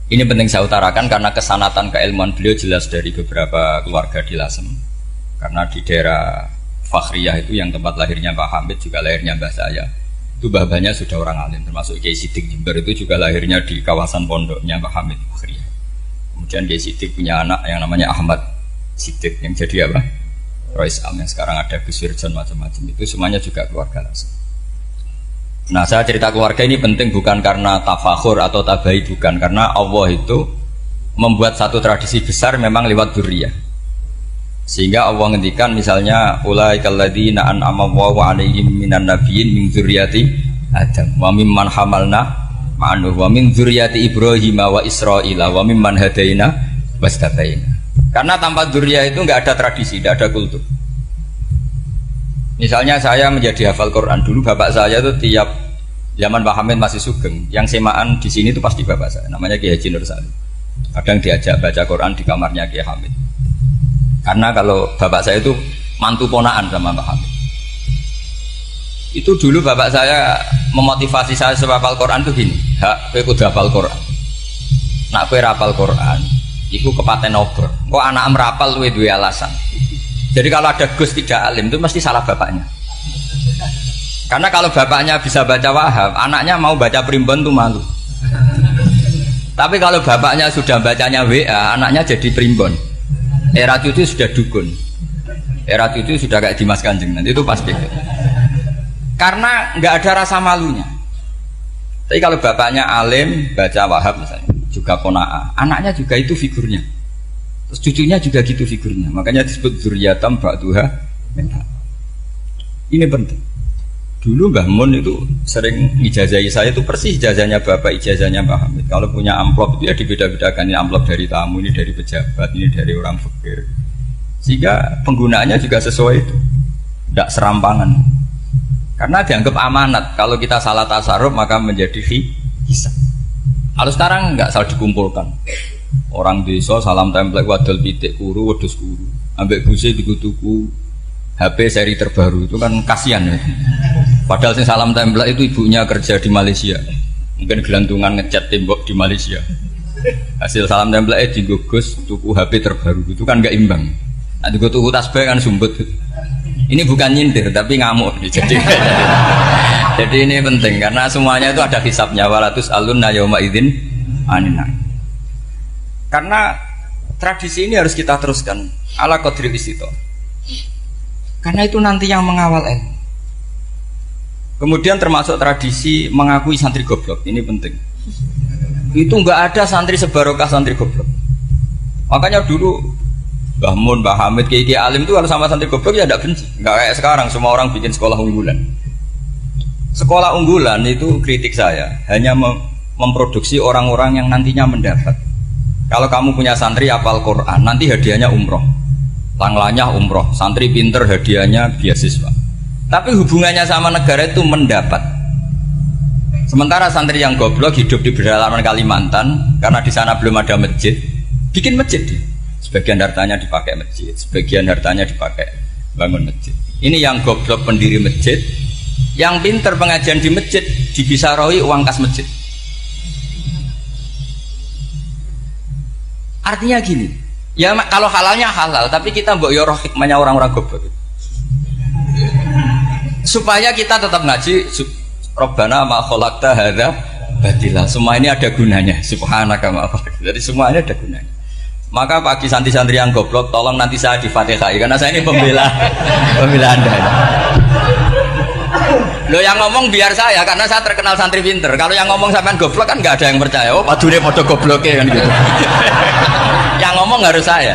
Ini penting saya utarakan karena kesanatan keilmuan beliau jelas dari beberapa keluarga di Lasem. Karena di daerah Fakhriyah itu yang tempat lahirnya Pak Hamid juga lahirnya mbah saya. Itu mbah-mbahnya sudah orang alim, termasuk Kiai Sidik Jember itu juga lahirnya di kawasan pondoknya Pak Hamid Fakhriyah. Kemudian Kiai Sidik punya anak yang namanya Ahmad Sidik yang jadi apa? Rois Am yang sekarang ada Gus Wirjon macam-macam itu semuanya juga keluarga Lasem. Nah, saya cerita keluarga ini penting bukan karena tafakhur atau tabai, bukan, karena Allah itu membuat satu tradisi besar memang lewat dzurriyyah. Sehingga Allah ngendikan misalnya ulaikal ladzina an'ama Allahu 'alaihim minan nabiyyin min dzurriyyati Adam wa mimman hamalna ma'anuh wa min dzurriyyati Ibrahim wa Israila wa mimman hadaina wastabaina. Karena tanpa dzurriyyah itu enggak ada tradisi, enggak ada kultur. Misalnya saya menjadi hafal Quran dulu, bapak saya itu tiap zaman Pak Hamid masih sugeng, yang semaan di sini itu pasti bapak saya, namanya Kiai Haji Nur Salim. Kadang diajak baca Quran di kamarnya Kiai Hamid. Karena kalau bapak saya itu mantu ponaan sama Pak Hamid. Itu dulu bapak saya memotivasi saya supaya hafal Quran itu gini, hak kowe kudu hafal Quran. Nak kowe hafal Quran, iku kepaten obor. Kok anak merapal luwe duwe alasan. Jadi kalau ada Gus tidak alim itu mesti salah bapaknya. Karena kalau bapaknya bisa baca Wahab, anaknya mau baca primbon itu malu. Tapi kalau bapaknya sudah bacanya WA, anaknya jadi primbon. Era cucu sudah dukun. Era cucu sudah kayak Dimas Kanjeng, nanti itu pasti. Karena nggak ada rasa malunya. Tapi kalau bapaknya alim, baca Wahab misalnya, juga qanaah, anaknya juga itu figurnya. Terus cucunya juga gitu figurnya. Makanya disebut dzurriyyatam ba'duha min ba'd. Ini penting. Dulu Mbah Mun itu sering ijazahi saya itu persis ijazahnya bapak, ijazahnya Mbah Hamid. Kalau punya amplop itu ya dibeda-bedakan, ini amplop dari tamu, ini dari pejabat, ini dari orang fakir. Sehingga penggunaannya juga sesuai itu. Tidak serampangan. Karena dianggap amanat. Kalau kita salah tasarruf maka menjadi hisab. Kalau sekarang enggak salah dikumpulkan. Orang desa salam template wadol pitik kuru wedhus kuru ambek guse tuku HP seri terbaru itu kan kasihan ya. Padahal sing salam template itu ibunya kerja di Malaysia, mungkin gelantungan ngecat tembok di Malaysia. Hasil salam template digugus tuku HP terbaru itu kan nggak imbang. Nah juga tuku tasbih kan sumbut. Ini bukan nyindir tapi ngamuk jadi ini penting karena semuanya itu ada hisabnya. Walatus alunna yauma idzin anin. Karena tradisi ini harus kita teruskan ala qadri istito. Karena itu nanti yang mengawal ilmu. Kemudian termasuk tradisi mengakui santri goblok, ini penting. Itu enggak ada santri sebarokah santri goblok. Makanya dulu Mbah Mun, Mbah Hamid, Kiai alim itu kalau sama santri goblok ya tidak benci. Enggak kayak sekarang semua orang bikin sekolah unggulan. Sekolah unggulan itu kritik saya hanya memproduksi orang-orang yang nantinya mendapat. Kalau kamu punya santri hafal Quran, nanti hadiahnya umroh, langlanya umroh, santri pinter hadiahnya beasiswa. Tapi hubungannya sama negara itu mendapat. Sementara santri yang goblok hidup di pedalaman Kalimantan, karena di sana belum ada masjid, bikin masjid. Sebagian hartanya dipakai masjid, sebagian hartanya dipakai bangun masjid. Ini yang goblok pendiri masjid, yang pinter pengajian di masjid dibisarahi uang kas masjid. Artinya gini, ya kalau halalnya halal, tapi kita mbok yoroh hikmahnya orang-orang goblok. Supaya kita tetap ngaji, Rabbana ma khalaqta hadza batila. Semua ini ada gunanya. Subhanaka ma khalaqta. Jadi semua ini ada gunanya. Maka bagi santri-santri yang goblok, tolong nanti saya di Fatihah karena saya ini pembela Anda. Loh yang ngomong biar saya karena saya terkenal santri pinter. Kalau yang ngomong sampean goblok kan nggak ada yang percaya. Oh, padune padha gobloknya kan gitu. Yang ngomong harus saya.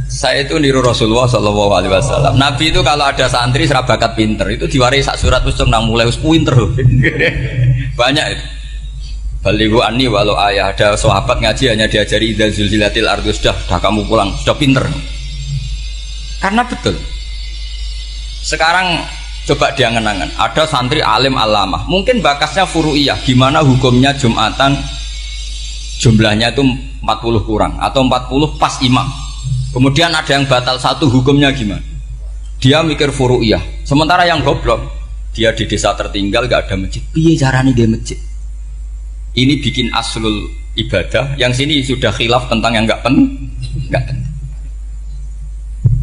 Saya itu niru Rasulullah SAW. Nabi itu kalau ada santri serabakat pinter itu diwaris sak surat usung nang mulai pinter. Banyak itu. Balighu anni walau ayah, ada sahabat ngaji hanya diajari idza zulzilatil ardu, sudah kamu pulang, sudah pinter. Karena betul. Sekarang coba diangen-angen, ada santri alim alamah, mungkin bakasnya furu'iyah, gimana hukumnya Jumatan jumlahnya itu 40 kurang atau 40 pas imam. Kemudian ada yang batal satu, hukumnya gimana? Dia mikir furu'iyah. Sementara yang goblok, dia di desa tertinggal gak ada masjid. Piye carane dia masjid? Ini bikin aslul ibadah, yang sini sudah khilaf tentang yang enggak penting.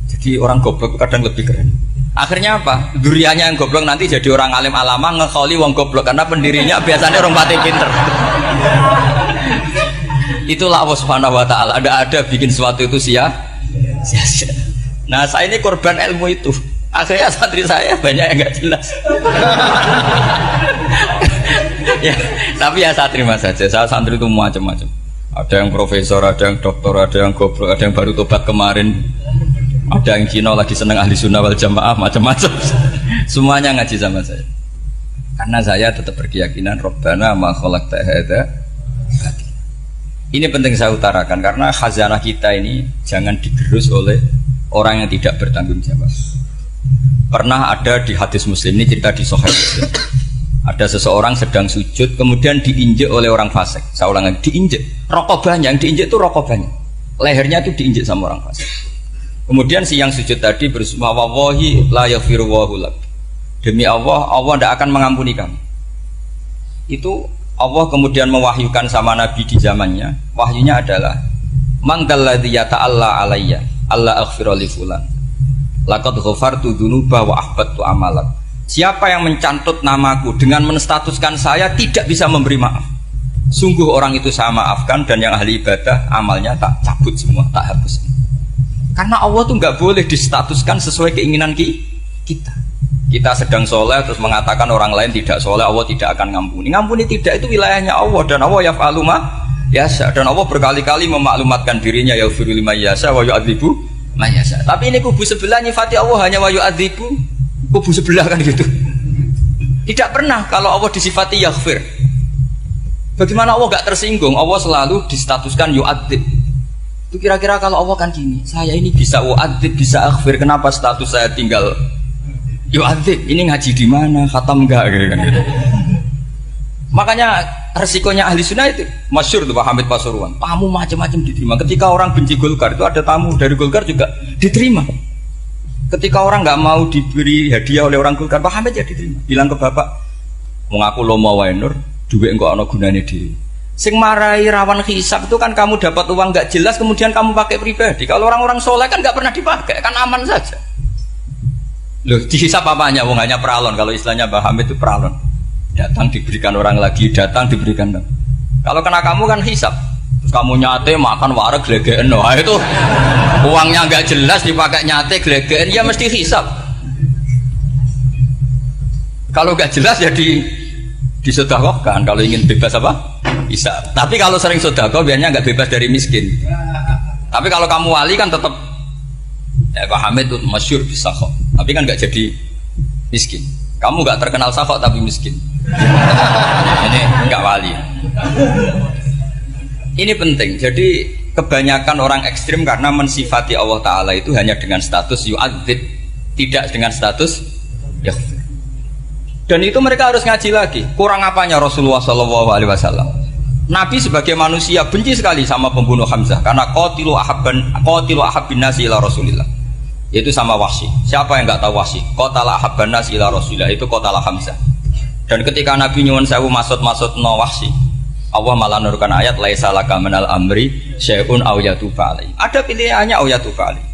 Jadi orang goblok kadang lebih keren. Akhirnya apa? Duriannya yang goblok nanti jadi orang alim alama ngekholi wong goblok karena pendirinya biasanya orang pati pinter. Itulah Allah Subhanahu wa taala. Ada bikin sesuatu itu sia-sia. Nah, saya ini korban ilmu itu. Akhirnya santri saya banyak yang enggak jelas. Ya, tapi ya saya terima saja. Saya santri itu macam-macam. Ada yang profesor, ada yang doktor, ada yang goblok, ada yang baru tobat kemarin, ada yang Cina lagi seneng ahli sunnah wal jamaah, macam-macam. Semuanya ngaji sama saya. Karena saya tetap berkeyakinan Rabbana ma khalaqta hadza batila. Ini penting saya utarakan karena khazanah kita ini jangan digerus oleh orang yang tidak bertanggung jawab. Pernah ada di hadis Muslim, ini cerita di Sahih Muslim. Ada seseorang sedang sujud, kemudian diinjek oleh orang fasik. Saya ulang lagi, diinjek. Rokobahnya, yang diinjek itu rokobahnya. Lehernya itu diinjek sama orang fasik. Kemudian si yang sujud tadi bersumpah, wallahi la yaghfiru wallahu lak. Demi Allah, Allah tidak akan mengampuni kamu. Itu Allah kemudian mewahyukan sama Nabi di zamannya. Wahyunya adalah, man dalladzi yata'alla alayya, alla aghfira li fulan. Laqad ghafartu dzunuba wa ahbattu amalak. Siapa yang mencantut namaku dengan menstatuskan saya tidak bisa memberi maaf, sungguh orang itu saya maafkan, dan yang ahli ibadah amalnya tak cabut semua, tak hapus. Karena Allah tuh nggak boleh distatuskan sesuai keinginan kita. Kita sedang soleh terus mengatakan orang lain tidak soleh, Allah tidak akan ngampuni. Ngampuni tidak, itu wilayahnya Allah, dan Allah yaf'alu ma yasha. Dan Allah berkali-kali memaklumatkan dirinya yaghfiru liman yasha wa yu'adzibu man yasha. Tapi ini kubu sebelah nyifati Allah hanya wa yu'adzibu, kubu sebelah kan gitu. Tidak pernah kalau Allah disifati yaghfir. Bagaimana Allah gak tersinggung? Allah selalu distatuskan yu'adzib. Itu kira-kira kalau Allah kan gini, saya ini bisa yu'adzib, bisa aghfir, kenapa status saya tinggal yu'adzib? Ini ngaji di mana? Khatam enggak kan gitu. Makanya resikonya ahli sunnah itu masyhur tuh Pak Hamid Pasuruan. Tamu macam-macam diterima. Ketika orang benci Golkar itu ada tamu dari Golkar juga diterima. Ketika orang nggak mau diberi hadiah oleh orang Golkar, Pak Hamid ya diterima. Bilang ke bapak, mengaku lomo wae nur, duit enggak ana gunane dhewe. Sing marai rawan hisab itu kan kamu dapat uang nggak jelas kemudian kamu pakai pribadi. Kalau orang-orang soleh kan nggak pernah dipakai, kan aman saja. Loh, dihisab apanya? Wong hanya peralon. Kalau istilahnya Pak Hamid itu peralon. Datang diberikan orang lagi, datang diberikan. Kalau kena kamu kan hisab. Terus kamu nyate makan wareg glegeken, nah itu uangnya nggak jelas dipakai nyate glegeken, ya mesti hisab. Kalau nggak jelas ya disedekahkan. Kalau ingin bebas apa? Bisa. Tapi kalau sering sedekah biasanya nggak bebas dari miskin. Tapi kalau kamu wali kan tetap ya Pak Hamid itu masyhur bisa kok. Tapi kan nggak jadi miskin. Kamu nggak terkenal sakok tapi miskin. Ini nggak wali. Ini penting. Jadi kebanyakan orang ekstrim karena mensifati Allah Ta'ala itu hanya dengan status yu'adzib, tidak dengan status yaghfir. Dan itu mereka harus ngaji lagi. Kurang apanya Rasulullah SAW? Nabi sebagai manusia benci sekali sama pembunuh Hamzah karena qatilu ahabbin nasi ila Rasulillah. Itu sama Wahsy. Siapa yang enggak tahu Wahsy? Qatala ahabban nasi ila Rasulillah itu qatala Hamzah. Dan ketika Nabi nyuwun sewu maksud-maksudno Wahsy, Allah malah nurunkan ayat laisa laka minal amri syai'un aw yatuba alaihi. Ada pilihannya aw yatuba alaihi.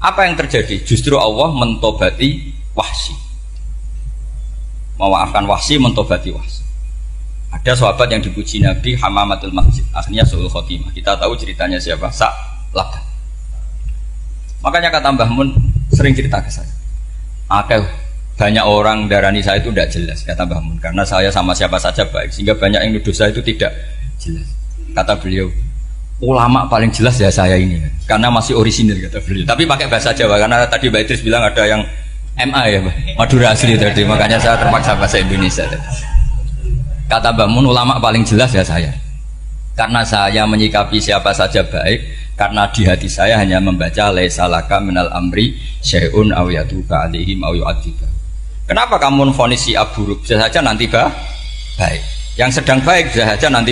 Apa yang terjadi? Justru Allah mentobati Wahsy. Memaafkan Wahsy, mentobati Wahsy. Ada sahabat yang dipuji Nabi Hamamatul Masjid, akhirnya Su'ul Khotimah. Kita tahu ceritanya siapa? Sa'labah. Makanya kata Mbah Mun sering cerita ke saya. Banyak orang darani saya itu tidak jelas, kata Mbah Mun, karena saya sama siapa saja baik, sehingga banyak yang nuduh saya itu tidak jelas. Kata beliau, ulama paling jelas ya saya ini, karena masih orisinil, kata beliau. Tapi pakai bahasa Jawa, karena tadi Mbak Idris bilang ada yang MA ya, Madura asli tadi, makanya saya terpaksa bahasa Indonesia tadi. Kata Mbah Mun, ulama paling jelas ya saya, karena saya menyikapi siapa saja baik, karena di hati saya hanya membaca laisa laka minal amri syai'un aw yatuba alaihim aw yu'adzibah. Kenapa kamu vonis si buruk? Bisa saja nanti baik. Yang sedang baik bisa saja nanti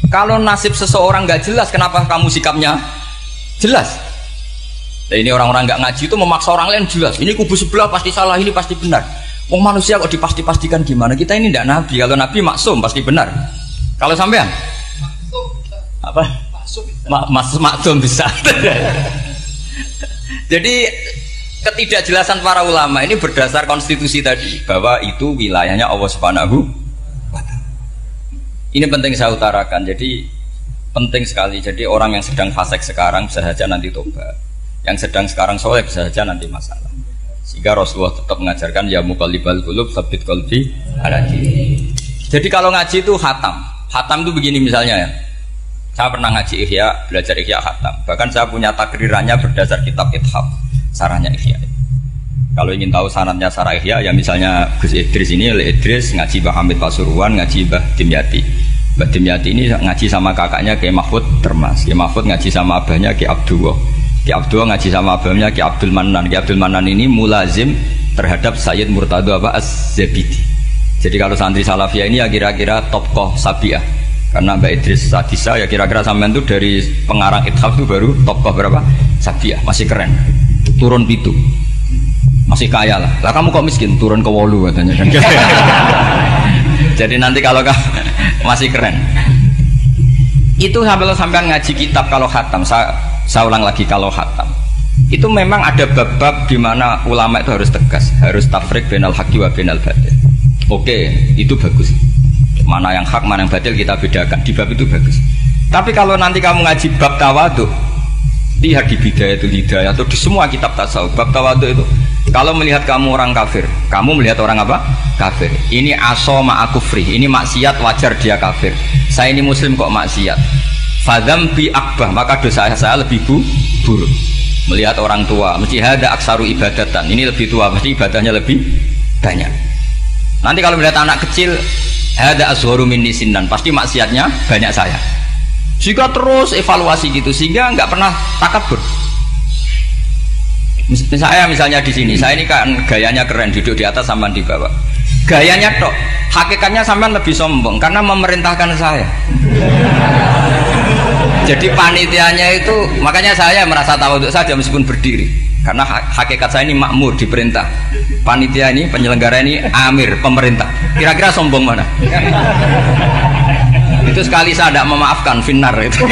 Kalau nasib seseorang nggak jelas, kenapa kamu sikapnya jelas? Nah, ini orang-orang nggak ngaji itu memaksa orang lain jelas. Ini kubu sebelah pasti salah, ini pasti benar. Wong manusia kok dipasti-pastikan gimana? Kita ini tidak nabi. Kalau nabi maksum pasti benar. Kalau sampean apa? Maksum bisa. Jadi ketidakjelasan para ulama ini berdasar konstitusi tadi bahwa itu wilayahnya Allah Subhanahu wa Ta'ala. Ini penting saya utarakan. Jadi penting sekali. Jadi orang yang sedang fasik sekarang bisa saja nanti tobat. Yang sedang sekarang soleh bisa saja nanti masalah. Sehingga Rasulullah tetap mengajarkan ya muqallibal qulub tsabbit qalbi ala dinik. Jadi kalau ngaji itu khatam. Khatam itu begini misalnya ya. Saya pernah ngaji Ihya, belajar Ihya khatam. Bahkan saya punya takrirannya berdasar kitab Ithaf, sarahnya Ihya. Kalau ingin tahu sanadnya sarah Ihya, ya misalnya Gus Idris ini, Idris ngaji Mbah Hamid Pasuruan, ngaji Mbah Dimyati. Mbah Dimyati ini ngaji sama kakaknya Kiai Mahfud Termas. Kiai Mahfud ngaji sama abahnya Kiai Abdullah. Kiai Abdullah ngaji sama abahnya Kiai Abdul Manan. Kiai Abdul Manan ini mulazim terhadap Sayyid Murtado Az-Zabidi. Jadi kalau santri Salafiyah ini ya kira-kira tokoh Sabiah. Karena Mbak Idris Sadisa ya kira-kira sampean itu dari pengarang Ithaf itu baru tokoh berapa? Sabiah, masih keren. Turun pitu. Masih kaya lah. Lah kamu kok miskin? Turun ke wolu katanya kan. Jadi nanti kalau masih keren. Itu sampean ngaji kitab kalau khatam. Saya ulang lagi kalau khatam. Itu memang ada bab-bab di mana ulama itu harus tegas, harus tafriq bainal haqqi wa bainal batil. Oke, itu bagus. Mana yang hak, mana yang batil kita bedakan. Di bab itu bagus. Tapi kalau nanti kamu ngaji bab tawadhu, lihat di Bidayatul Hidayah atau di semua kitab tasawuf, bab tawadhu itu kalau melihat kamu orang kafir, kamu melihat orang apa? Kafir. Ini aso ma'akufri, ini maksiat wajar dia kafir. Saya ini muslim kok maksiat. Fadzambi akbah, maka dosa saya lebih buruk. Melihat orang tua, mesti ada aksaru ibadatan. Ini lebih tua, mesti ibadahnya lebih banyak. Nanti kalau melihat anak kecil, ada azharu minni sinnan, pasti maksiatnya banyak saya. Jika terus evaluasi gitu, sehingga nggak pernah takabur. Misalnya di sini, saya ini kan gayanya keren, duduk di atas sampean di bawah. Gayanya tok, hakikatnya sampean lebih sombong karena memerintahkan saya. Jadi panitianya itu, makanya saya merasa tawadhu saja meskipun berdiri. Karena hakikat saya ini makmur, diperintah. Panitia ini, penyelenggara ini amir, pemerintah. Kira-kira sombong mana? Itu sekali saya tidak memaafkan, finnar itu.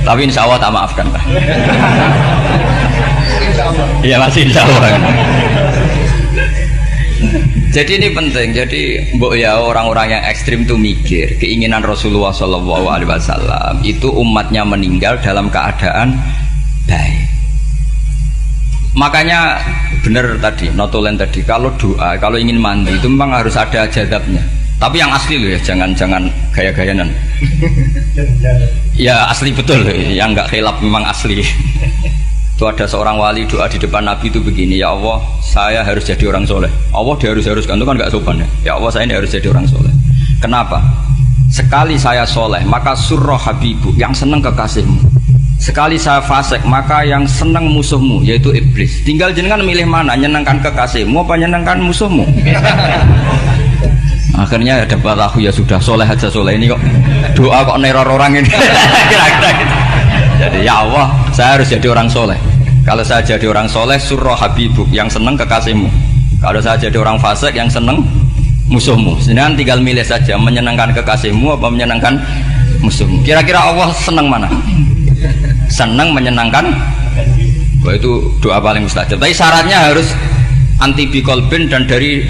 Tapi insya Allah tak maafkan Pak. Iya masih insya Allah. Jadi ini penting. Jadi mbok ya orang-orang yang ekstrim itu mikir keinginan Rasulullah SAW itu umatnya meninggal dalam keadaan baik. Makanya benar tadi, notulen tadi, kalau doa, kalau ingin mandi itu memang harus ada jadabnya. Tapi yang asli loh ya, jangan gaya-gayanan. Ya asli betul, yang nggak khilaf memang asli. Itu ada seorang wali doa di depan Nabi itu begini, ya Allah, saya harus jadi orang soleh. Allah diharuskan itu kan nggak sopan ya. Ya Allah, saya ini harus jadi orang soleh. Kenapa? Sekali saya soleh, maka surroh habibu, yang seneng kekasihmu. Sekali saya fasik, maka yang senang musuhmu yaitu iblis. Tinggal jenengan milih mana, nyenangkan kekasihmu apa nyenangkan musuhmu. Akhirnya ada balahu ya sudah soleh aja soleh ini kok doa kok neror orang ini. Kira-kira gitu. Jadi ya Allah, saya harus jadi orang soleh. Kalau saya jadi orang soleh, surah habibuk yang senang kekasihmu. Kalau saya jadi orang fasik yang senang musuhmu. Sedangkan tinggal milih saja menyenangkan kekasihmu apa menyenangkan musuhmu. Kira-kira Allah senang mana? Senang menyenangkan. Wah, itu doa paling mustajab. Tapi syaratnya harus anti bikolbin dan dari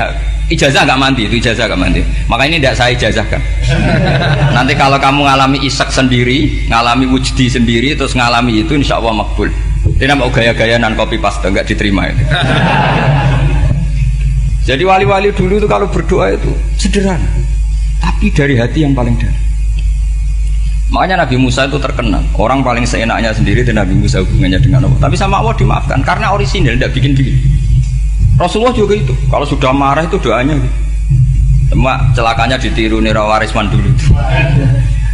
ijazah nggak mandi, itu ijazah nggak mandi. Maka ini tidak saya ijazahkan. Nanti kalau kamu ngalami isak sendiri, ngalami wujdi sendiri, terus ngalami itu, insya Allah makbul. Ini mau gaya-gayanan copy paste nggak diterima itu. Jadi wali-wali dulu itu kalau berdoa itu sederhana, tapi dari hati yang paling dalam. Makanya Nabi Musa itu terkenal, orang paling seenaknya sendiri dan Nabi Musa hubungannya dengan Allah. Tapi sama Allah dimaafkan karena orisinil, tidak bikin-bikin. Rasulullah juga itu, kalau sudah marah itu doanya gitu. Cuma celakanya ditiru Nira Warisman dulu.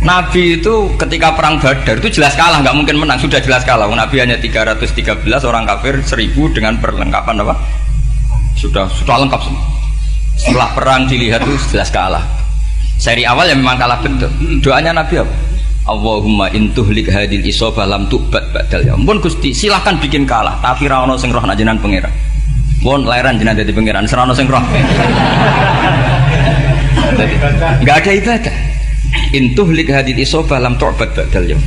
Nabi itu ketika perang Badar itu jelas kalah, nggak mungkin menang, sudah jelas kalah. Nabi hanya 313 orang kafir, 1000 dengan perlengkapan apa? Sudah lengkap semua. Setelah perang dilihat itu jelas kalah. Seri awal ya memang kalah betul. Doanya Nabi apa? Allahumma intuhlik hadil isobah lam tu'bad badal ya. Ampun Gusti, silahkan bikin kalah, tapi ra ono sing roh nak jenengan pangeran. Pun lairan jenengan dadi pangeran, ora ono sing roh. Enggak ada ibadah. Intuhlik hadil isobah lam tu'bad badal ya.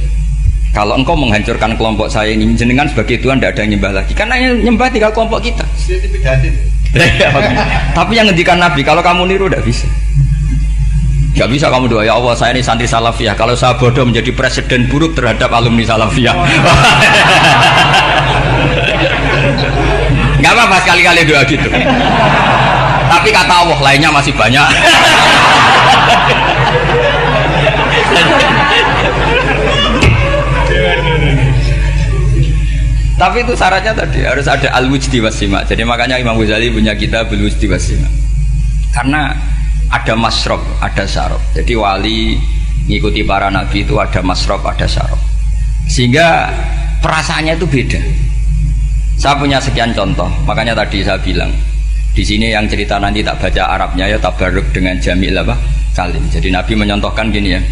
Kalau engkau menghancurkan kelompok saya ini, jenengan sebagai Tuhan tidak ada yang nyembah lagi. Karena yang nyembah tinggal kelompok kita. Tapi yang ngendikan Nabi, kalau kamu niru tidak bisa. Gak bisa kamu doa, ya Allah saya ini santri salafiyah, kalau saya bodoh menjadi presiden buruk terhadap alumni salafiyah. Gak apa-apa sekali-kali doa gitu. Tapi kata Allah lainnya masih banyak. Tapi itu syaratnya tadi harus ada al-wujdi wasima. Jadi makanya Imam Ghazali punya kitab al-wujdi wasima. Karena ada masrob, ada syarab. Jadi wali ngikuti para nabi itu ada masrob, ada syarab. Sehingga perasaannya itu beda. Saya punya sekian contoh. Makanya tadi saya bilang di sini yang cerita nanti tak baca Arabnya ya tabarruk dengan jamil apa kalim. Jadi Nabi menyontohkan gini ya.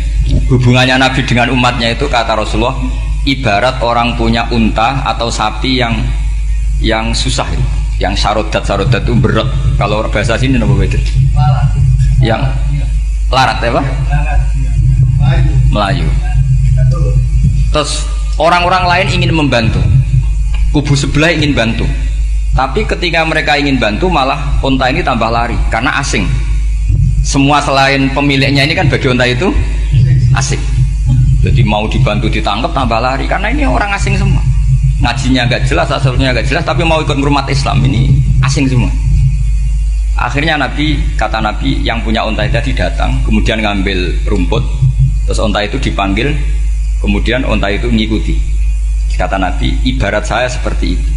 Hubungannya Nabi dengan umatnya itu kata Rasulullah ibarat orang punya unta atau sapi yang susah, yang sarodat itu berat. Kalau bahasa sini apa beda? Yang larat ya Pak? Melayu. Terus orang-orang lain ingin membantu, kubu sebelah ingin bantu, tapi ketika mereka ingin bantu malah unta ini tambah lari karena asing. Semua selain pemiliknya ini kan bagi unta itu asing. Jadi mau dibantu ditangkap tambah lari karena ini orang asing semua. Ngajinya agak jelas, asalnya agak jelas, tapi mau ikut ngurumat Islam ini asing semua. Akhirnya kata Nabi yang punya unta tadi datang, kemudian ngambil rumput, terus unta itu dipanggil, kemudian unta itu ngikuti. Kata Nabi, ibarat saya seperti itu.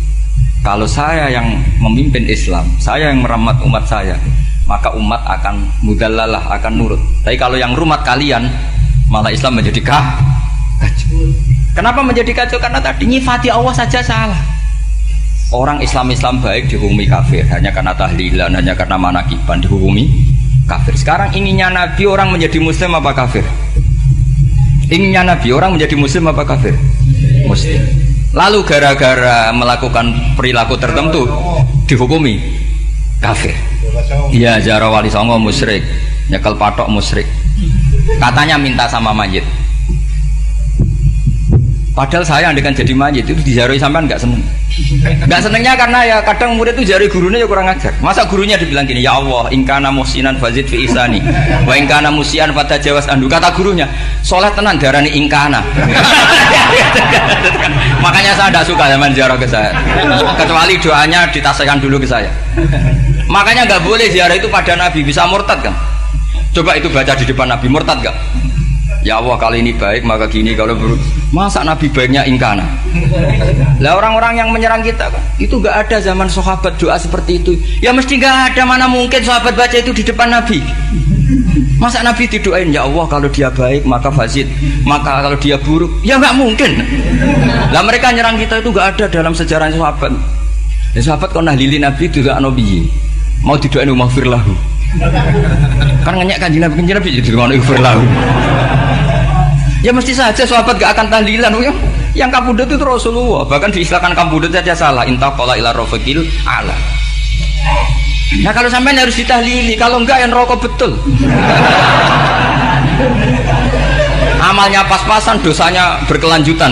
Kalau saya yang memimpin Islam, saya yang merawat umat saya, maka umat akan mudallalah, akan nurut. Tapi kalau yang rumat kalian, malah Islam menjadi kacau. Kenapa menjadi kacau? Karena tadi nyifati Allah saja salah. Orang Islam baik dihukumi kafir hanya karena tahlilan, hanya karena manakiban dihukumi kafir. Sekarang inginnya Nabi orang menjadi muslim apa kafir? Inginnya Nabi orang menjadi muslim apa kafir? Muslim. Lalu gara-gara melakukan perilaku tertentu dihukumi kafir. Iya, ziarah wali songo musyrik, nyekel patok musyrik. Katanya minta sama mayit. Padahal saya andekan jadi mayit itu diziarahi sampean nggak seneng. Nggak senengnya karena ya kadang murid itu ziarahi gurunya ya kurang ajar. Masa gurunya dibilang gini, ya Allah, ingkana muhsinan fazid fi ihsani, wa ingkana musian fatajawas anhu. Kata gurunya, soleh tenan darani ingkana. Makanya saya tidak suka zaman ziarah ke saya. Kecuali doanya ditasihkan dulu ke saya. Makanya nggak boleh ziarah itu pada Nabi, bisa murtad kan? Coba itu baca di depan Nabi, murtad gak? Ya Allah kali ini baik maka gini, kalau buruk masa Nabi baiknya ingkana. Lah orang-orang yang menyerang kita kan itu gak ada zaman sahabat doa seperti itu. Ya mesti gak ada, mana mungkin sahabat baca itu di depan Nabi. Masa Nabi didoain ya Allah kalau dia baik maka fasid, maka kalau dia buruk ya nggak mungkin. Lah mereka nyerang kita itu nggak ada dalam sejarah sahabat. Ya, sahabat kau nahlili Nabi itu gak Nabi mau didoain maghfir lahu. Kan ngenyek kanjeng Nabi jadi ngono maghfir lahu. Ya mesti saja sahabat gak akan tahlilan. Yang kabudut itu Rasulullah, bahkan diistilahkan kabudut saja salah. Intaqala ila rafiqil ala. Nah kalau sampai harus ditahlili, kalau enggak yang rokok betul. Amalnya pas-pasan, dosanya berkelanjutan.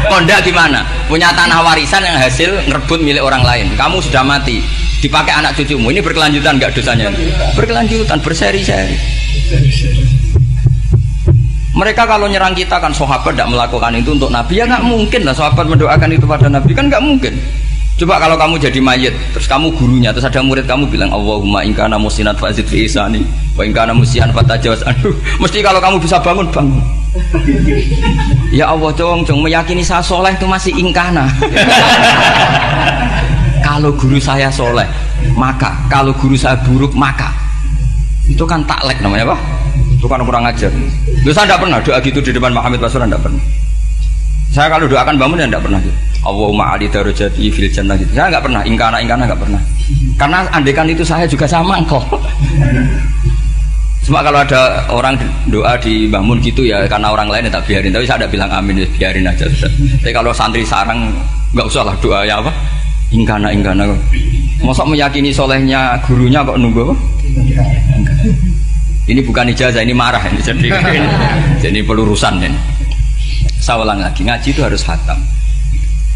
Kondak gimana? Punya tanah warisan yang hasil ngerebut milik orang lain. Kamu sudah mati, dipakai anak cucumu. Ini berkelanjutan enggak dosanya? Berkelanjutan, berseri-seri. Mereka kalau nyerang kita kan sahabat tidak melakukan itu untuk Nabi, ya nggak mungkin lah sahabat mendoakan itu pada Nabi, kan nggak mungkin. Coba kalau kamu jadi mayit, terus kamu gurunya, terus ada murid kamu bilang Allahumma in kana musinat fazid fi isani wa in kana musian fatajawaz anhu. Mesti kalau kamu bisa bangun. Ya Allah dong meyakini saya soleh itu masih ingkana. Kalau guru saya soleh maka, kalau guru saya buruk maka, itu kan taklek namanya Pak. Itu kan kurang ajar. Saya tidak pernah doa gitu di depan Muhammad Rasulullah, tidak pernah. Saya kalau doakan bangun ya tidak pernah gitu. Allahumma ali darajati fil jannah gitu. Saya nggak pernah, ingkana nggak pernah. Karena andekan itu saya juga sama kok. Cuma kalau ada orang doa di bangun gitu ya karena orang lain ya tak biarin. Tapi saya tidak bilang amin, ya biarin aja. Tapi kalau santri sarang nggak usah lah doa ya apa? Ingkana. Masa meyakini solehnya gurunya kok nunggu apa? Ini bukan ijazah, ini marah ini. Jadi pelurusan ini. Saya ulang lagi, ngaji itu harus khatam.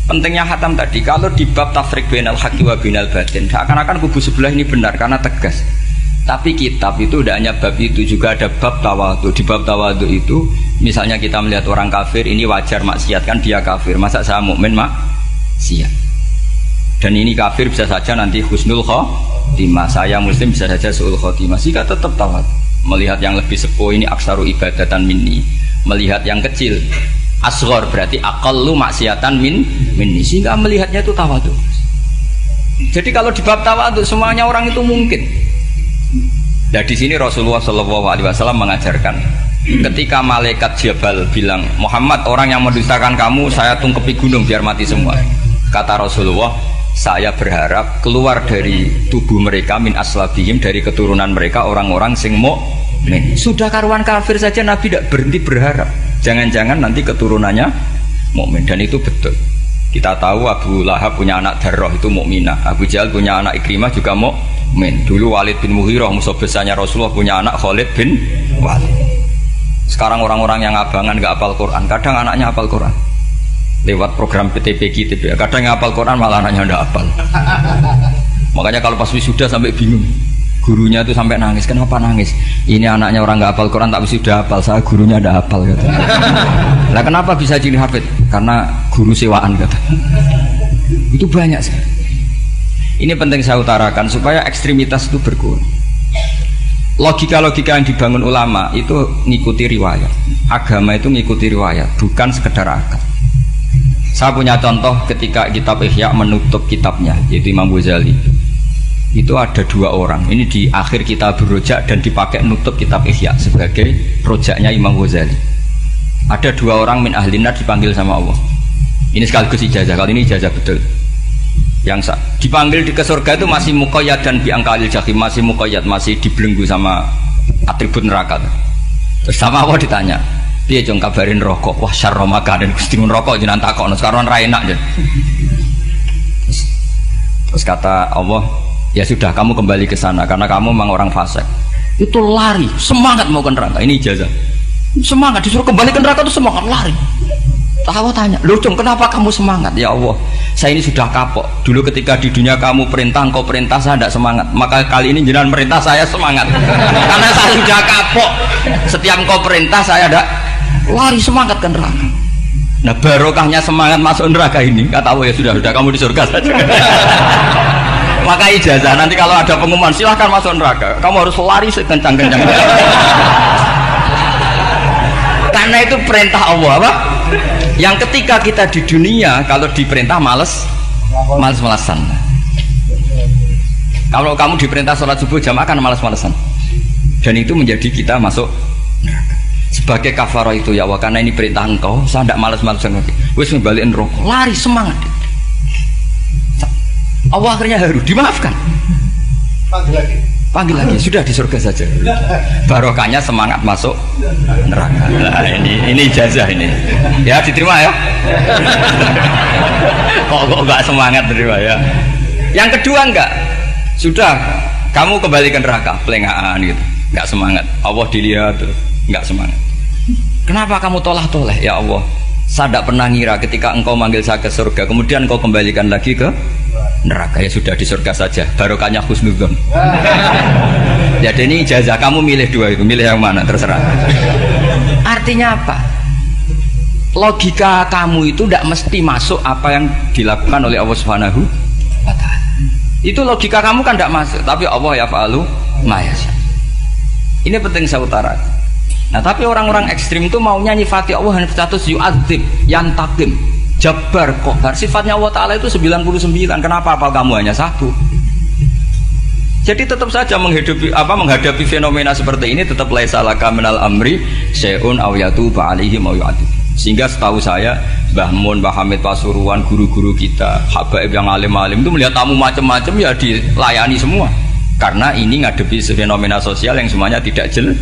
Pentingnya khatam tadi, kalau di bab tafriq bainal haqqi wa bainal batin, seakan-akan kubu sebelah ini benar karena tegas. Tapi kitab itu tidak hanya bab itu, juga ada bab tawadhu. Di bab tawadhu itu, misalnya kita melihat orang kafir, ini wajar maksiat kan dia kafir. Masa saya mukmin maksiat? Dan ini kafir bisa saja nanti husnul khotimah, saya muslim bisa saja su'ul khotimah. Jika tetap tawadhu, melihat yang lebih sepuh ini aksaru ibadatan minni, melihat yang kecil asghar berarti aqallu maksiatan minni, sehingga melihatnya itu tawadhu. Jadi kalau di bab tawadhu semuanya orang itu mungkin. Nah di sini Rasulullah SAW mengajarkan, ketika malaikat Jabal bilang Muhammad, orang yang mendustakan kamu saya tungkepi gunung biar mati semua. Kata Rasulullah, saya berharap keluar dari tubuh mereka min aslabihim, dari keturunan mereka orang-orang sing mukmin. Sudah karuan kafir saja Nabi tidak berhenti berharap. Jangan-jangan nanti keturunannya mukmin, dan itu betul. Kita tahu Abu Lahab punya anak Darrah itu mukminah, Abu Jahal punya anak Ikrimah juga mukmin. Dulu Walid bin Mughirah musuh besarnya Rasulullah punya anak Khalid bin Walid. Sekarang orang-orang yang abangan gak hafal Quran, kadang anaknya hafal Quran lewat program PTPQ, kadang hafal Quran malah anaknya tidak hafal. Makanya kalau pas wisuda sampai bingung, gurunya itu sampai nangis. Kenapa nangis? Ini anaknya orang nggak hafal Quran tapi sudah hafal, saya gurunya tidak hafal kata. Lah kenapa bisa jadi hafid? Karena guru sewaan kata. Itu banyak sekali. Ini penting saya utarakan supaya ekstremitas itu berkurang. Logika-logika yang dibangun ulama itu ngikuti riwayat. Agama itu ngikuti riwayat, bukan sekedar akal. Saya punya contoh ketika kitab Ihya menutup kitabnya, yaitu Imam Ghazali. Itu ada dua orang, ini di akhir kitab Rojak dan dipakai nutup kitab Ihya sebagai rojaknya Imam Ghazali. Ada dua orang min ahlinar dipanggil sama Allah. Ini sekaligus ijazah, kali ini ijazah betul. Yang dipanggil ke surga itu masih muqayyad dan biangkalil jahim, masih muqayyad, masih dibelenggu sama atribut neraka. Terus sama Allah ditanya, dia jong kabarin rokok, wah syarro makanan, kustingun rokok jenang takok, sekarang ra enak aja. Terus kata Allah, ya sudah kamu kembali ke sana karena kamu memang orang fasik. Itu lari, semangat mau ke neraka. Ini ijazah. Semangat disuruh kembali ke neraka itu semangat lari. Allah tanya, loh Jong kenapa kamu semangat? Ya Allah, saya ini sudah kapok. Dulu ketika di dunia kamu perintah, engkau perintah, saya tidak semangat. Maka kali ini jenengan perintah saya semangat. Karena saya sudah kapok. Setiap engkau perintah saya ada lari semangat ke neraka. Nah barokahnya semangat masuk neraka ini, kata Allah, ya sudah kamu di surga saja. Maka ijazah nanti kalau ada pengumuman silahkan masuk neraka, kamu harus lari sekencang-kencang. Karena itu perintah Allah apa? Yang ketika kita di dunia kalau diperintah males-malesan. Kalau kamu diperintah sholat subuh jamaah kan malas-malasan. Dan itu menjadi kita masuk neraka. Sebagai kafarah itu ya Allah, karena ini perintah engkau, saya tidak malas-malasan lagi. Wis ngebalikin rokok, lari semangat. Allah akhirnya haru, dimaafkan. Panggil lagi, sudah di surga saja. Barokahnya semangat masuk neraka. Nah, ini ijazah ini. Ya diterima ya. Kok enggak semangat terima ya. Yang kedua enggak. Sudah kamu kembali ke neraka, pelengahan gitu. Enggak semangat. Allah dilihat terus enggak semangat. Kenapa kamu tolah-toleh ya Allah? Saya tidak pernah ngira ketika engkau manggil saya ke surga, kemudian engkau kembalikan lagi ke neraka. Ya sudah di surga saja, barokahnya husnudzon. Jadi ini ijazah, kamu milih dua itu, milih yang mana terserah. Artinya apa? Logika kamu itu tidak mesti masuk apa yang dilakukan oleh Allah Subhanahu wa Ta'ala. Itu logika kamu kan tidak masuk, tapi Allah yaf'alu ma yasha. Ini penting saya utarakan. Nah tapi orang-orang ekstrim itu maunya nyifati Allah hanya status yu'adzib, yantakim, jabbar, kohar. Sifatnya Allah Ta'ala itu 99. Kenapa apa kamu hanya satu? Jadi tetap saja menghadapi fenomena seperti ini tetap laisa laka minal amri syai'un aw yatuba alaihim aw yu'adzib. Sehingga setahu saya Mbah Mun, Mbah Hamid Pasuruan, guru-guru kita, habaib yang alim-alim itu melihat tamu macam-macam ya dilayani semua. Karena ini ngadepi fenomena sosial yang semuanya tidak jelas.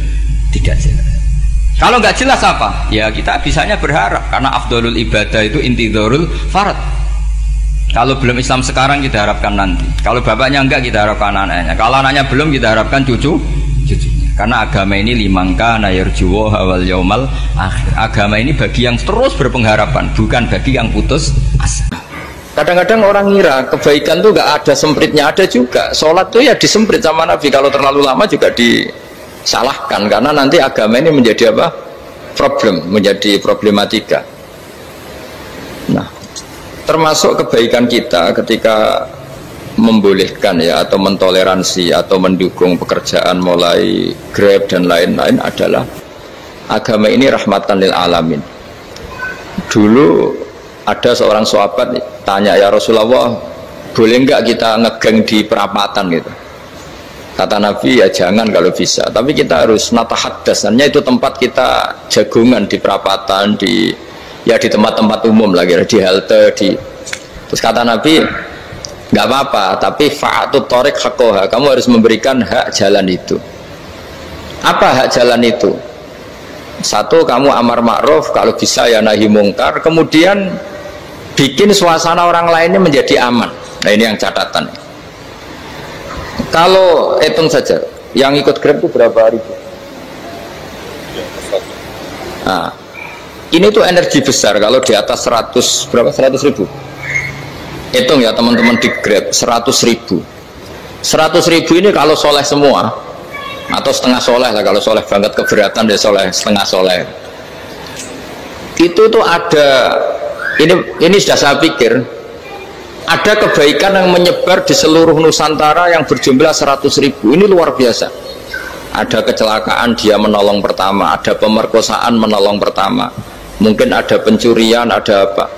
Kalau nggak jelas apa? Ya kita bisanya berharap karena afdolul ibadah itu intidorul farad. Kalau belum Islam sekarang kita harapkan nanti. Kalau bapaknya enggak kita harapkan anaknya. Kalau anaknya belum kita harapkan cucunya. Karena agama ini limangka nayarjuwo hawal yaumal akhir. Agama ini bagi yang terus berpengharapan, bukan bagi yang putus asa. Kadang-kadang orang ngira kebaikan tuh nggak ada sempritnya, ada juga. Sholat tuh ya disemprit sama Nabi. Kalau terlalu lama juga disalahkan karena nanti agama ini menjadi apa? Menjadi problematika. Nah, termasuk kebaikan kita ketika membolehkan ya atau mentoleransi atau mendukung pekerjaan mulai Grab dan lain-lain adalah agama ini rahmatan lil alamin. Dulu ada seorang sahabat tanya, ya Rasulullah, boleh enggak kita ngegeng di perapatan gitu? Kata Nabi, ya jangan kalau bisa, tapi kita harus natahaddas, itu tempat kita jagungan di perapatan, di tempat-tempat umum lagi, di halte, terus kata Nabi, nggak apa-apa, tapi fa'atut thoriq haqqaha, kamu harus memberikan hak jalan itu. Apa hak jalan itu? Satu, kamu amar ma'ruf, kalau bisa ya nahi mungkar, kemudian bikin suasana orang lainnya menjadi aman. Nah ini yang catatan. Kalau hitung saja, yang ikut Grab itu berapa ribu? Nah, ini tuh energi besar kalau di atas 100 ribu. Hitung ya teman-teman di Grab 100.000 ini kalau soleh semua atau setengah soleh lah, kalau soleh banget keberatan dia soleh setengah soleh. Itu tuh ada ini sudah saya pikir ada kebaikan yang menyebar di seluruh Nusantara yang berjumlah 100.000. Ini luar biasa. Ada kecelakaan dia menolong pertama, ada pemerkosaan menolong pertama, mungkin ada pencurian, ada apa.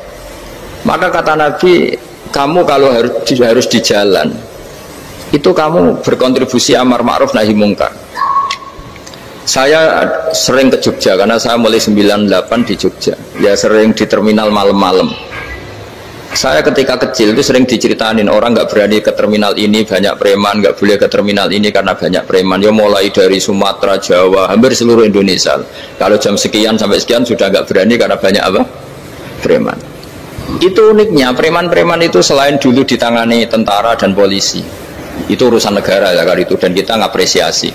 Maka kata Nabi, kamu kalau harus di jalan itu kamu berkontribusi amar ma'ruf nahi mungkar. Saya sering ke Jogja karena saya mulai 98 di Jogja, ya sering di terminal malam-malam. Saya ketika kecil itu sering diceritain orang nggak berani ke terminal ini banyak preman, nggak boleh ke terminal ini karena banyak preman. Ya mulai dari Sumatera, Jawa, hampir seluruh Indonesia. Kalau jam sekian sampai sekian sudah nggak berani karena banyak apa? Preman. Itu uniknya preman-preman itu selain dulu ditangani tentara dan polisi, itu urusan negara ya kali itu, dan kita ngapresiasi.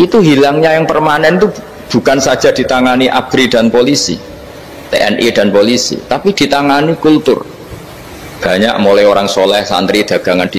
Itu hilangnya yang permanen itu bukan saja ditangani ABRI dan polisi, TNI dan polisi, tapi ditangani kultur. Banyak mulai orang soleh, santri, dagangan di